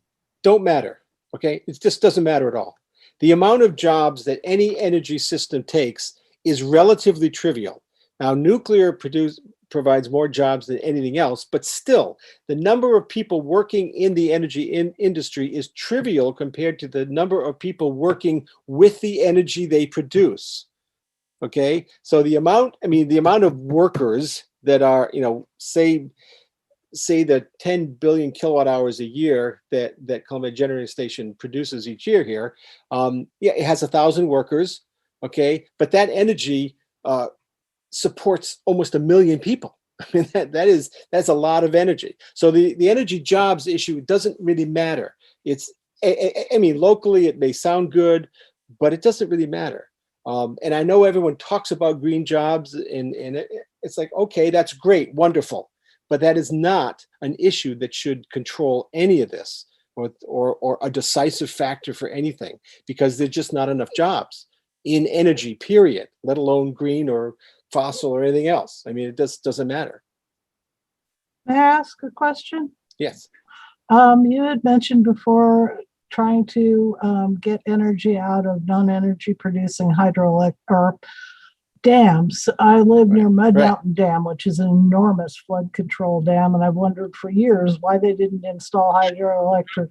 [SPEAKER 2] don't matter. Okay, it just doesn't matter at all. The amount of jobs that any energy system takes is relatively trivial. Now, nuclear provides more jobs than anything else, but still, the number of people working in the energy industry is trivial compared to the number of people working with the energy they produce. Okay, so the amount of workers that are, say the 10 billion kilowatt hours a year that Columbia Generating Station produces each year here, it has 1,000 workers, okay, but that energy supports almost 1 million people. I mean, that's a lot of energy. So the energy jobs issue doesn't really matter. It's, I mean, locally it may sound good, but it doesn't really matter. And I know everyone talks about green jobs, and it's like, okay, that's great, wonderful. But that is not an issue that should control any of this or a decisive factor for anything, because there's just not enough jobs in energy, period, let alone green or fossil or anything else. I mean, it doesn't matter.
[SPEAKER 8] May I ask a question?
[SPEAKER 2] Yes.
[SPEAKER 8] You had mentioned before trying to get energy out of non-energy producing hydroelectric or dams. I live near Mud Mountain Dam, which is an enormous flood control dam, and I've wondered for years why they didn't install hydroelectric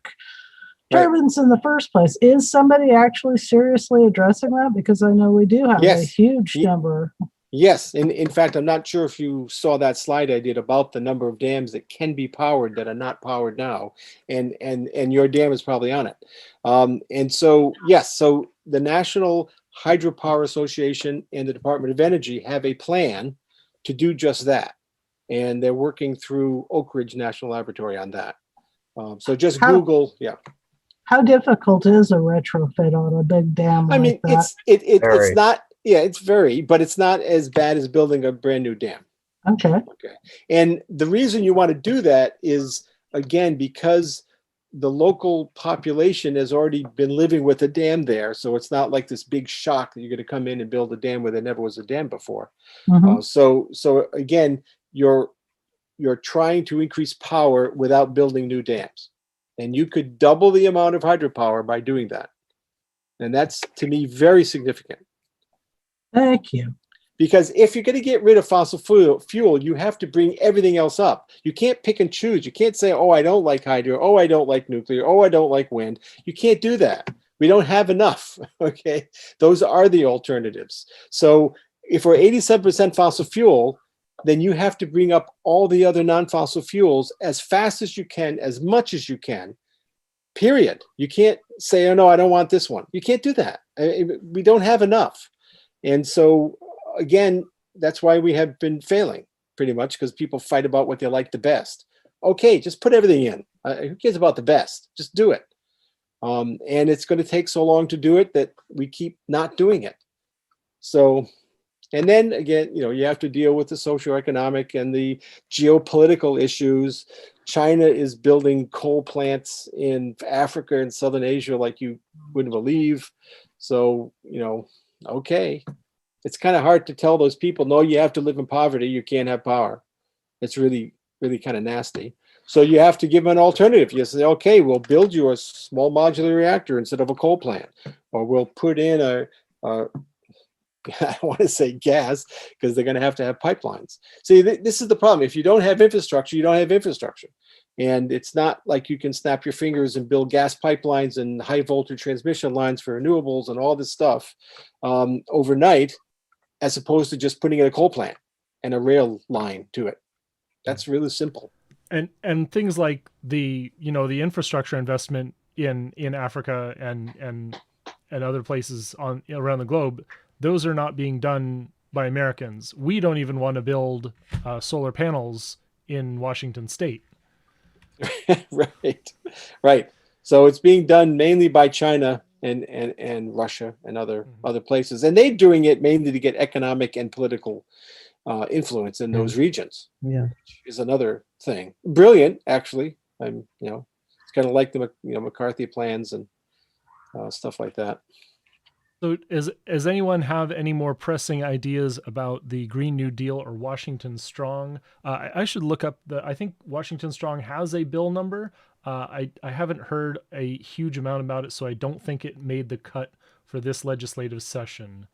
[SPEAKER 8] turbines in the first place. Is somebody actually seriously addressing that? Because I know we do have a huge number.
[SPEAKER 2] Yes. In fact, I'm not sure if you saw that slide I did about the number of dams that can be powered that are not powered now. And your dam is probably on it. And so, yes, so the National Hydropower Association and the Department of Energy have a plan to do just that. And they're working through Oak Ridge National Laboratory on that. So just Google,
[SPEAKER 8] How difficult is a retrofit on a big dam like that?
[SPEAKER 2] It's not, it's very, but it's not as bad as building a brand new dam.
[SPEAKER 8] Okay.
[SPEAKER 2] And the reason you want to do that is, again, because the local population has already been living with a dam there. So it's not like this big shock that you're going to come in and build a dam where there never was a dam before. So again, you're trying to increase power without building new dams. And you could double the amount of hydropower by doing that. And that's, to me, very significant.
[SPEAKER 8] Thank you.
[SPEAKER 2] Because if you're going to get rid of fossil fuel, you have to bring everything else up. You can't pick and choose. You can't say, oh, I don't like hydro. Oh, I don't like nuclear. Oh, I don't like wind. You can't do that. We don't have enough. Okay. Those are the alternatives. So if we're 87% fossil fuel, then you have to bring up all the other non-fossil fuels as fast as you can, as much as you can, period. You can't say, oh, no, I don't want this one. You can't do that. We don't have enough. And so, again, that's why we have been failing pretty much, because people fight about what they like the best. Okay, just put everything in. Who cares about the best? Just do it. And it's going to take so long to do it that we keep not doing it. So, and then again, you have to deal with the socioeconomic and the geopolitical issues. China is building coal plants in Africa and Southern Asia like you wouldn't believe. So, okay. It's kind of hard to tell those people, no, you have to live in poverty. You can't have power. It's really, really kind of nasty. So you have to give them an alternative. You say, okay, we'll build you a small modular reactor instead of a coal plant, or we'll put in I don't want to say gas, because they're going to have pipelines. See, this is the problem. If you don't have infrastructure, you don't have infrastructure. And it's not like you can snap your fingers and build gas pipelines and high voltage transmission lines for renewables and all this stuff overnight, as opposed to just putting in a coal plant and a rail line to it. That's really simple.
[SPEAKER 1] And things like the infrastructure investment in Africa and other places around the globe, those are not being done by Americans. We don't even want to build solar panels in Washington State.
[SPEAKER 2] Right. So it's being done mainly by China and Russia and other places, and they're doing it mainly to get economic and political influence in those regions.
[SPEAKER 5] Yeah,
[SPEAKER 2] which is another thing. Brilliant, actually. It's kind of like the McCarthy plans and stuff like that.
[SPEAKER 1] So does anyone have any more pressing ideas about the Green New Deal or Washington Strong? I should look up I think Washington Strong has a bill number. I haven't heard a huge amount about it, so I don't think it made the cut for this legislative session.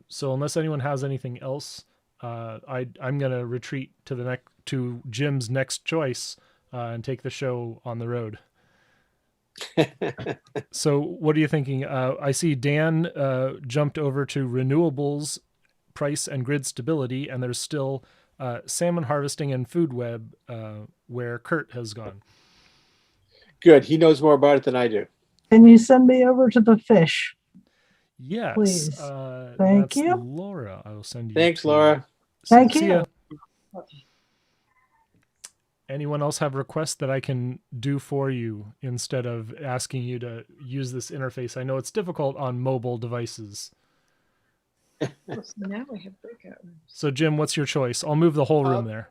[SPEAKER 1] So unless anyone has anything else, I'm going to retreat to Jim's next choice and take the show on the road. So what are you thinking? I see Dan jumped over to renewables, price and grid stability, and there's still salmon harvesting and food web where Kurt has gone.
[SPEAKER 2] Good. He knows more about it than I do.
[SPEAKER 8] Can you send me over to the fish?
[SPEAKER 1] Yes.
[SPEAKER 8] Please. Thank
[SPEAKER 1] That's
[SPEAKER 8] you.
[SPEAKER 1] Laura. I will send you.
[SPEAKER 2] Thanks, Laura.
[SPEAKER 8] Thank
[SPEAKER 1] See
[SPEAKER 8] you.
[SPEAKER 1] ya. Anyone else have requests that I can do for you instead of asking you to use this interface? I know it's difficult on mobile devices.
[SPEAKER 3] Now we have breakout rooms.
[SPEAKER 1] So Jim, what's your choice? I'll move the whole room there.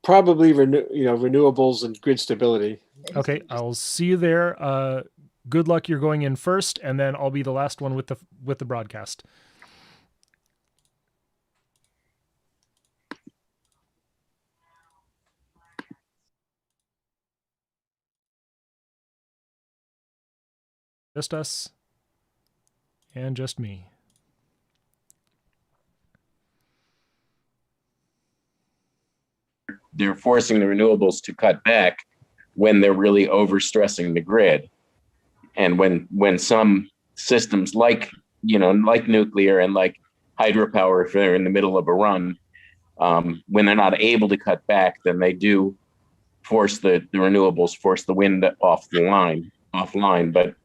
[SPEAKER 2] Probably renewables and grid stability.
[SPEAKER 1] Okay, I'll see you there. Good luck. You're going in first, and then I'll be the last one with the broadcast. Just us and just me.
[SPEAKER 9] They're forcing the renewables to cut back when they're really overstressing the grid. And when some systems like nuclear and like hydropower, if they're in the middle of a run, when they're not able to cut back, then they do force the renewables, force the wind offline, but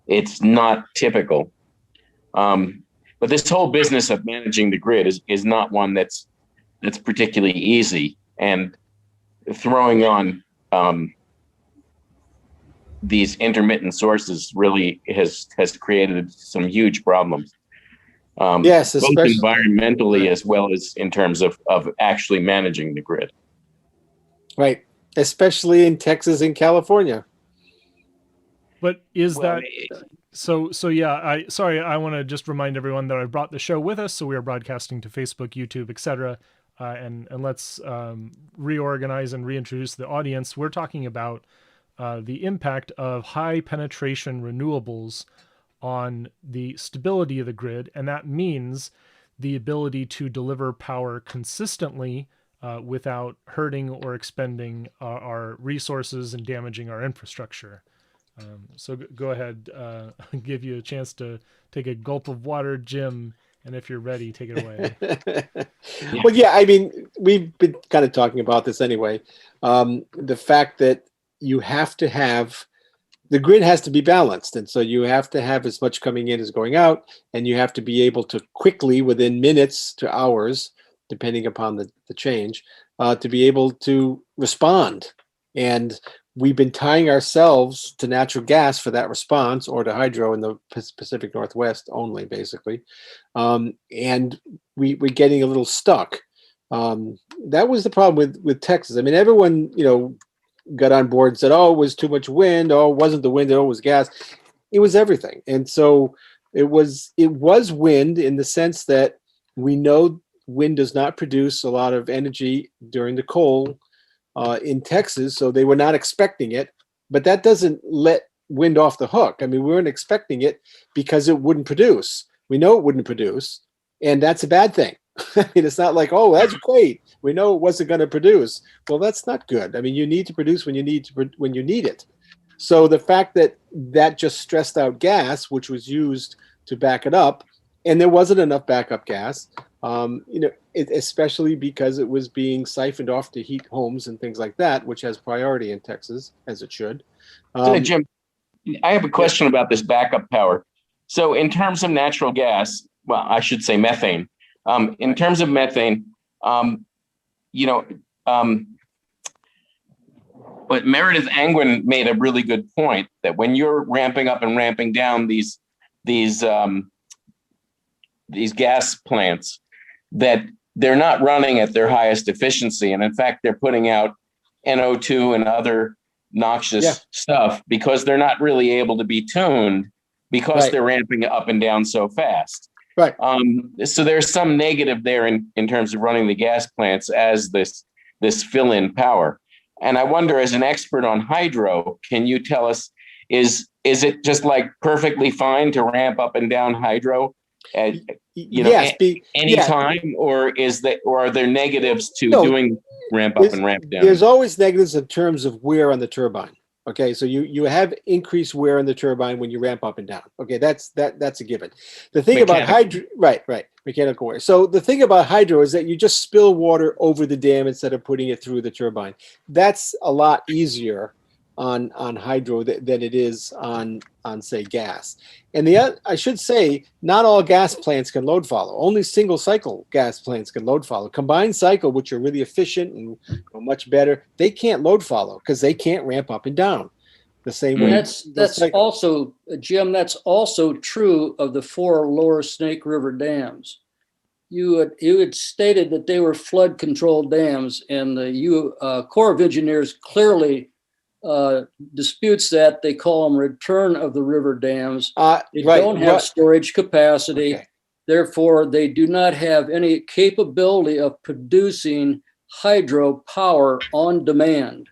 [SPEAKER 9] it's not typical. But this whole business of managing the grid is not one that's particularly easy, and throwing on these intermittent sources really has created some huge problems.
[SPEAKER 2] Yes,
[SPEAKER 9] both
[SPEAKER 2] especially
[SPEAKER 9] environmentally as well as in terms of actually managing the grid.
[SPEAKER 2] right, especially in Texas and California.
[SPEAKER 1] But so yeah, I want to just remind everyone that I brought the show with us, so we are broadcasting to Facebook, YouTube, etc. And let's reorganize and reintroduce the audience. We're talking about the impact of high penetration renewables on the stability of the grid, and that means the ability to deliver power consistently without hurting or expending our resources and damaging our infrastructure. So go ahead, I'll give you a chance to take a gulp of water, Jim, and if you're ready, take it away.
[SPEAKER 2] Well, yeah, I mean, we've been kind of talking about this anyway. The fact that you have to have, the grid has to be balanced. And so you have to have as much coming in as going out, and you have to be able to quickly, within minutes to hours, depending upon the change, to be able to respond. And we've been tying ourselves to natural gas for that response, or to hydro in the Pacific Northwest only, basically. And we're getting a little stuck. That was the problem with Texas. I mean, everyone, got on board and said, oh, it was too much wind. Oh, it wasn't the wind. Oh, it was gas. It was everything. And so it was wind, in the sense that we know wind does not produce a lot of energy during the cold in Texas, so they were not expecting it. But that doesn't let wind off the hook. I mean, we weren't expecting it because it wouldn't produce. We know it wouldn't produce, and that's a bad thing. I mean, it's not like, oh, that's great, we know it wasn't going to produce. Well, that's not good. I mean, you need to produce when you need it. So the fact that just stressed out gas, which was used to back it up, and there wasn't enough backup gas, especially because it was being siphoned off to heat homes and things like that, which has priority in Texas, as it should.
[SPEAKER 9] So, Jim, I have a question about this backup power. So in terms of natural gas, well, I should say methane. In terms of methane, but Meredith Angwin made a really good point that when you're ramping up and ramping down these gas plants, that they're not running at their highest efficiency. And in fact, they're putting out NO2 and other noxious stuff because they're not really able to be tuned because
[SPEAKER 2] Right.
[SPEAKER 9] they're ramping up and down so fast.
[SPEAKER 2] Right.
[SPEAKER 9] So there's some negative there in terms of running the gas plants as this fill-in power. And I wonder, as an expert on hydro, can you tell us, is it just like perfectly fine to ramp up and down hydro at
[SPEAKER 2] Yes,
[SPEAKER 9] anytime, or are there negatives to
[SPEAKER 2] No,
[SPEAKER 9] doing ramp up and ramp down?
[SPEAKER 2] There's always negatives in terms of wear on the turbine. Okay, so you have increased wear on the turbine when you ramp up and down. Okay, that's a given. The thing about hydro, right, mechanical wear. So the thing about hydro is that you just spill water over the dam instead of putting it through the turbine. That's a lot easier on hydro than it is on say gas. And I should say, not all gas plants can load follow. Only single cycle gas plants can load follow. Combined cycle, which are really efficient and much better, they can't load follow because they can't ramp up and doon the same way.
[SPEAKER 6] That's also, Jim, that's also true of the 4 lower Snake River dams. You had stated that they were flood control dams, and the Corps of Engineers clearly disputes that. They call them return of the river dams. They don't have storage capacity. Okay. Therefore, they do not have any capability of producing hydro power on demand.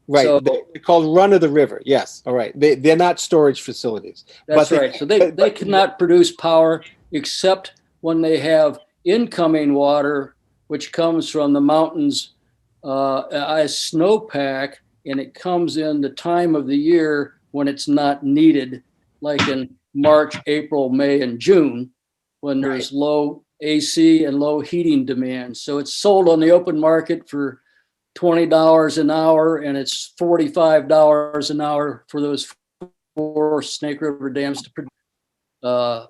[SPEAKER 2] Right. So, they're called run of the river. Yes. All right. They're not storage facilities.
[SPEAKER 6] That's right. So they cannot produce power except when they have incoming water, which comes from the mountains as snowpack, and it comes in the time of the year when it's not needed, like in March, April, May, and June, when there's low AC and low heating demand. So it's sold on the open market for $20 an hour, and it's $45 an hour for those 4 Snake River dams to produce $45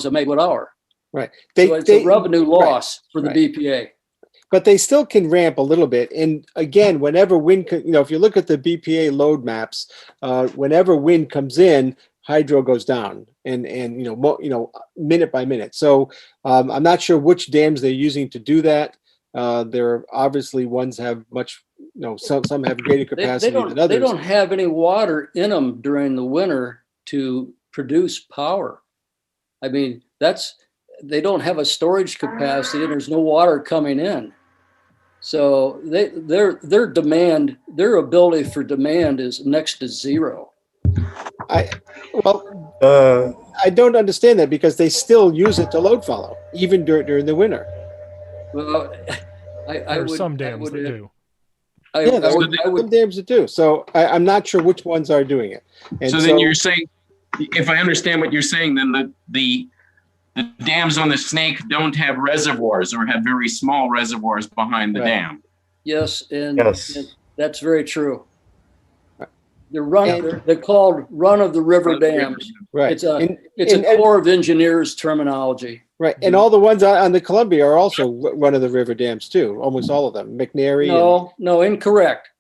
[SPEAKER 6] a megawatt hour.
[SPEAKER 2] Right.
[SPEAKER 6] So it's a revenue loss for the BPA.
[SPEAKER 2] But they still can ramp a little bit. And again, whenever wind, if you look at the BPA load maps, whenever wind comes in, hydro goes down, and minute by minute. So I'm not sure which dams they're using to do that. There are obviously ones have much, some have greater capacity than others.
[SPEAKER 6] They don't have any water in them during the winter to produce power. I mean, they don't have a storage capacity, and there's no water coming in. So their demand, their ability for demand is next to zero.
[SPEAKER 2] I don't understand that, because they still use it to load follow even during the winter.
[SPEAKER 6] Well,
[SPEAKER 1] there are some dams that do.
[SPEAKER 2] Some dams that do. So I'm not sure which ones are doing it. And
[SPEAKER 9] so then you're saying, if I understand what you're saying, then the dams on the Snake don't have reservoirs, or have very small reservoirs behind the dam.
[SPEAKER 6] Yes, and that's very true. They're called run of the river dams.
[SPEAKER 2] Right.
[SPEAKER 6] It's a Corps of Engineers terminology.
[SPEAKER 2] Right. And all the ones on the Columbia are also run of the river dams too. Almost all of them. McNary.
[SPEAKER 6] No, incorrect.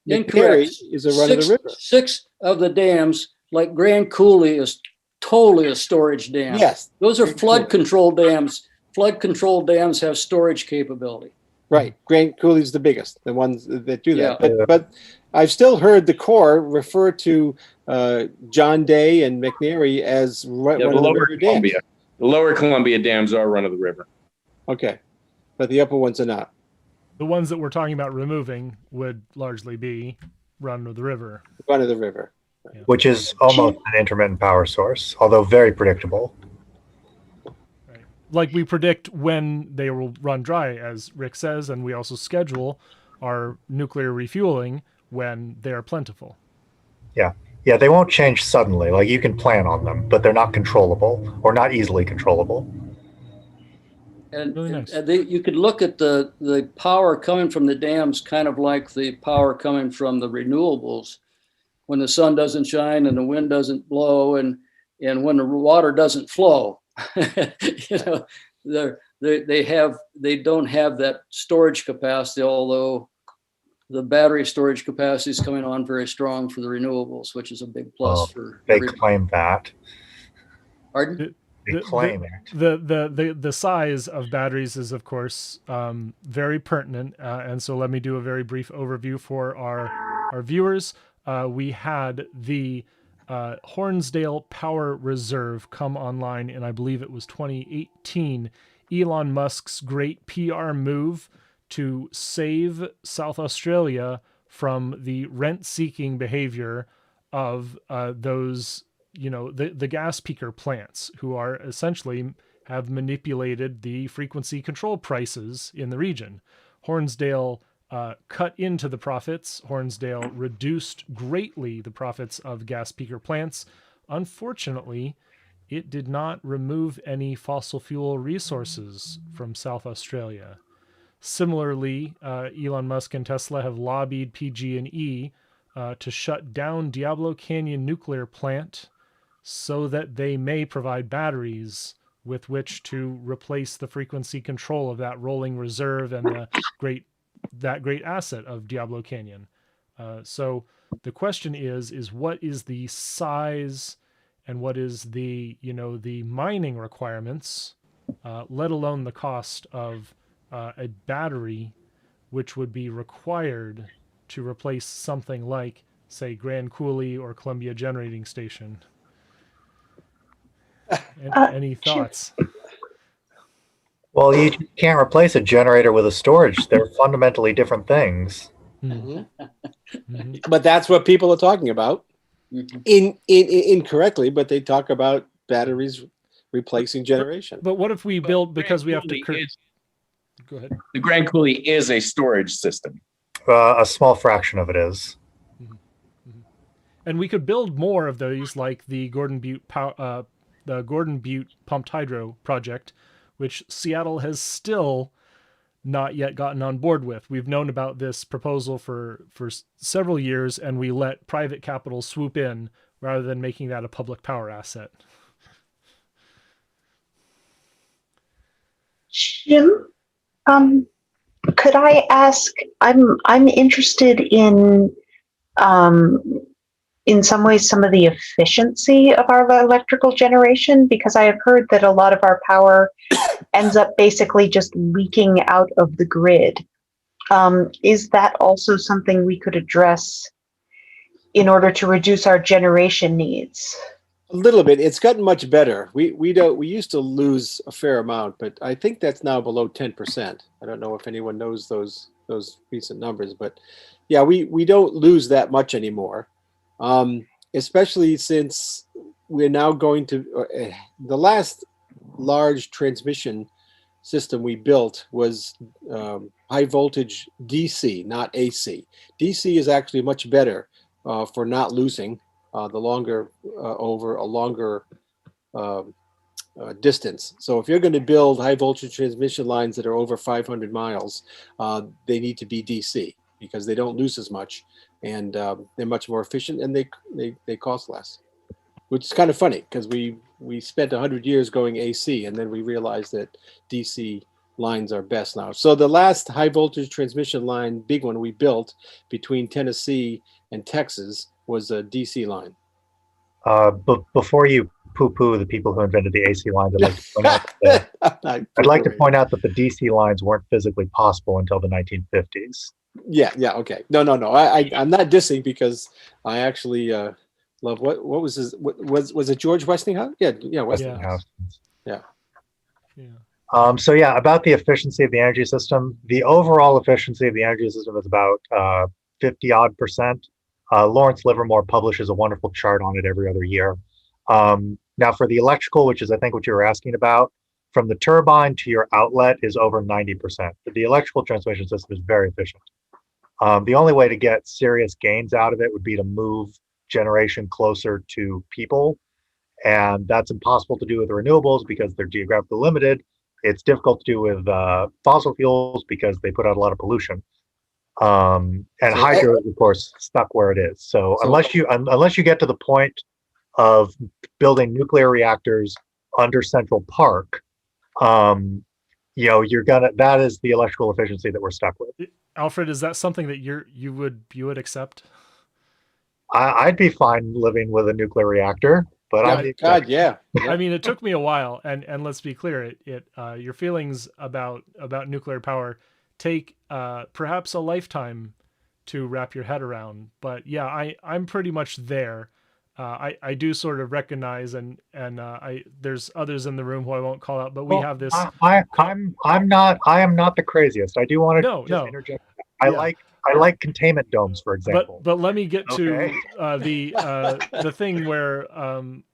[SPEAKER 2] McNary is a run of the river.
[SPEAKER 6] 6 of the dams, like Grand Coulee, is totally a storage dam.
[SPEAKER 2] Yes.
[SPEAKER 6] Those are flood control dams. Flood control dams have storage capability.
[SPEAKER 2] Right. Grand Coulee's the biggest, the ones that do that. Yeah. But I've still heard the Corps refer to John Day and McNary as one of the river dams.
[SPEAKER 9] The lower Columbia dams are run of the river.
[SPEAKER 2] Okay. But the upper ones are not.
[SPEAKER 1] The ones that we're talking about removing would largely be run of the river.
[SPEAKER 2] Run of the river.
[SPEAKER 10] Yeah. Which is almost an intermittent power source, although very predictable.
[SPEAKER 1] Right. Like we predict when they will run dry, as Rick says, and we also schedule our nuclear refueling when they are plentiful.
[SPEAKER 10] Yeah. Yeah, they won't change suddenly. Like, you can plan on them, but they're not controllable, or not easily controllable.
[SPEAKER 6] And, really nice. You could look at the power coming from the dams kind of like the power coming from the renewables. When the sun doesn't shine and the wind doesn't blow, and when the water doesn't flow, they don't have that storage capacity, although the battery storage capacity is coming on very strong for the renewables, which is a big plus for
[SPEAKER 10] they claim that.
[SPEAKER 6] Pardon?
[SPEAKER 10] They claim it.
[SPEAKER 1] The size of batteries is, of course, very pertinent, and so let me do a very brief overview for our viewers. We had the Hornsdale Power Reserve come online in, I believe it was 2018. Elon Musk's great PR move to save South Australia from the rent-seeking behavior of those, the gas peaker plants, who are essentially have manipulated the frequency control prices in the region. Hornsdale cut into the profits. Hornsdale reduced greatly the profits of gas peaker plants. Unfortunately, it did not remove any fossil fuel resources from South Australia. Similarly, Elon Musk and Tesla have lobbied PG&E to shut down Diablo Canyon nuclear plant so that they may provide batteries with which to replace the frequency control of that rolling reserve and that great asset of Diablo Canyon. So the question is what is the size and what is the mining requirements, let alone the cost of a battery, which would be required to replace something like, say, Grand Coulee or Columbia Generating Station. Any thoughts?
[SPEAKER 10] Well, you can't replace a generator with a storage. They're fundamentally different things.
[SPEAKER 2] But that's what people are talking about. Incorrectly, but they talk about batteries replacing generation.
[SPEAKER 1] But what if we build, because we have to... Go ahead.
[SPEAKER 9] The Grand Coulee is a storage system.
[SPEAKER 10] A small fraction of it is.
[SPEAKER 1] And we could build more of those, like the Gordon Butte pumped hydro project, which Seattle has still not yet gotten on board with. We've known about this proposal for several years, and we let private capital swoop in rather than making that a public power asset.
[SPEAKER 11] Jim, could I ask? I'm interested in some ways some of the efficiency of our electrical generation, because I have heard that a lot of our power ends up basically just leaking out of the grid. Is that also something we could address in order to reduce our generation needs?
[SPEAKER 2] A little bit. It's gotten much better. We used to lose a fair amount, but I think that's now below 10%. I don't know if anyone knows those recent numbers, but yeah, we don't lose that much anymore. Especially since we're now going to the last large transmission system we built was high voltage DC, not AC. DC is actually much better for not losing the longer over a longer distance. So if you're going to build high voltage transmission lines that are over 500 miles, they need to be DC because they don't lose as much, and they're much more efficient, and they cost less. Which is kind of funny because we spent 100 years going AC, and then we realized that DC lines are best now. So the last high voltage transmission line, big one we built between Tennessee and Texas, was a DC line.
[SPEAKER 10] But before you poo-poo the people who invented the AC lines, I'd like to point out that the DC lines weren't physically possible until the 1950s.
[SPEAKER 2] Yeah, okay. No. I'm not dissing because I actually love what was his was it George Westinghouse? Yeah, Westinghouse. Yeah.
[SPEAKER 10] So yeah, about the efficiency of the energy system, the overall efficiency of the energy system is about 50-odd%. Lawrence Livermore publishes a wonderful chart on it every other year. Now for the electrical, which is I think what you were asking about, from the turbine to your outlet is over 90%. But the electrical transmission system is very efficient. The only way to get serious gains out of it would be to move generation closer to people. And that's impossible to do with renewables because they're geographically limited. It's difficult to do with fossil fuels because they put out a lot of pollution. And hydro is, of course, stuck where it is. So unless you get to the point of building nuclear reactors under Central Park, that is the electrical efficiency that we're stuck with.
[SPEAKER 1] Alfred, is that something that you would accept?
[SPEAKER 10] I'd be fine living with a nuclear reactor, but
[SPEAKER 2] yeah.
[SPEAKER 1] I mean, it took me a while, and let's be clear, your feelings about nuclear power take perhaps a lifetime to wrap your head around. But yeah, I'm pretty much there. I do sort of recognize, and there's others in the room who I won't call out, but we have this.
[SPEAKER 10] I am not the craziest. I do want to just interject. I like containment domes, for example.
[SPEAKER 1] But let me get
[SPEAKER 10] Okay.
[SPEAKER 1] to the thing where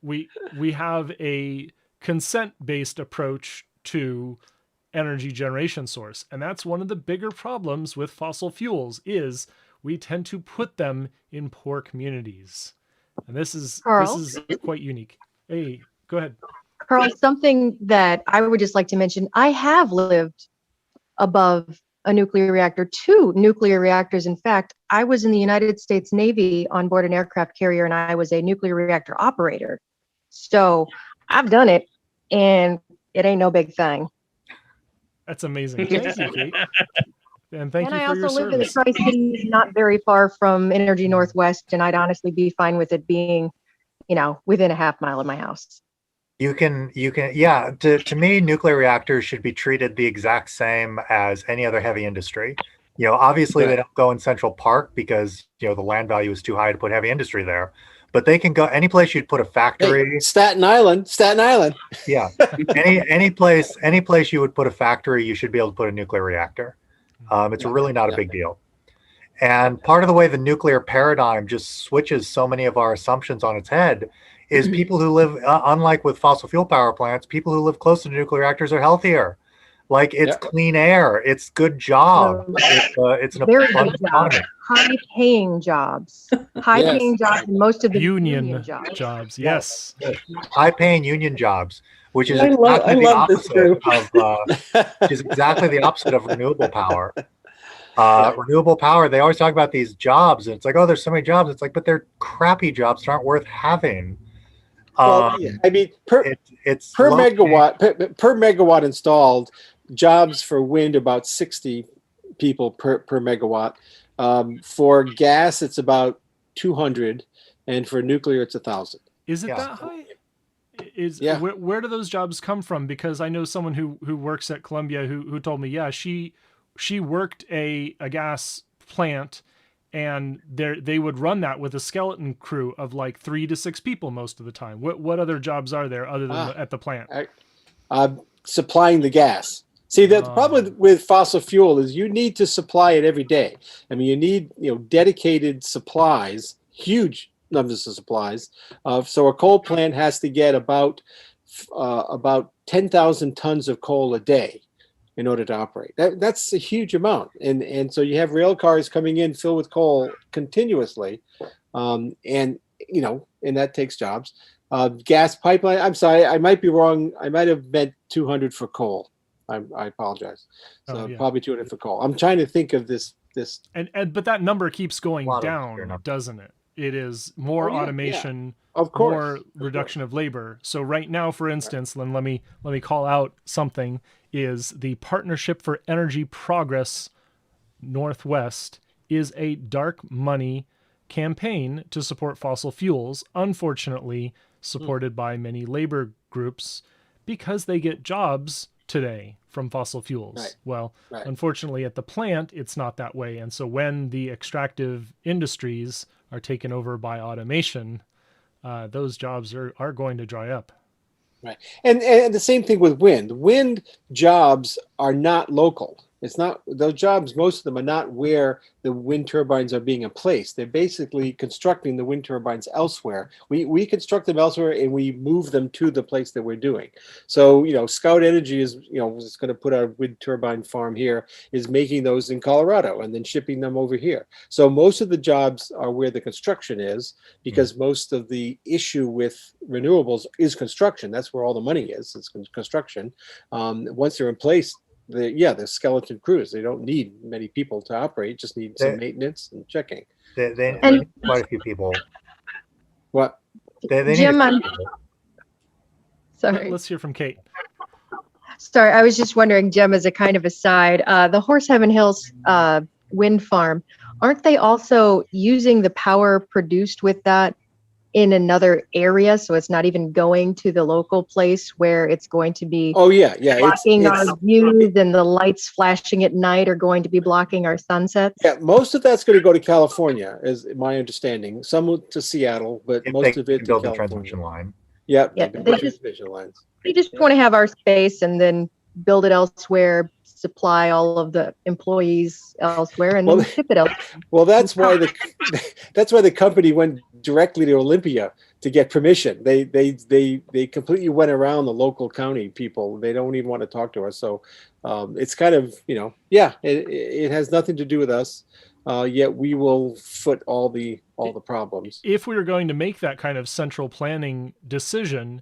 [SPEAKER 1] we have a consent-based approach to energy generation source, and that's one of the bigger problems with fossil fuels is we tend to put them in poor communities, and this is quite unique. Hey, go ahead,
[SPEAKER 12] Carl. Something that I would just like to mention: I have lived above a nuclear reactor, 2 nuclear reactors. In fact, I was in the United States Navy on board an aircraft carrier, and I was a nuclear reactor operator. So I've done it, and it ain't no big thing.
[SPEAKER 1] That's amazing. Thank you, Kate. And thank you for your service.
[SPEAKER 12] And I also live in the Tri-Cities, not very far from Energy Northwest, and I'd honestly be fine with it being, within a half mile of my house.
[SPEAKER 10] You can, yeah. To me, nuclear reactors should be treated the exact same as any other heavy industry. Obviously they don't go in Central Park because the land value is too high to put heavy industry there. But they can go any place you'd put a factory.
[SPEAKER 2] Hey, Staten Island.
[SPEAKER 10] Yeah, any place you would put a factory, you should be able to put a nuclear reactor. It's really not a big deal. And part of the way the nuclear paradigm just switches so many of our assumptions on its head is people who live, unlike with fossil fuel power plants, people who live close to nuclear reactors are healthier. Like it's clean air, it's good job, it's an abundant economy.
[SPEAKER 12] High-paying jobs, high-paying jobs, and most of the
[SPEAKER 1] union jobs. Yes,
[SPEAKER 10] high-paying union jobs, which is exactly the opposite of renewable power. Renewable power, they always talk about these jobs, and it's like, oh, there's so many jobs. It's like, but they're crappy jobs that aren't worth having.
[SPEAKER 2] I mean, per megawatt installed, jobs for wind about 60 people per megawatt. For gas, it's about 200, and for nuclear, it's 1,000.
[SPEAKER 1] Is it that high? Where do those jobs come from? Because I know someone who works at Columbia who told me, she worked a gas plant, and they would run that with a skeleton crew of like 3 to 6 people most of the time. What other jobs are there other than at the plant?
[SPEAKER 2] Supplying the gas. See, the problem with fossil fuel is you need to supply it every day. I mean, you need dedicated supplies, huge numbers of supplies. So a coal plant has to get about 10,000 tons of coal a day in order to operate. That's a huge amount. And so you have rail cars coming in filled with coal continuously. And that takes jobs. Gas pipeline, I'm sorry, I might be wrong. I might have meant 200 for coal. I apologize. So probably 200 for coal. I'm trying to think of this.
[SPEAKER 1] But that number keeps going down, doesn't it? It is more automation,
[SPEAKER 2] of course,
[SPEAKER 1] more reduction of labor. So right now, for instance, Lynn, let me call out something, is the Partnership for Energy Progress Northwest is a dark money campaign to support fossil fuels, unfortunately supported by many labor groups because they get jobs today from fossil fuels. Unfortunately at the plant, it's not that way. And so when the extractive industries are taken over by automation, those jobs are going to dry up.
[SPEAKER 2] Right. And the same thing with wind. Wind jobs are not local. It's not, those jobs, most of them are not where the wind turbines are being placed. They're basically constructing the wind turbines elsewhere. We construct them elsewhere and we move them to the place that we're doing. So, Scout Energy is going to put our wind turbine farm here, is making those in Colorado and then shipping them over here. So most of the jobs are where the construction is, because most of the issue with renewables is construction. That's where all the money is. It's construction. Once they're in place, they're skeleton crews. They don't need many people to operate, just need some maintenance and checking.
[SPEAKER 10] They need quite a few people.
[SPEAKER 2] What?
[SPEAKER 10] They
[SPEAKER 12] Jim,
[SPEAKER 10] need
[SPEAKER 12] sorry.
[SPEAKER 1] Let's hear from Kate.
[SPEAKER 12] Sorry, I was just wondering, Jim, as a kind of aside, the Horsehaven Hills wind farm, aren't they also using the power produced with that in another area, so it's not even going to the local place where it's going to be
[SPEAKER 2] Oh yeah, yeah.
[SPEAKER 12] blocking our views, and the lights flashing at night are going to be blocking our sunsets.
[SPEAKER 2] Yeah, most of that's going to go to California, is my understanding. Some to Seattle, but
[SPEAKER 10] If
[SPEAKER 2] most
[SPEAKER 10] they
[SPEAKER 2] of it
[SPEAKER 10] can
[SPEAKER 2] to
[SPEAKER 10] build the
[SPEAKER 2] California.
[SPEAKER 10] transmission line.
[SPEAKER 2] Yeah,
[SPEAKER 12] Yeah,
[SPEAKER 2] they
[SPEAKER 12] they
[SPEAKER 2] build
[SPEAKER 12] just-
[SPEAKER 2] transmission lines.
[SPEAKER 12] We just want to have our space and then build it elsewhere, supply all of the employees elsewhere, and
[SPEAKER 2] Well,
[SPEAKER 12] then ship it elsewhere.
[SPEAKER 2] Well, that's why the company went directly to Olympia to get permission. They completely went around the local county people. They don't even want to talk to us. So it's kind of, yeah, it has nothing to do with us. Yet we will foot all the problems.
[SPEAKER 1] If we were going to make that kind of central planning decision,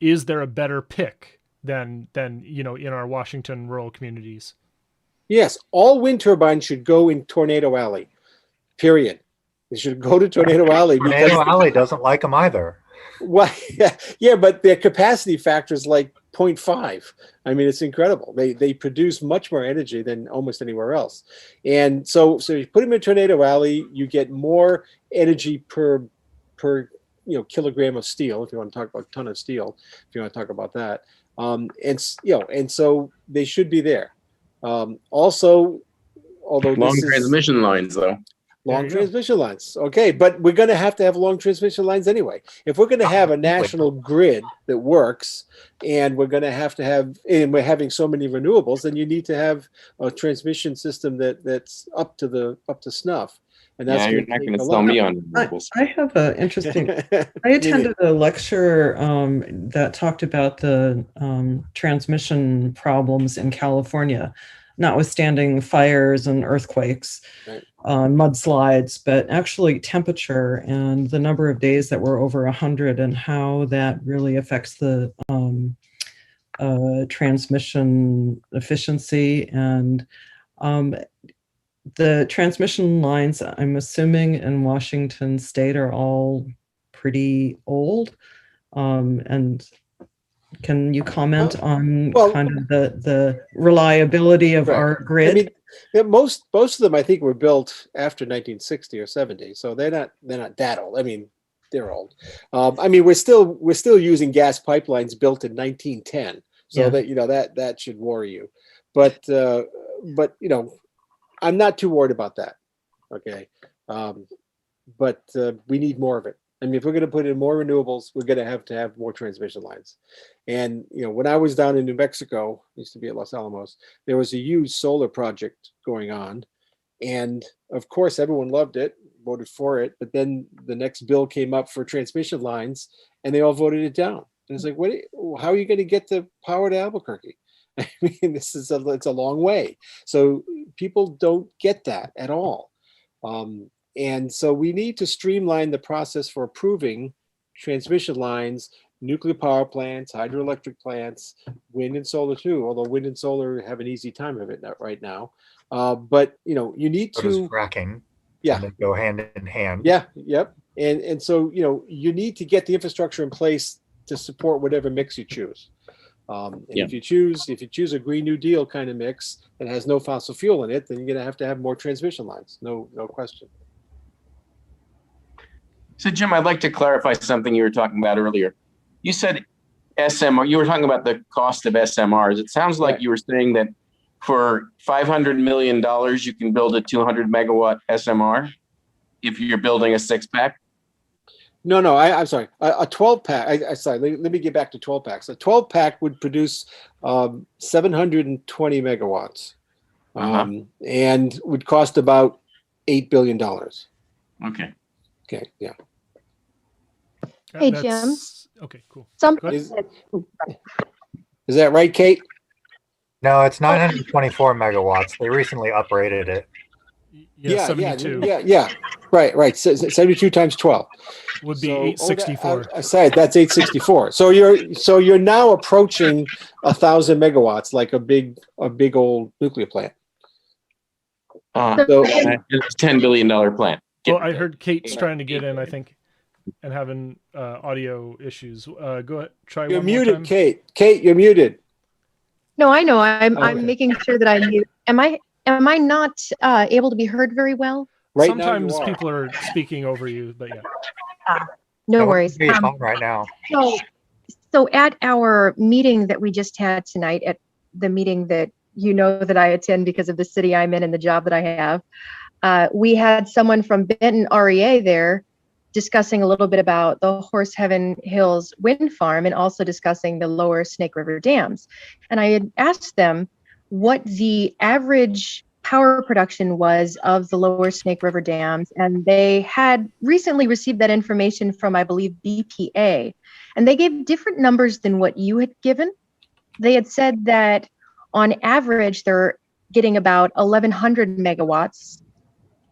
[SPEAKER 1] is there a better pick than in our Washington rural communities?
[SPEAKER 2] Yes, all wind turbines should go in Tornado Alley. Period. They should go to Tornado Alley.
[SPEAKER 10] Tornado Alley doesn't like them either.
[SPEAKER 2] Well, yeah, but their capacity factor is like 0.5. I mean, it's incredible. They produce much more energy than almost anywhere else. And so you put them in Tornado Alley, you get more energy per kilogram of steel, if you want to talk about a ton of steel, if you want to talk about that. And so they should be there. Also, although
[SPEAKER 9] long transmission lines, though.
[SPEAKER 2] Long transmission lines. Okay, but we're going to have long transmission lines anyway. If we're going to have a national grid that works, and we're going to have, and we're having so many renewables, then you need to have a transmission system that's up to snuff. And that's
[SPEAKER 9] you're not going to sell me on renewables.
[SPEAKER 5] I have an interesting. I attended a lecture that talked about the transmission problems in California, notwithstanding fires and earthquakes,
[SPEAKER 2] right.
[SPEAKER 5] Mudslides, but actually temperature and the number of days that were over 100 and how that really affects the transmission efficiency. And the transmission lines, I'm assuming in Washington State, are all pretty old. And can you comment on kind of the reliability of our grid?
[SPEAKER 2] I mean, most of them, I think, were built after 1960 or 70, so they're not that old. I mean, they're old. I mean, we're still using gas pipelines built in 1910, so that should worry you. But I'm not too worried about that. Okay, but we need more of it. I mean, if we're going to put in more renewables, we're going to have more transmission lines. And, when I was down in New Mexico, used to be at Los Alamos, there was a huge solar project going on. And of course, everyone loved it, voted for it. But then the next bill came up for transmission lines and they all voted it down. And it's like, how are you going to get the power to Albuquerque? I mean, it's a long way. So people don't get that at all. And so we need to streamline the process for approving transmission lines, nuclear power plants, hydroelectric plants, wind and solar too, although wind and solar have an easy time of it right now. But, you need to...
[SPEAKER 10] fracking.
[SPEAKER 2] Yeah.
[SPEAKER 10] And they go hand in hand.
[SPEAKER 2] Yeah, yep. And so, you need to get the infrastructure in place to support whatever mix you choose. If you choose a Green New Deal kind of mix that has no fossil fuel in it, then you're going to have more transmission lines. No question.
[SPEAKER 9] So, Jim, I'd like to clarify something you were talking about earlier. You said SMR. You were talking about the cost of SMRs. It sounds like you were saying that for $500 million, you can build a 200 megawatt SMR if you're building a 6-pack.
[SPEAKER 2] No, I'm sorry. A 12-pack. Sorry, let me get back to 12 packs. A 12-pack would produce 720 megawatts, and would cost about $8 billion.
[SPEAKER 9] Okay.
[SPEAKER 2] Okay. Yeah.
[SPEAKER 12] Hey, Jim.
[SPEAKER 1] Okay, cool.
[SPEAKER 2] Is that right, Kate?
[SPEAKER 10] No, it's 924 megawatts. They recently uprated it.
[SPEAKER 1] Yeah, 72.
[SPEAKER 2] Yeah. Right. 72 times 12
[SPEAKER 1] would be 864.
[SPEAKER 2] I said that's 864. So you're now approaching 1,000 megawatts, like a big old nuclear plant.
[SPEAKER 9] So it's $10 billion plant.
[SPEAKER 1] Well, I heard Kate's trying to get in, I think, and having audio issues. Go ahead, try
[SPEAKER 2] you're
[SPEAKER 1] one
[SPEAKER 2] muted,
[SPEAKER 1] more time.
[SPEAKER 2] Kate, you're muted.
[SPEAKER 12] No, I know. I'm
[SPEAKER 2] Okay.
[SPEAKER 12] making sure that I mute. Am I not able to be heard very well?
[SPEAKER 2] Right
[SPEAKER 1] Sometimes
[SPEAKER 2] now you are.
[SPEAKER 1] people are speaking over you, but yeah.
[SPEAKER 12] No
[SPEAKER 10] we
[SPEAKER 12] worries.
[SPEAKER 10] can hear you fine right now.
[SPEAKER 12] So at our meeting that we just had tonight, at the meeting that you know that I attend because of the city I'm in and the job that I have, we had someone from Benton REA there discussing a little bit about the Horse Heaven Hills wind farm and also discussing the lower Snake River dams. And I had asked them what the average power production was of the lower Snake River dams. And they had recently received that information from, I believe, BPA. And they gave different numbers than what you had given. They had said that on average, they're getting about 1,100 megawatts.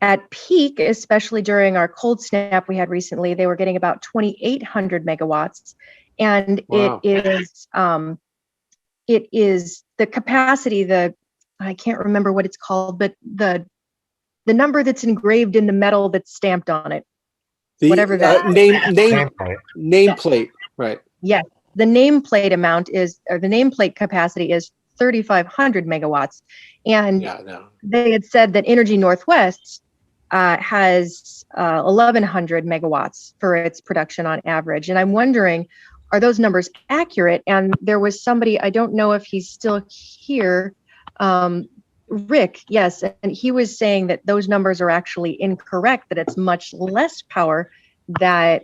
[SPEAKER 12] At peak, especially during our cold snap we had recently, they were getting about 2,800 megawatts. And
[SPEAKER 2] Wow.
[SPEAKER 12] it is the capacity, I can't remember what it's called, but the number that's engraved in the metal that's stamped on it. Whatever that
[SPEAKER 2] nameplate, right?
[SPEAKER 12] Yes, the nameplate amount is, or the nameplate capacity is 3,500 megawatts. And they had said that Energy Northwest has 1,100 megawatts for its production on average. And I'm wondering, are those numbers accurate? And there was somebody, I don't know if he's still here, Rick, yes, and he was saying that those numbers are actually incorrect, that it's much less power that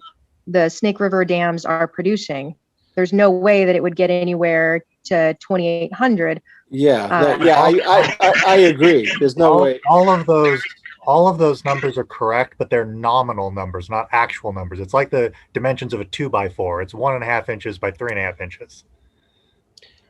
[SPEAKER 12] the Snake River dams are producing. There's no way that it would get anywhere to 2,800.
[SPEAKER 2] I agree. There's no way.
[SPEAKER 10] All of those numbers are correct, but they're nominal numbers, not actual numbers. It's like the dimensions of a 2x4. It's 1.5 inches by 3.5 inches.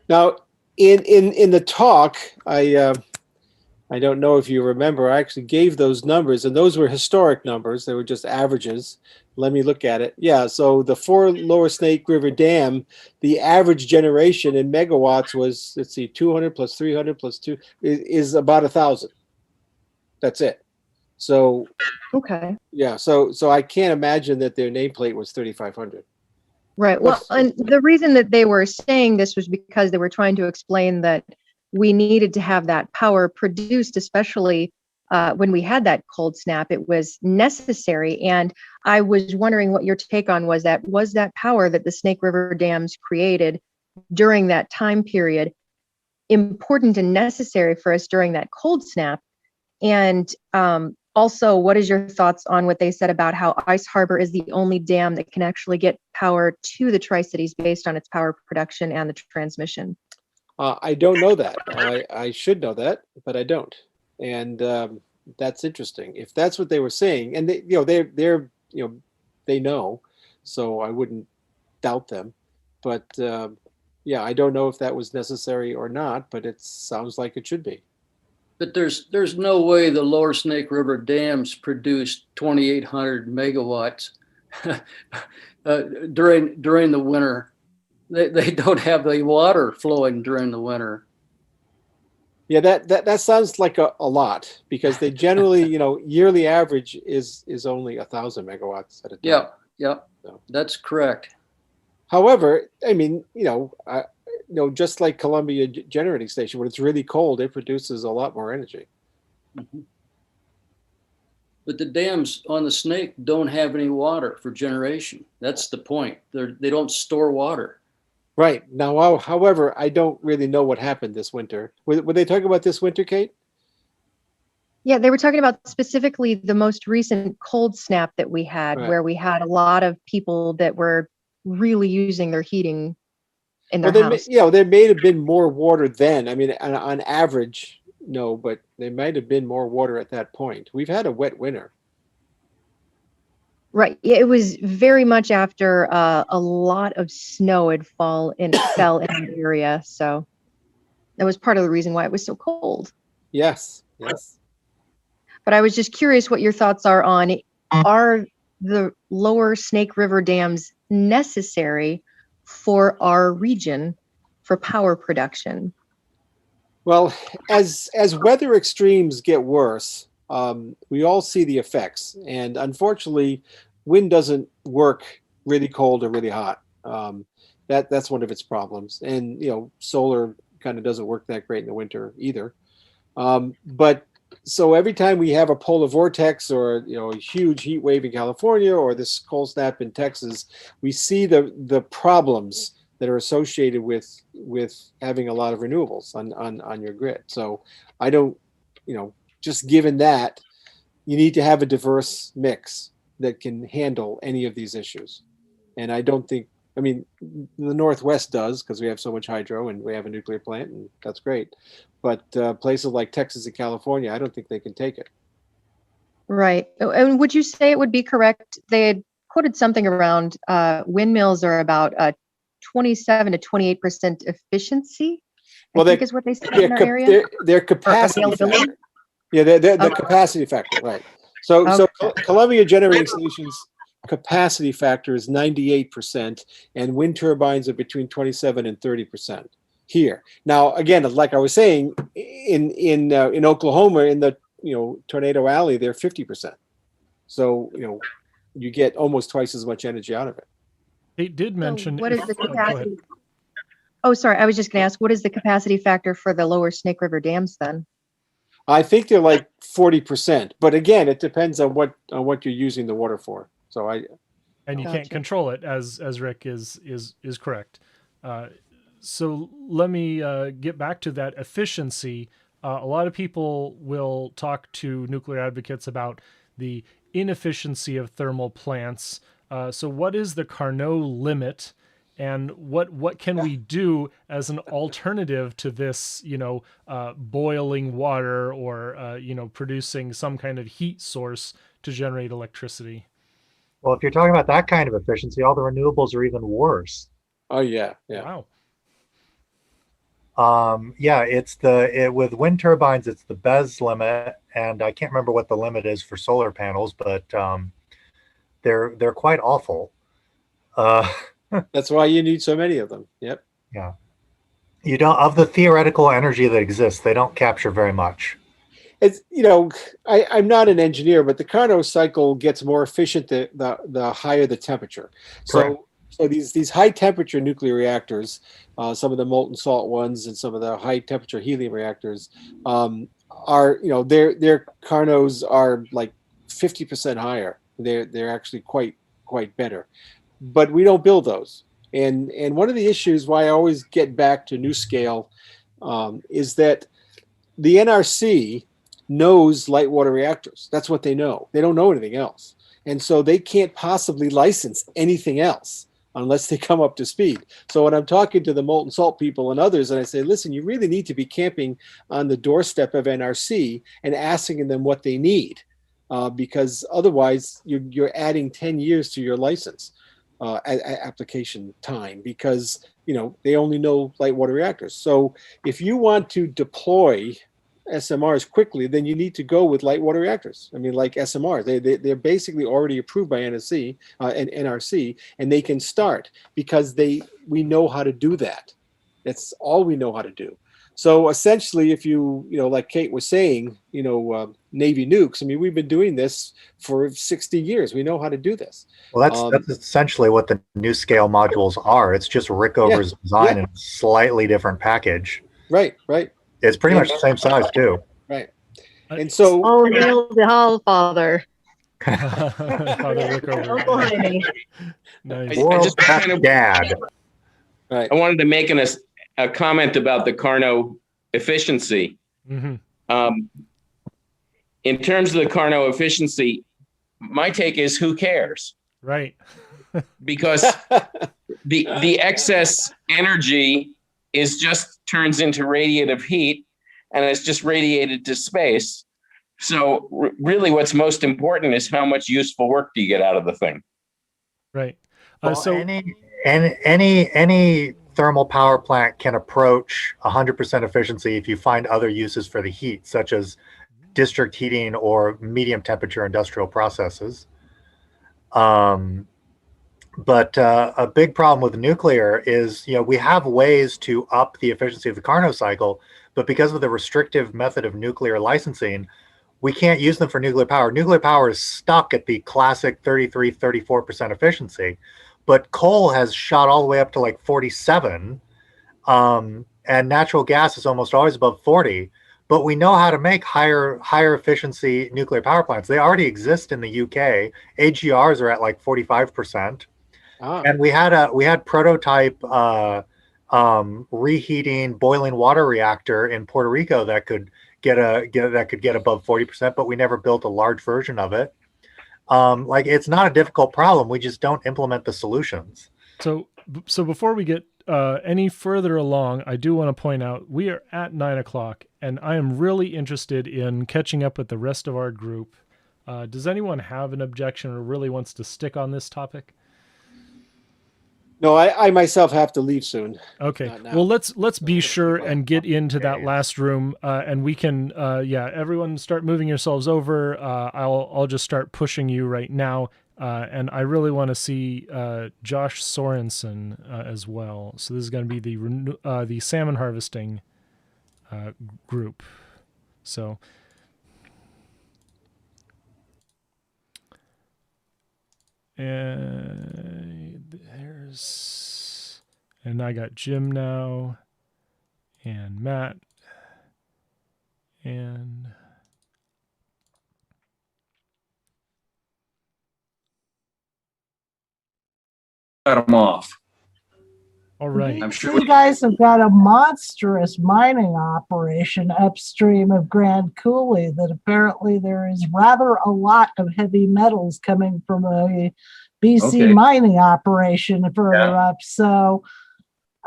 [SPEAKER 2] Now, in the talk, I don't know if you remember, I actually gave those numbers, and those were historic numbers. They were just averages. Let me look at it. Yeah, so the 4 Lower Snake River Dam, the average generation in megawatts was, let's see, 200 plus 300 plus 2 is about 1,000. That's it. So
[SPEAKER 12] okay.
[SPEAKER 2] Yeah, so I can't imagine that their nameplate was 3,500.
[SPEAKER 12] Right. Well, and the reason that they were saying this was because they were trying to explain that we needed to have that power produced, especially when we had that cold snap. It was necessary. And I was wondering what your take on was that power that the Snake River dams created during that time period important and necessary for us during that cold snap? And also, what is your thoughts on what they said about how Ice Harbor is the only dam that can actually get power to the Tri-Cities based on its power production and the transmission?
[SPEAKER 2] I don't know that. I should know that, but I don't. And that's interesting. If that's what they were saying, and they know, so I wouldn't doubt them. But yeah, I don't know if that was necessary or not, but it sounds like it should be.
[SPEAKER 6] But there's no way the Lower Snake River dams produced 2,800 megawatts during the winter. They don't have the water flowing during the winter.
[SPEAKER 2] Yeah, that sounds like a lot, because they generally, yearly average is only 1,000 megawatts at a time.
[SPEAKER 6] Yeah, so that's correct.
[SPEAKER 2] However, I mean, just like Columbia Generating Station, when it's really cold, it produces a lot more energy.
[SPEAKER 6] Mm-hmm. But the dams on the Snake don't have any water for generation. That's the point. They don't store water.
[SPEAKER 2] Right. Now, however, I don't really know what happened this winter. Were they talking about this winter, Kate?
[SPEAKER 12] Yeah, they were talking about specifically the most recent cold snap that we had, where we had a lot of people that were really using their heating in their house.
[SPEAKER 2] There may have been more water then. I mean, on average, no, but there might have been more water at that point. We've had a wet winter.
[SPEAKER 12] Right. It was very much after a lot of snow had fell in the area. So that was part of the reason why it was so cold.
[SPEAKER 2] Yes.
[SPEAKER 12] But I was just curious what your thoughts are on, are the Lower Snake River dams necessary for our region for power production?
[SPEAKER 2] Well, as weather extremes get worse, we all see the effects. And unfortunately, wind doesn't work really cold or really hot. That's one of its problems. And, solar kind of doesn't work that great in the winter either. But so every time we have a polar vortex or a huge heat wave in California or this cold snap in Texas, we see the problems that are associated with having a lot of renewables on your grid. So I don't, just given that, you need to have a diverse mix that can handle any of these issues. And I don't think, the Northwest does, because we have so much hydro and we have a nuclear plant, and that's great. But places like Texas and California, I don't think they can take it.
[SPEAKER 12] Right. And would you say it would be correct? They had quoted something around windmills are about 27 to 28% efficiency. I think is what they said in our area.
[SPEAKER 2] Their capacity factor. Yeah, the capacity factor, right. So Columbia Generating Station's capacity factor is 98%, and wind turbines are between 27 and 30% here. Now, again, like I was saying, in Oklahoma, in the Tornado Alley, they're 50%. So you get almost twice as much energy out of it.
[SPEAKER 1] They did mention
[SPEAKER 12] what is the capacity? Oh, sorry, I was just going to ask, what is the capacity factor for the lower Snake River dams then?
[SPEAKER 2] I think they're like 40%, but again, it depends on what you're using the water for. So
[SPEAKER 1] and you can't control it, as Rick is correct. So let me get back to that efficiency. A lot of people will talk to nuclear advocates about the inefficiency of thermal plants. So what is the Carnot limit, and what can we do as an alternative to this, boiling water or producing some kind of heat source to generate electricity?
[SPEAKER 10] Well, if you're talking about that kind of efficiency, all the renewables are even worse.
[SPEAKER 2] Oh yeah.
[SPEAKER 1] Wow.
[SPEAKER 10] With wind turbines, it's the BES limit, and I can't remember what the limit is for solar panels, but they're quite awful.
[SPEAKER 2] That's why you need so many of them. Yep.
[SPEAKER 10] Yeah. Of the theoretical energy that exists, they don't capture very much.
[SPEAKER 2] It's I'm not an engineer, but the Carnot cycle gets more efficient the higher the temperature. So these high temperature nuclear reactors, some of the molten salt ones and some of the high temperature helium reactors, are their Carnots are like 50% higher. They're actually quite better, but we don't build those. And one of the issues why I always get back to NuScale is that the NRC knows light water reactors. That's what they know. They don't know anything else. And so they can't possibly license anything else unless they come up to speed. So when I'm talking to the molten salt people and others, and I say, listen, you really need to be camping on the doorstep of NRC and asking them what they need, because otherwise you're adding 10 years to your license application time, because they only know light water reactors. So if you want to deploy SMRs quickly, then you need to go with light water reactors. Like SMRs, they're basically already approved by NRC, and they can start because we know how to do that. That's all we know how to do. So essentially, if you like Kate was saying, Navy nukes. We've been doing this for 60 years. We know how to do this.
[SPEAKER 10] Well, that's essentially what the NuScale modules are. It's just Rickover's design in a slightly different package.
[SPEAKER 2] Right.
[SPEAKER 10] It's pretty much the same size too.
[SPEAKER 2] Right. And so
[SPEAKER 12] hail the Hall Father.
[SPEAKER 1] Father Rickover.
[SPEAKER 12] Uncle Jaime.
[SPEAKER 1] Nice.
[SPEAKER 9] I just
[SPEAKER 10] Dad.
[SPEAKER 2] Right.
[SPEAKER 9] I wanted to make a comment about the Carnot efficiency.
[SPEAKER 1] Mm-hmm.
[SPEAKER 9] In terms of the Carnot efficiency, my take is who cares?
[SPEAKER 1] Right.
[SPEAKER 9] Because the excess energy turns into radiative heat, and it's just radiated to space. So really what's most important is how much useful work do you get out of the thing?
[SPEAKER 1] Right.
[SPEAKER 10] So any thermal power plant can approach 100% efficiency if you find other uses for the heat, such as district heating or medium temperature industrial processes. But a big problem with nuclear is, we have ways to up the efficiency of the Carnot cycle, but because of the restrictive method of nuclear licensing, we can't use them for nuclear power. Nuclear power is stuck at the classic 33, 34% efficiency, but coal has shot all the way up to like 47, and natural gas is almost always above 40. but we know how to make higher efficiency nuclear power plants. They already exist in the UK. AGRs are at like 45%. And we had prototype reheating boiling water reactor in Puerto Rico that could get above 40%, but we never built a large version of it. Like, it's not a difficult problem. We just don't implement the solutions.
[SPEAKER 1] So before we get any further along, I do want to point out we are at 9 o'clock, and I am really interested in catching up with the rest of our group. Does anyone have an objection or really wants to stick on this topic?
[SPEAKER 2] No, I myself have to leave soon.
[SPEAKER 1] Okay. Well, let's be sure and get into that last room, and we can, everyone start moving yourselves over. I'll just start pushing you right now, and I really want to see Josh Sorensen as well. So this is going to be the salmon harvesting group. So. And I got Jim now, and Matt, and
[SPEAKER 6] cut them off.
[SPEAKER 1] All right.
[SPEAKER 8] I'm sure you guys have got a monstrous mining operation upstream of Grand Coulee that apparently there is rather a lot of heavy metals coming from a BC mining operation further up. So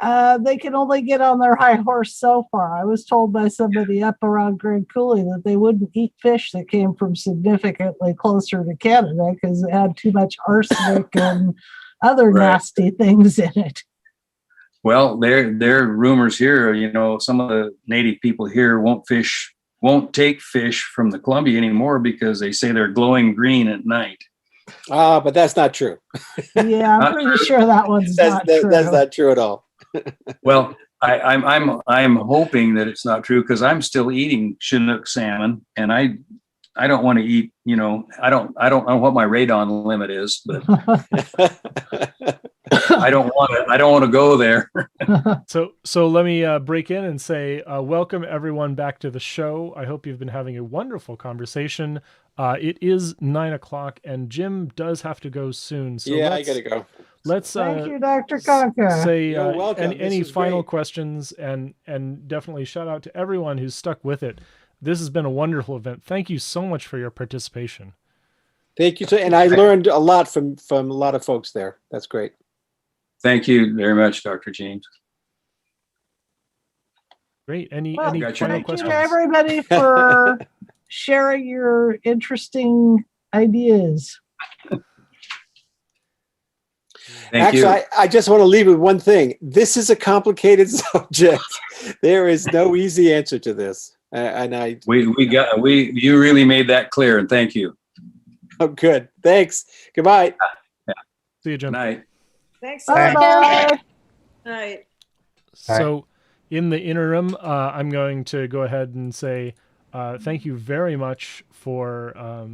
[SPEAKER 8] they can only get on their high horse so far. I was told by somebody up around Grand Coulee that they wouldn't eat fish that came from significantly closer to Canada because it had too much arsenic and other nasty things in it.
[SPEAKER 6] Well, there are rumors here, some of the native people here won't take fish from the Columbia anymore because they say they're glowing green at night.
[SPEAKER 2] But that's not true.
[SPEAKER 8] Yeah, I'm pretty sure that one's not true.
[SPEAKER 2] That's not true at all.
[SPEAKER 6] Well, I'm hoping that it's not true because I'm still eating Chinook salmon, and I don't want to eat. I don't know what my radon limit is, but I don't want to go there.
[SPEAKER 1] So let me break in and say welcome everyone back to the show. I hope you've been having a wonderful conversation. It is 9 o'clock, and Jim does have to go soon. So
[SPEAKER 2] yeah, I gotta go.
[SPEAKER 1] Let's
[SPEAKER 8] thank you, Dr. Conca.
[SPEAKER 1] Say
[SPEAKER 2] You're welcome.
[SPEAKER 1] any final questions, and definitely shout out to everyone who's stuck with it. This has been a wonderful event. Thank you so much for your participation.
[SPEAKER 2] Thank you, and I learned a lot from a lot of folks there. That's great.
[SPEAKER 6] Thank you very much, Dr. James.
[SPEAKER 1] Great. Any
[SPEAKER 8] Thank
[SPEAKER 1] final questions?
[SPEAKER 8] you to everybody for sharing your interesting ideas.
[SPEAKER 2] Actually, I just want to leave with one thing. This is a complicated subject. There is no easy answer to this.
[SPEAKER 6] You really made that clear, and thank you.
[SPEAKER 2] Oh, good. Thanks. Goodbye.
[SPEAKER 1] See you, Jim.
[SPEAKER 6] Night.
[SPEAKER 3] Thanks.
[SPEAKER 8] Bye.
[SPEAKER 3] Night.
[SPEAKER 1] So in the interim, I'm going to go ahead and say thank you very much for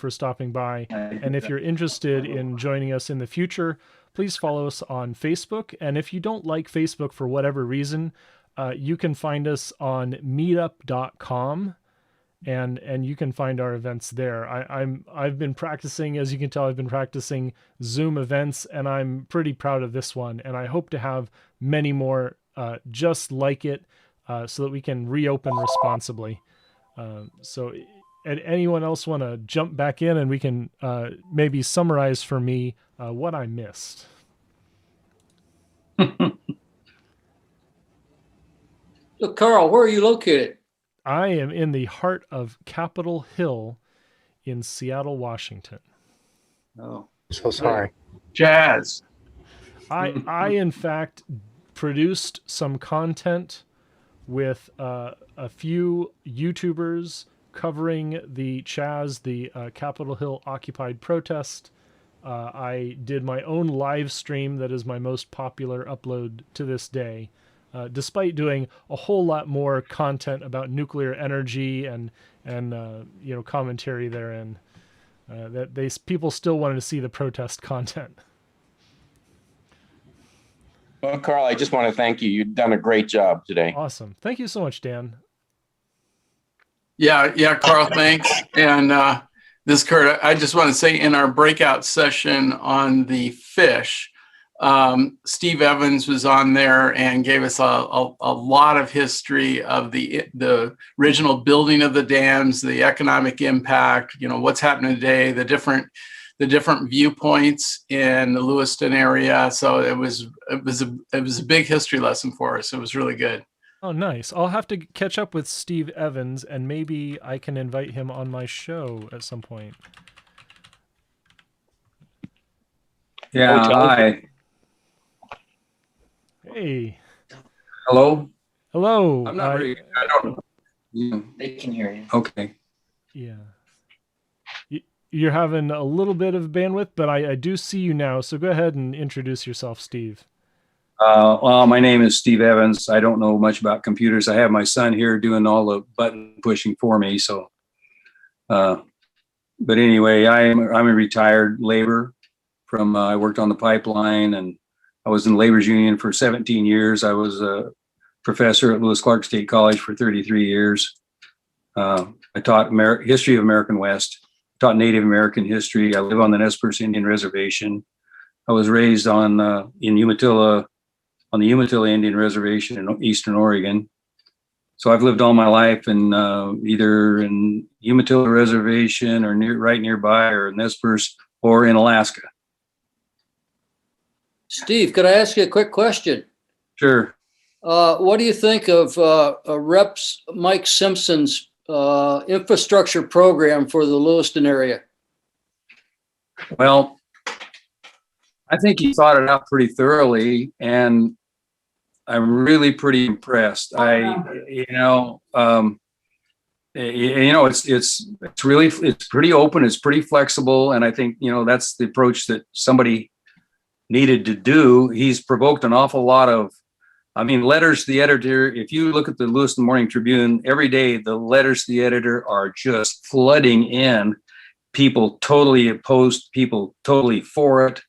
[SPEAKER 1] stopping by. And if you're interested in joining us in the future, please follow us on Facebook. And if you don't like Facebook for whatever reason, you can find us on meetup.com. And you can find our events there. I've been practicing, as you can tell, I've been practicing Zoom events, and I'm pretty proud of this one. And I hope to have many more just like it, so that we can reopen responsibly. So, anyone else want to jump back in, and we can maybe summarize for me what I missed?
[SPEAKER 6] So, Carl, where are you located?
[SPEAKER 1] I am in the heart of Capitol Hill in Seattle, Washington.
[SPEAKER 6] Oh,
[SPEAKER 10] so sorry.
[SPEAKER 9] Jazz.
[SPEAKER 1] I in fact produced some content with a few YouTubers covering the Chaz, the Capitol Hill Occupied protest. I did my own live stream that is my most popular upload to this day. Despite doing a whole lot more content about nuclear energy and commentary therein, that people still wanted to see the protest content.
[SPEAKER 9] Well, Carl, I just want to thank you. You've done a great job today.
[SPEAKER 1] Awesome. Thank you so much, Dan.
[SPEAKER 13] Yeah, Carl, thanks. And this Kurt, I just want to say in our breakout session on the fish, Steve Evans was on there and gave us a lot of history of the original building of the dams, the economic impact, what's happening today, the different viewpoints in the Lewiston area. So it was a big history lesson for us. It was really good.
[SPEAKER 1] Oh, nice. I'll have to catch up with Steve Evans, and maybe I can invite him on my show at some point.
[SPEAKER 14] Yeah, hi.
[SPEAKER 1] Hey.
[SPEAKER 14] Hello?
[SPEAKER 1] Hello.
[SPEAKER 14] I'm not really, I don't know.
[SPEAKER 4] They can hear you.
[SPEAKER 14] Okay.
[SPEAKER 1] Yeah. You're having a little bit of bandwidth, but I do see you now. So go ahead and introduce yourself, Steve.
[SPEAKER 14] Well, my name is Steve Evans. I don't know much about computers. I have my son here doing all the button pushing for me. So, but anyway, I'm a retired laborer from, I worked on the pipeline, and I was in the labor's union for 17 years. I was a professor at Lewis Clark State College for 33 years. I taught history of American West, taught Native American history. I live on the Nez Perce Indian Reservation. I was raised on in Umatilla, on the Umatilla Indian Reservation in Eastern Oregon. So I've lived all my life in either in Umatilla Reservation or right nearby, or Nez Perce, or in Alaska.
[SPEAKER 6] Steve, could I ask you a quick question?
[SPEAKER 14] Sure.
[SPEAKER 6] What do you think of Rep. Mike Simpson's infrastructure program for the Lewiston area?
[SPEAKER 14] Well, I think he thought it out pretty thoroughly, and I'm really pretty impressed. It's pretty open, it's pretty flexible, and I think that's the approach that somebody needed to do. He's provoked an awful lot of, letters to the editor. If you look at the Lewiston Morning Tribune every day, the letters to the editor are just flooding in. People totally opposed, people totally for it.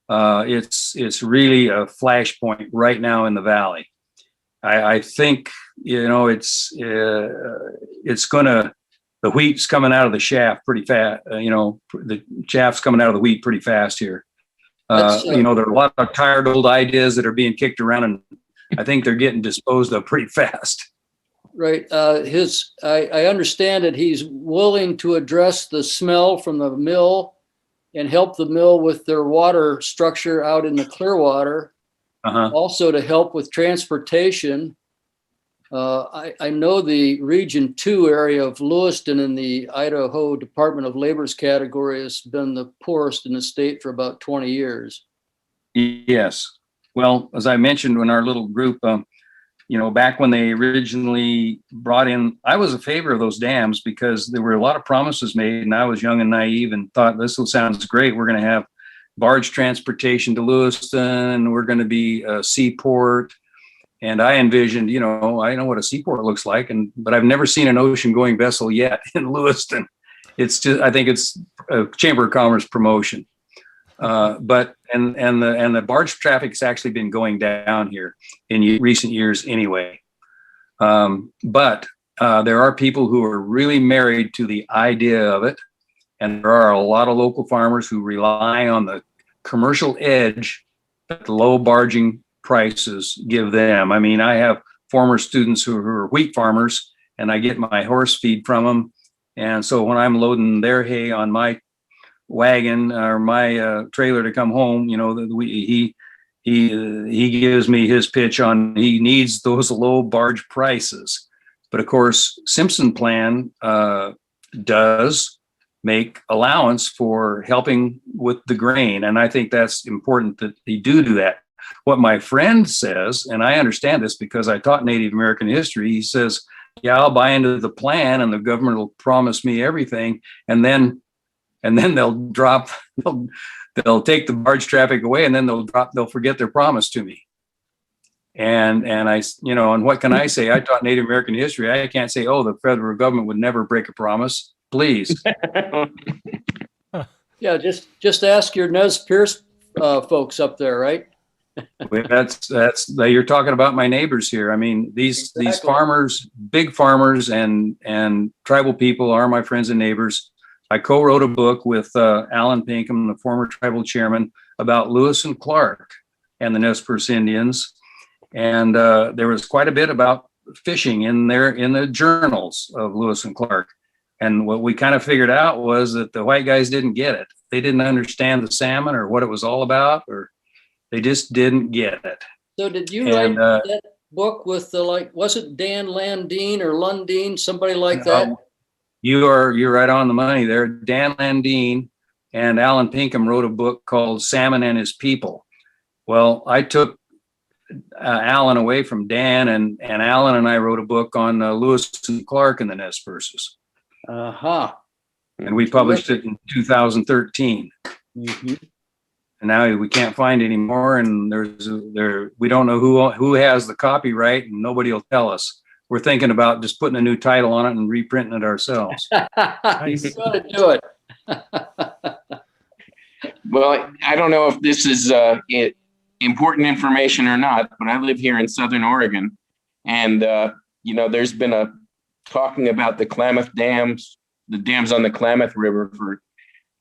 [SPEAKER 14] It's really a flashpoint right now in the valley. I think it's gonna, the wheat's coming out of the shaft pretty fast. The chaff's coming out of the wheat pretty fast here. There are a lot of tired old ideas that are being kicked around, and I think they're getting disposed of pretty fast.
[SPEAKER 6] Right. I understand that he's willing to address the smell from the mill and help the mill with their water structure out in the Clearwater. Also to help with transportation. I know the Region 2 area of Lewiston in the Idaho Department of Labor's category has been the poorest in the state for about 20 years.
[SPEAKER 14] Yes. Well, as I mentioned in our little group, back when they originally brought in, I was a favor of those dams because there were a lot of promises made, and I was young and naive and thought, this sounds great. We're going to have barge transportation to Lewiston. We're going to be a seaport. And I envisioned, I know what a seaport looks like, but I've never seen an ocean going vessel yet in Lewiston. It's just, I think it's a Chamber of Commerce promotion. But the barge traffic's actually been going down here in recent years anyway. But there are people who are really married to the idea of it. And there are a lot of local farmers who rely on the commercial edge that the low barging prices give them. I have former students who are wheat farmers, and I get my horse feed from them. And so when I'm loading their hay on my wagon or my trailer to come home, he gives me his pitch on he needs those low barge prices. But of course, Simpson plan does make allowance for helping with the grain, and I think that's important that he do that. What my friend says, and I understand this because I taught Native American history, he says, yeah, I'll buy into the plan and the government will promise me everything, and then they'll take the barge traffic away, and then they'll forget their promise to me. And and what can I say? I taught Native American history. I can't say, oh, the federal government would never break a promise. Please.
[SPEAKER 6] Yeah, just ask your Nez Perce folks up there, right?
[SPEAKER 14] That's you're talking about my neighbors here. I mean, these farmers, big farmers and tribal people are my friends and neighbors. I co-wrote a book with Alan Pinkham, the former tribal chairman, about Lewis and Clark and the Nez Perce Indians. And there was quite a bit about fishing in the journals of Lewis and Clark. And what we kind of figured out was that the white guys didn't get it. They didn't understand the salmon or what it was all about, or they just didn't get it.
[SPEAKER 6] So did you write that book with was it Dan Landine or Lundeen, somebody like that?
[SPEAKER 14] You're right on the money there. Dan Landine and Alan Pinkham wrote a book called Salmon and His People. Well, I took Alan away from Dan, and Alan and I wrote a book on Lewis and Clark and the Nez Perces. And we published it in 2013.
[SPEAKER 6] Mm-hmm.
[SPEAKER 14] And now we can't find any more, and we don't know who has the copyright, and nobody will tell us. We're thinking about just putting a new title on it and reprinting it ourselves.
[SPEAKER 6] You gotta do it.
[SPEAKER 9] Well, I don't know if this is important information or not, but I live here in Southern Oregon, and there's been talking about the Klamath dams, the dams on the Klamath River for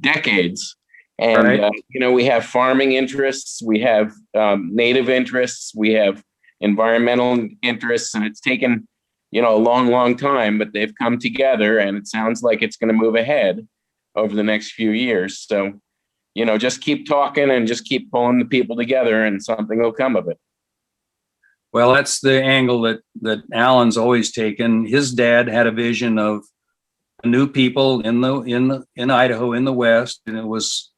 [SPEAKER 9] decades. And,
[SPEAKER 14] right.
[SPEAKER 9] We have farming interests, we have native interests, we have environmental interests, and it's taken, a long, long time, but they've come together, and it sounds like it's going to move ahead over the next few years. So, just keep talking and just keep pulling the people together, and something will come of it.
[SPEAKER 14] Well, that's the angle that Alan's always taken. His dad had a vision of new people in Idaho, in the West, and it was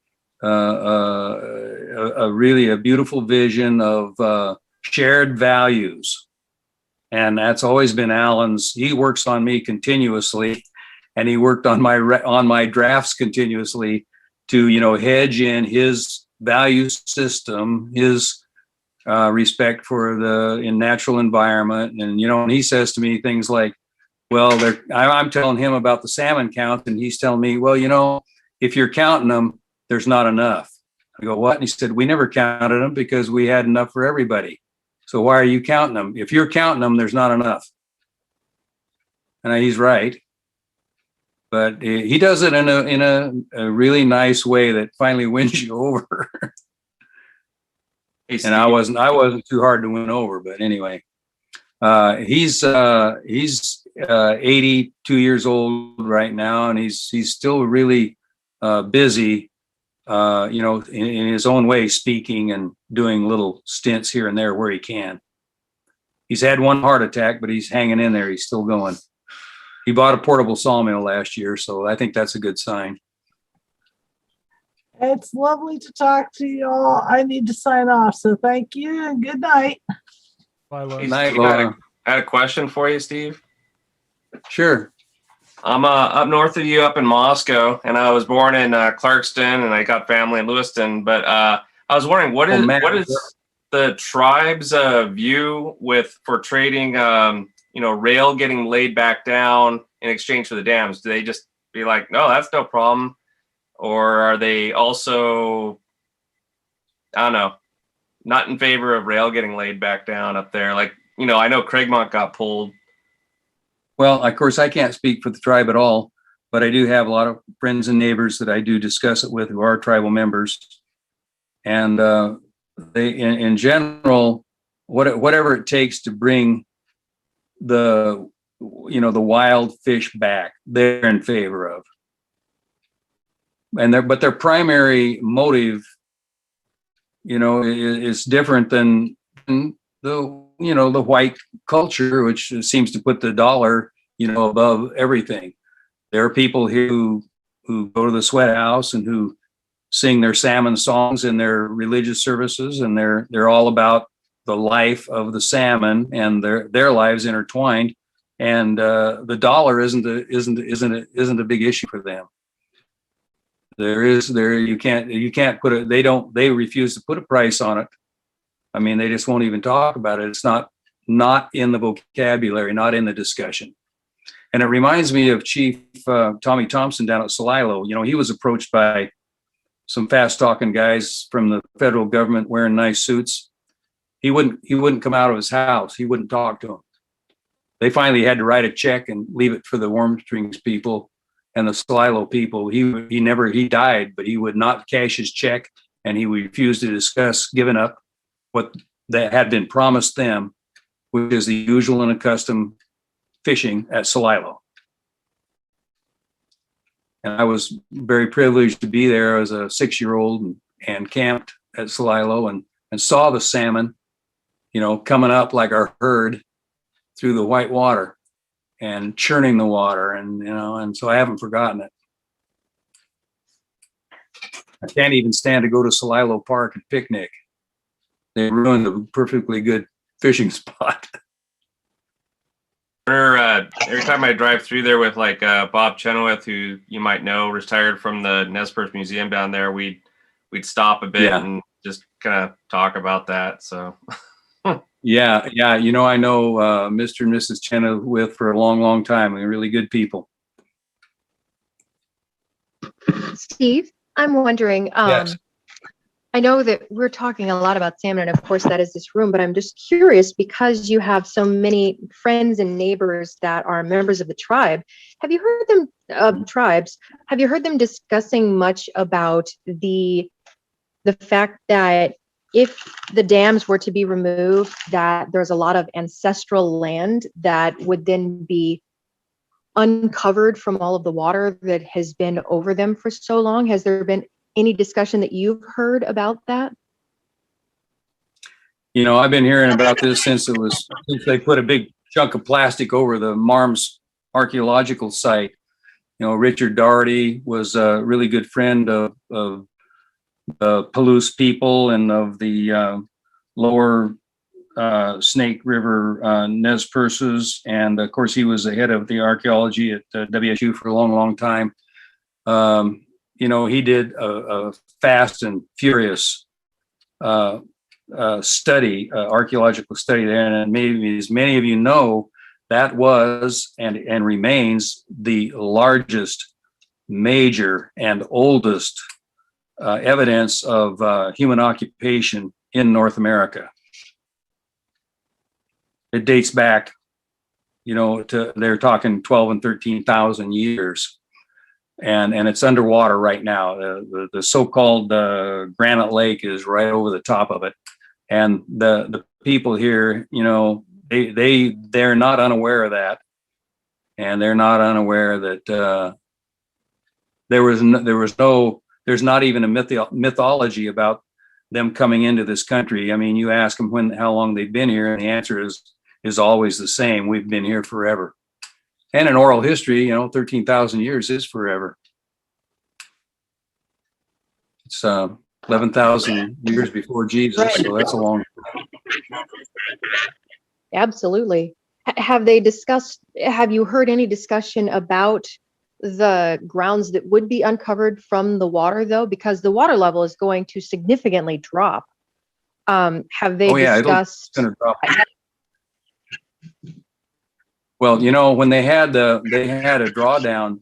[SPEAKER 14] really a beautiful vision of shared values. And that's always been Alan's. He works on me continuously, and he worked on my drafts continuously to, hedge in his value system, his respect for the natural environment. And, and he says to me things like, well, I'm telling him about the salmon count, and he's telling me, well, if you're counting them, there's not enough. I go, what? And he said, we never counted them because we had enough for everybody. So why are you counting them? If you're counting them, there's not enough. And he's right. But he does it in a really nice way that finally wins you over. And I wasn't too hard to win over, but anyway, he's 82 years old right now, and he's still really busy, in his own way, speaking and doing little stints here and there where he can. He's had one heart attack, but he's hanging in there. He's still going. He bought a portable sawmill last year, so I think that's a good sign.
[SPEAKER 8] It's lovely to talk to you all. I need to sign off, so thank you and good night.
[SPEAKER 1] Bye, Laura.
[SPEAKER 14] Good night, Laura.
[SPEAKER 15] I had a question for you, Steve.
[SPEAKER 14] Sure.
[SPEAKER 15] I'm up north of you, up in Moscow, and I was born in Clarkston, and I got family in Lewiston. But I was wondering, what is the tribe's view for trading, rail getting laid back down in exchange for the dams? Do they just be like, no, that's no problem? Or are they also, I don't know, not in favor of rail getting laid back down up there? Like, I know Craigmont got pulled.
[SPEAKER 14] Well, of course, I can't speak for the tribe at all, but I do have a lot of friends and neighbors that I do discuss it with who are tribal members. And they, in general, whatever it takes to bring the wild fish back, they're in favor of. But their primary motive, is different than the white culture, which seems to put the dollar, above everything. There are people here who go to the sweat house and who sing their salmon songs in their religious services, and they're all about the life of the salmon and their lives intertwined. And the dollar isn't a big issue for them. You can't put it. They refuse to put a price on it. I mean, they just won't even talk about it. It's not in the vocabulary, not in the discussion. And it reminds me of Chief Tommy Thompson down at Celilo. He was approached by some fast talking guys from the federal government wearing nice suits. He wouldn't come out of his house. He wouldn't talk to him. They finally had to write a check and leave it for the Warm Springs people and the Salilo people. He died, but he would not cash his check, and he refused to discuss giving up what that had been promised them, which is the usual and accustomed fishing at Salilo. And I was very privileged to be there as a 6-year-old and camped at Salilo and saw the salmon, coming up like our herd through the white water and churning the water. And so I haven't forgotten it. I can't even stand to go to Salilo Park and picnic. They ruined a perfectly good fishing spot.
[SPEAKER 15] Every time I drive through there with like Bob Chenoweth, who you might know, retired from the Nez Perce Museum down there, we'd stop a bit and just kind of talk about that. So
[SPEAKER 14] yeah. I know Mr. and Mrs. Chenoweth for a long time. They're really good people.
[SPEAKER 12] Steve, I'm wondering,
[SPEAKER 14] Yes.
[SPEAKER 12] I know that we're talking a lot about salmon, and of course that is this room, but I'm just curious, because you have so many friends and neighbors that are members of the tribe, have you heard them, have you heard them discussing much about the fact that if the dams were to be removed, that there's a lot of ancestral land that would then be uncovered from all of the water that has been over them for so long? Has there been any discussion that you've heard about that?
[SPEAKER 14] I've been hearing about this since they put a big chunk of plastic over the Marms archaeological site. Richard Doherty was a really good friend of the Palouse people and of the lower Snake River Nez Perces. And of course, he was the head of the archaeology at WSU for a long time. He did a fast and furious archaeological study there. And maybe, as many of you know, that was and remains the largest, major, and oldest evidence of human occupation in North America. It dates back, they're talking 12 and 13,000 years. And it's underwater right now. The so-called Granite Lake is right over the top of it. And the people here, they're not unaware of that. And they're not unaware that there's not even a mythology about them coming into this country. I mean, you ask them how long they've been here, and the answer is always the same. We've been here forever. And in oral history, 13,000 years is forever. It's 11,000 years before Jesus, so that's a long time.
[SPEAKER 12] Absolutely. Have you heard any discussion about the grounds that would be uncovered from the water, though? Because the water level is going to significantly drop. Have they discussed? It's going to drop.
[SPEAKER 14] Well, when they had a drawdown,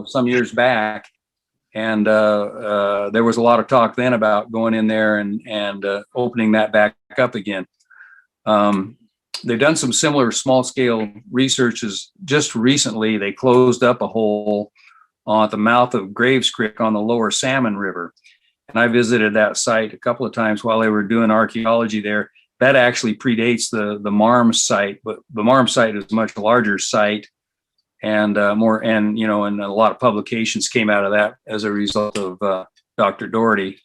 [SPEAKER 14] some years back, and there was a lot of talk then about going in there and opening that back up again. They've done some similar small scale researches. Just recently, they closed up a hole at the mouth of Graves Creek on the lower Salmon River. And I visited that site a couple of times while they were doing archaeology there. That actually predates the Marms site, but the Marms site is a much larger site, and more, and and a lot of publications came out of that as a result of Dr. Doherty.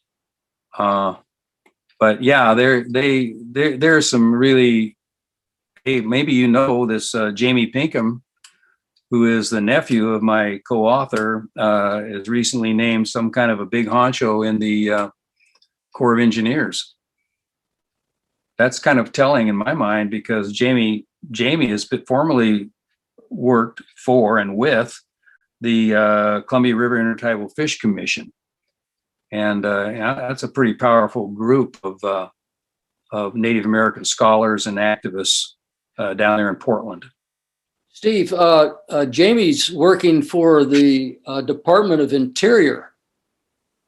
[SPEAKER 14] But yeah, there's some really, hey, maybe this Jamie Pinkham, who is the nephew of my co-author, is recently named some kind of a big honcho in the Corps of Engineers. That's kind of telling in my mind, because Jamie has formerly worked for and with the Columbia River Intertidal Fish Commission, and that's a pretty powerful group of Native American scholars and activists down there in Portland.
[SPEAKER 6] Steve, Jamie's working for the Department of Interior,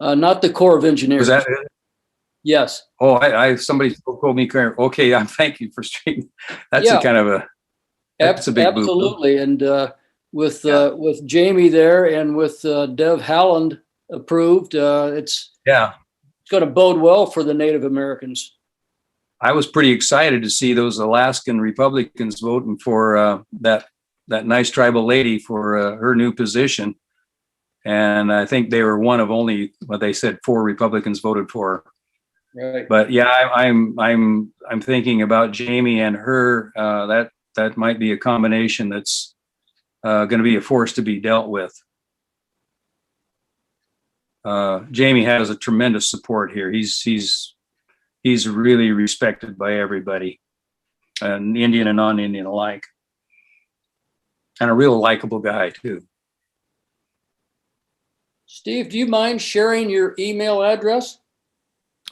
[SPEAKER 6] not the Corps of Engineers.
[SPEAKER 14] Is that it?
[SPEAKER 6] Yes.
[SPEAKER 14] Oh, somebody told me, okay, thank you for streaming. That's
[SPEAKER 6] Yeah.
[SPEAKER 14] a kind of a, that's a big boom.
[SPEAKER 6] Absolutely. And with Jamie there and with Dev Haaland approved, it's going to bode well for the Native Americans.
[SPEAKER 14] I was pretty excited to see those Alaskan Republicans voting for that nice tribal lady for her new position. And I think they were one of only, what they said, 4 Republicans voted for her.
[SPEAKER 6] Right.
[SPEAKER 14] But yeah, I'm thinking about Jamie and her. That might be a combination that's going to be a force to be dealt with. Jamie has a tremendous support here. He's really respected by everybody, and Indian and non-Indian alike, and a real likable guy too.
[SPEAKER 6] Steve, do you mind sharing your email address?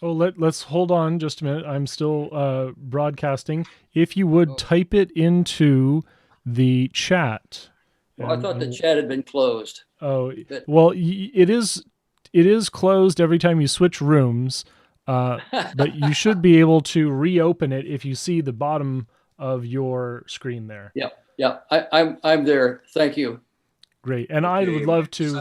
[SPEAKER 1] Oh, let's hold on just a minute. I'm still broadcasting. If you would type it into the chat.
[SPEAKER 6] Well, I thought the chat had been closed.
[SPEAKER 1] Oh, well, it is closed every time you switch rooms, but you should be able to reopen it if you see the bottom of your screen there.
[SPEAKER 6] Yeah, I'm there. Thank you.
[SPEAKER 1] Great, and I would love to.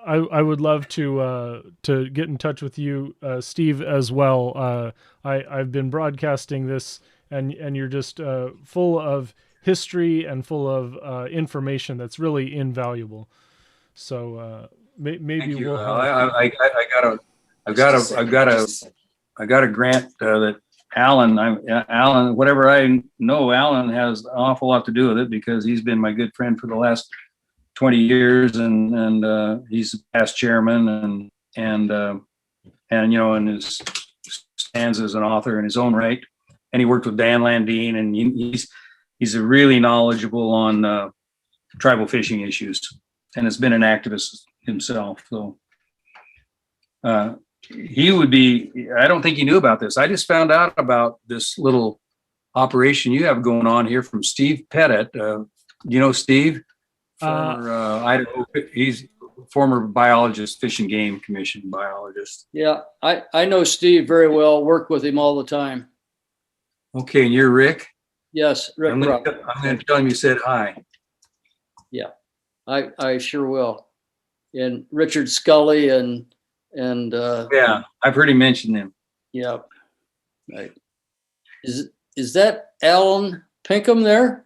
[SPEAKER 1] I would love to get in touch with you, Steve, as well. I've been broadcasting this, and you're just full of history and full of information that's really invaluable. So maybe we'll have.
[SPEAKER 14] I got a grant that Alan, whatever I know, Alan has an awful lot to do with it because he's been my good friend for the last 20 years, and he's past chairman, and you know, and his stands as an author in his own right. And he worked with Dan Landine, and he's really knowledgeable on tribal fishing issues, and has been an activist himself. So he would be. I don't think he knew about this. I just found out about this little operation you have going on here from Steve Pettit. You know Steve? Former Idaho, he's former biologist, Fish and Game Commission biologist.
[SPEAKER 6] Yeah, I know Steve very well. Work with him all the time.
[SPEAKER 14] Okay, and you're Rick?
[SPEAKER 6] Yes, Rick.
[SPEAKER 14] I'm going to tell him you said hi.
[SPEAKER 6] Yeah, I sure will. And Richard Scully and
[SPEAKER 14] yeah, I've heard him mention them.
[SPEAKER 6] Yeah, right. Is that Alan Pinkham there?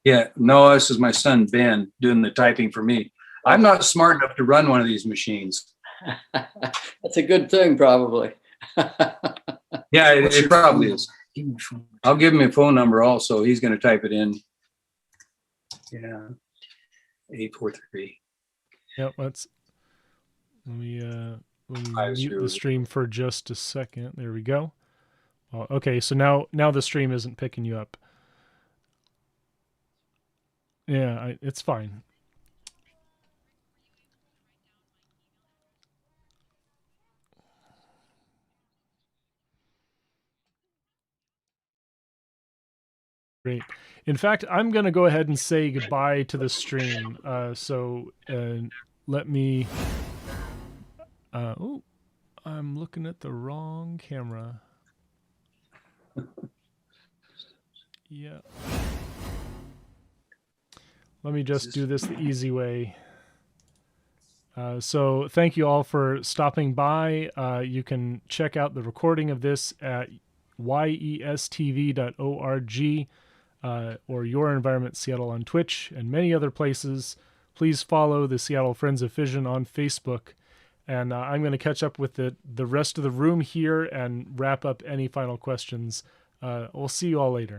[SPEAKER 14] Yeah, no, this is my son Ben doing the typing for me. I'm not smart enough to run one of these machines.
[SPEAKER 6] That's a good thing, probably.
[SPEAKER 14] Yeah, it probably is. I'll give him a phone number also. He's going to type it in. Yeah, 843.
[SPEAKER 1] Yep, let me mute the stream for just a second. There we go. Okay, so now the stream isn't picking you up. Yeah, it's fine. Great. In fact, I'm going to go ahead and say goodbye to the stream. So let me. Oh, I'm looking at the wrong camera. Yeah. Let me just do this the easy way. So thank you all for stopping by. You can check out the recording of this at yestv.org or Your Environment Seattle on Twitch and many other places. Please follow the Seattle Friends of Fission on Facebook. And I'm going to catch up with the rest of the room here and wrap up any final questions. We'll see you all later.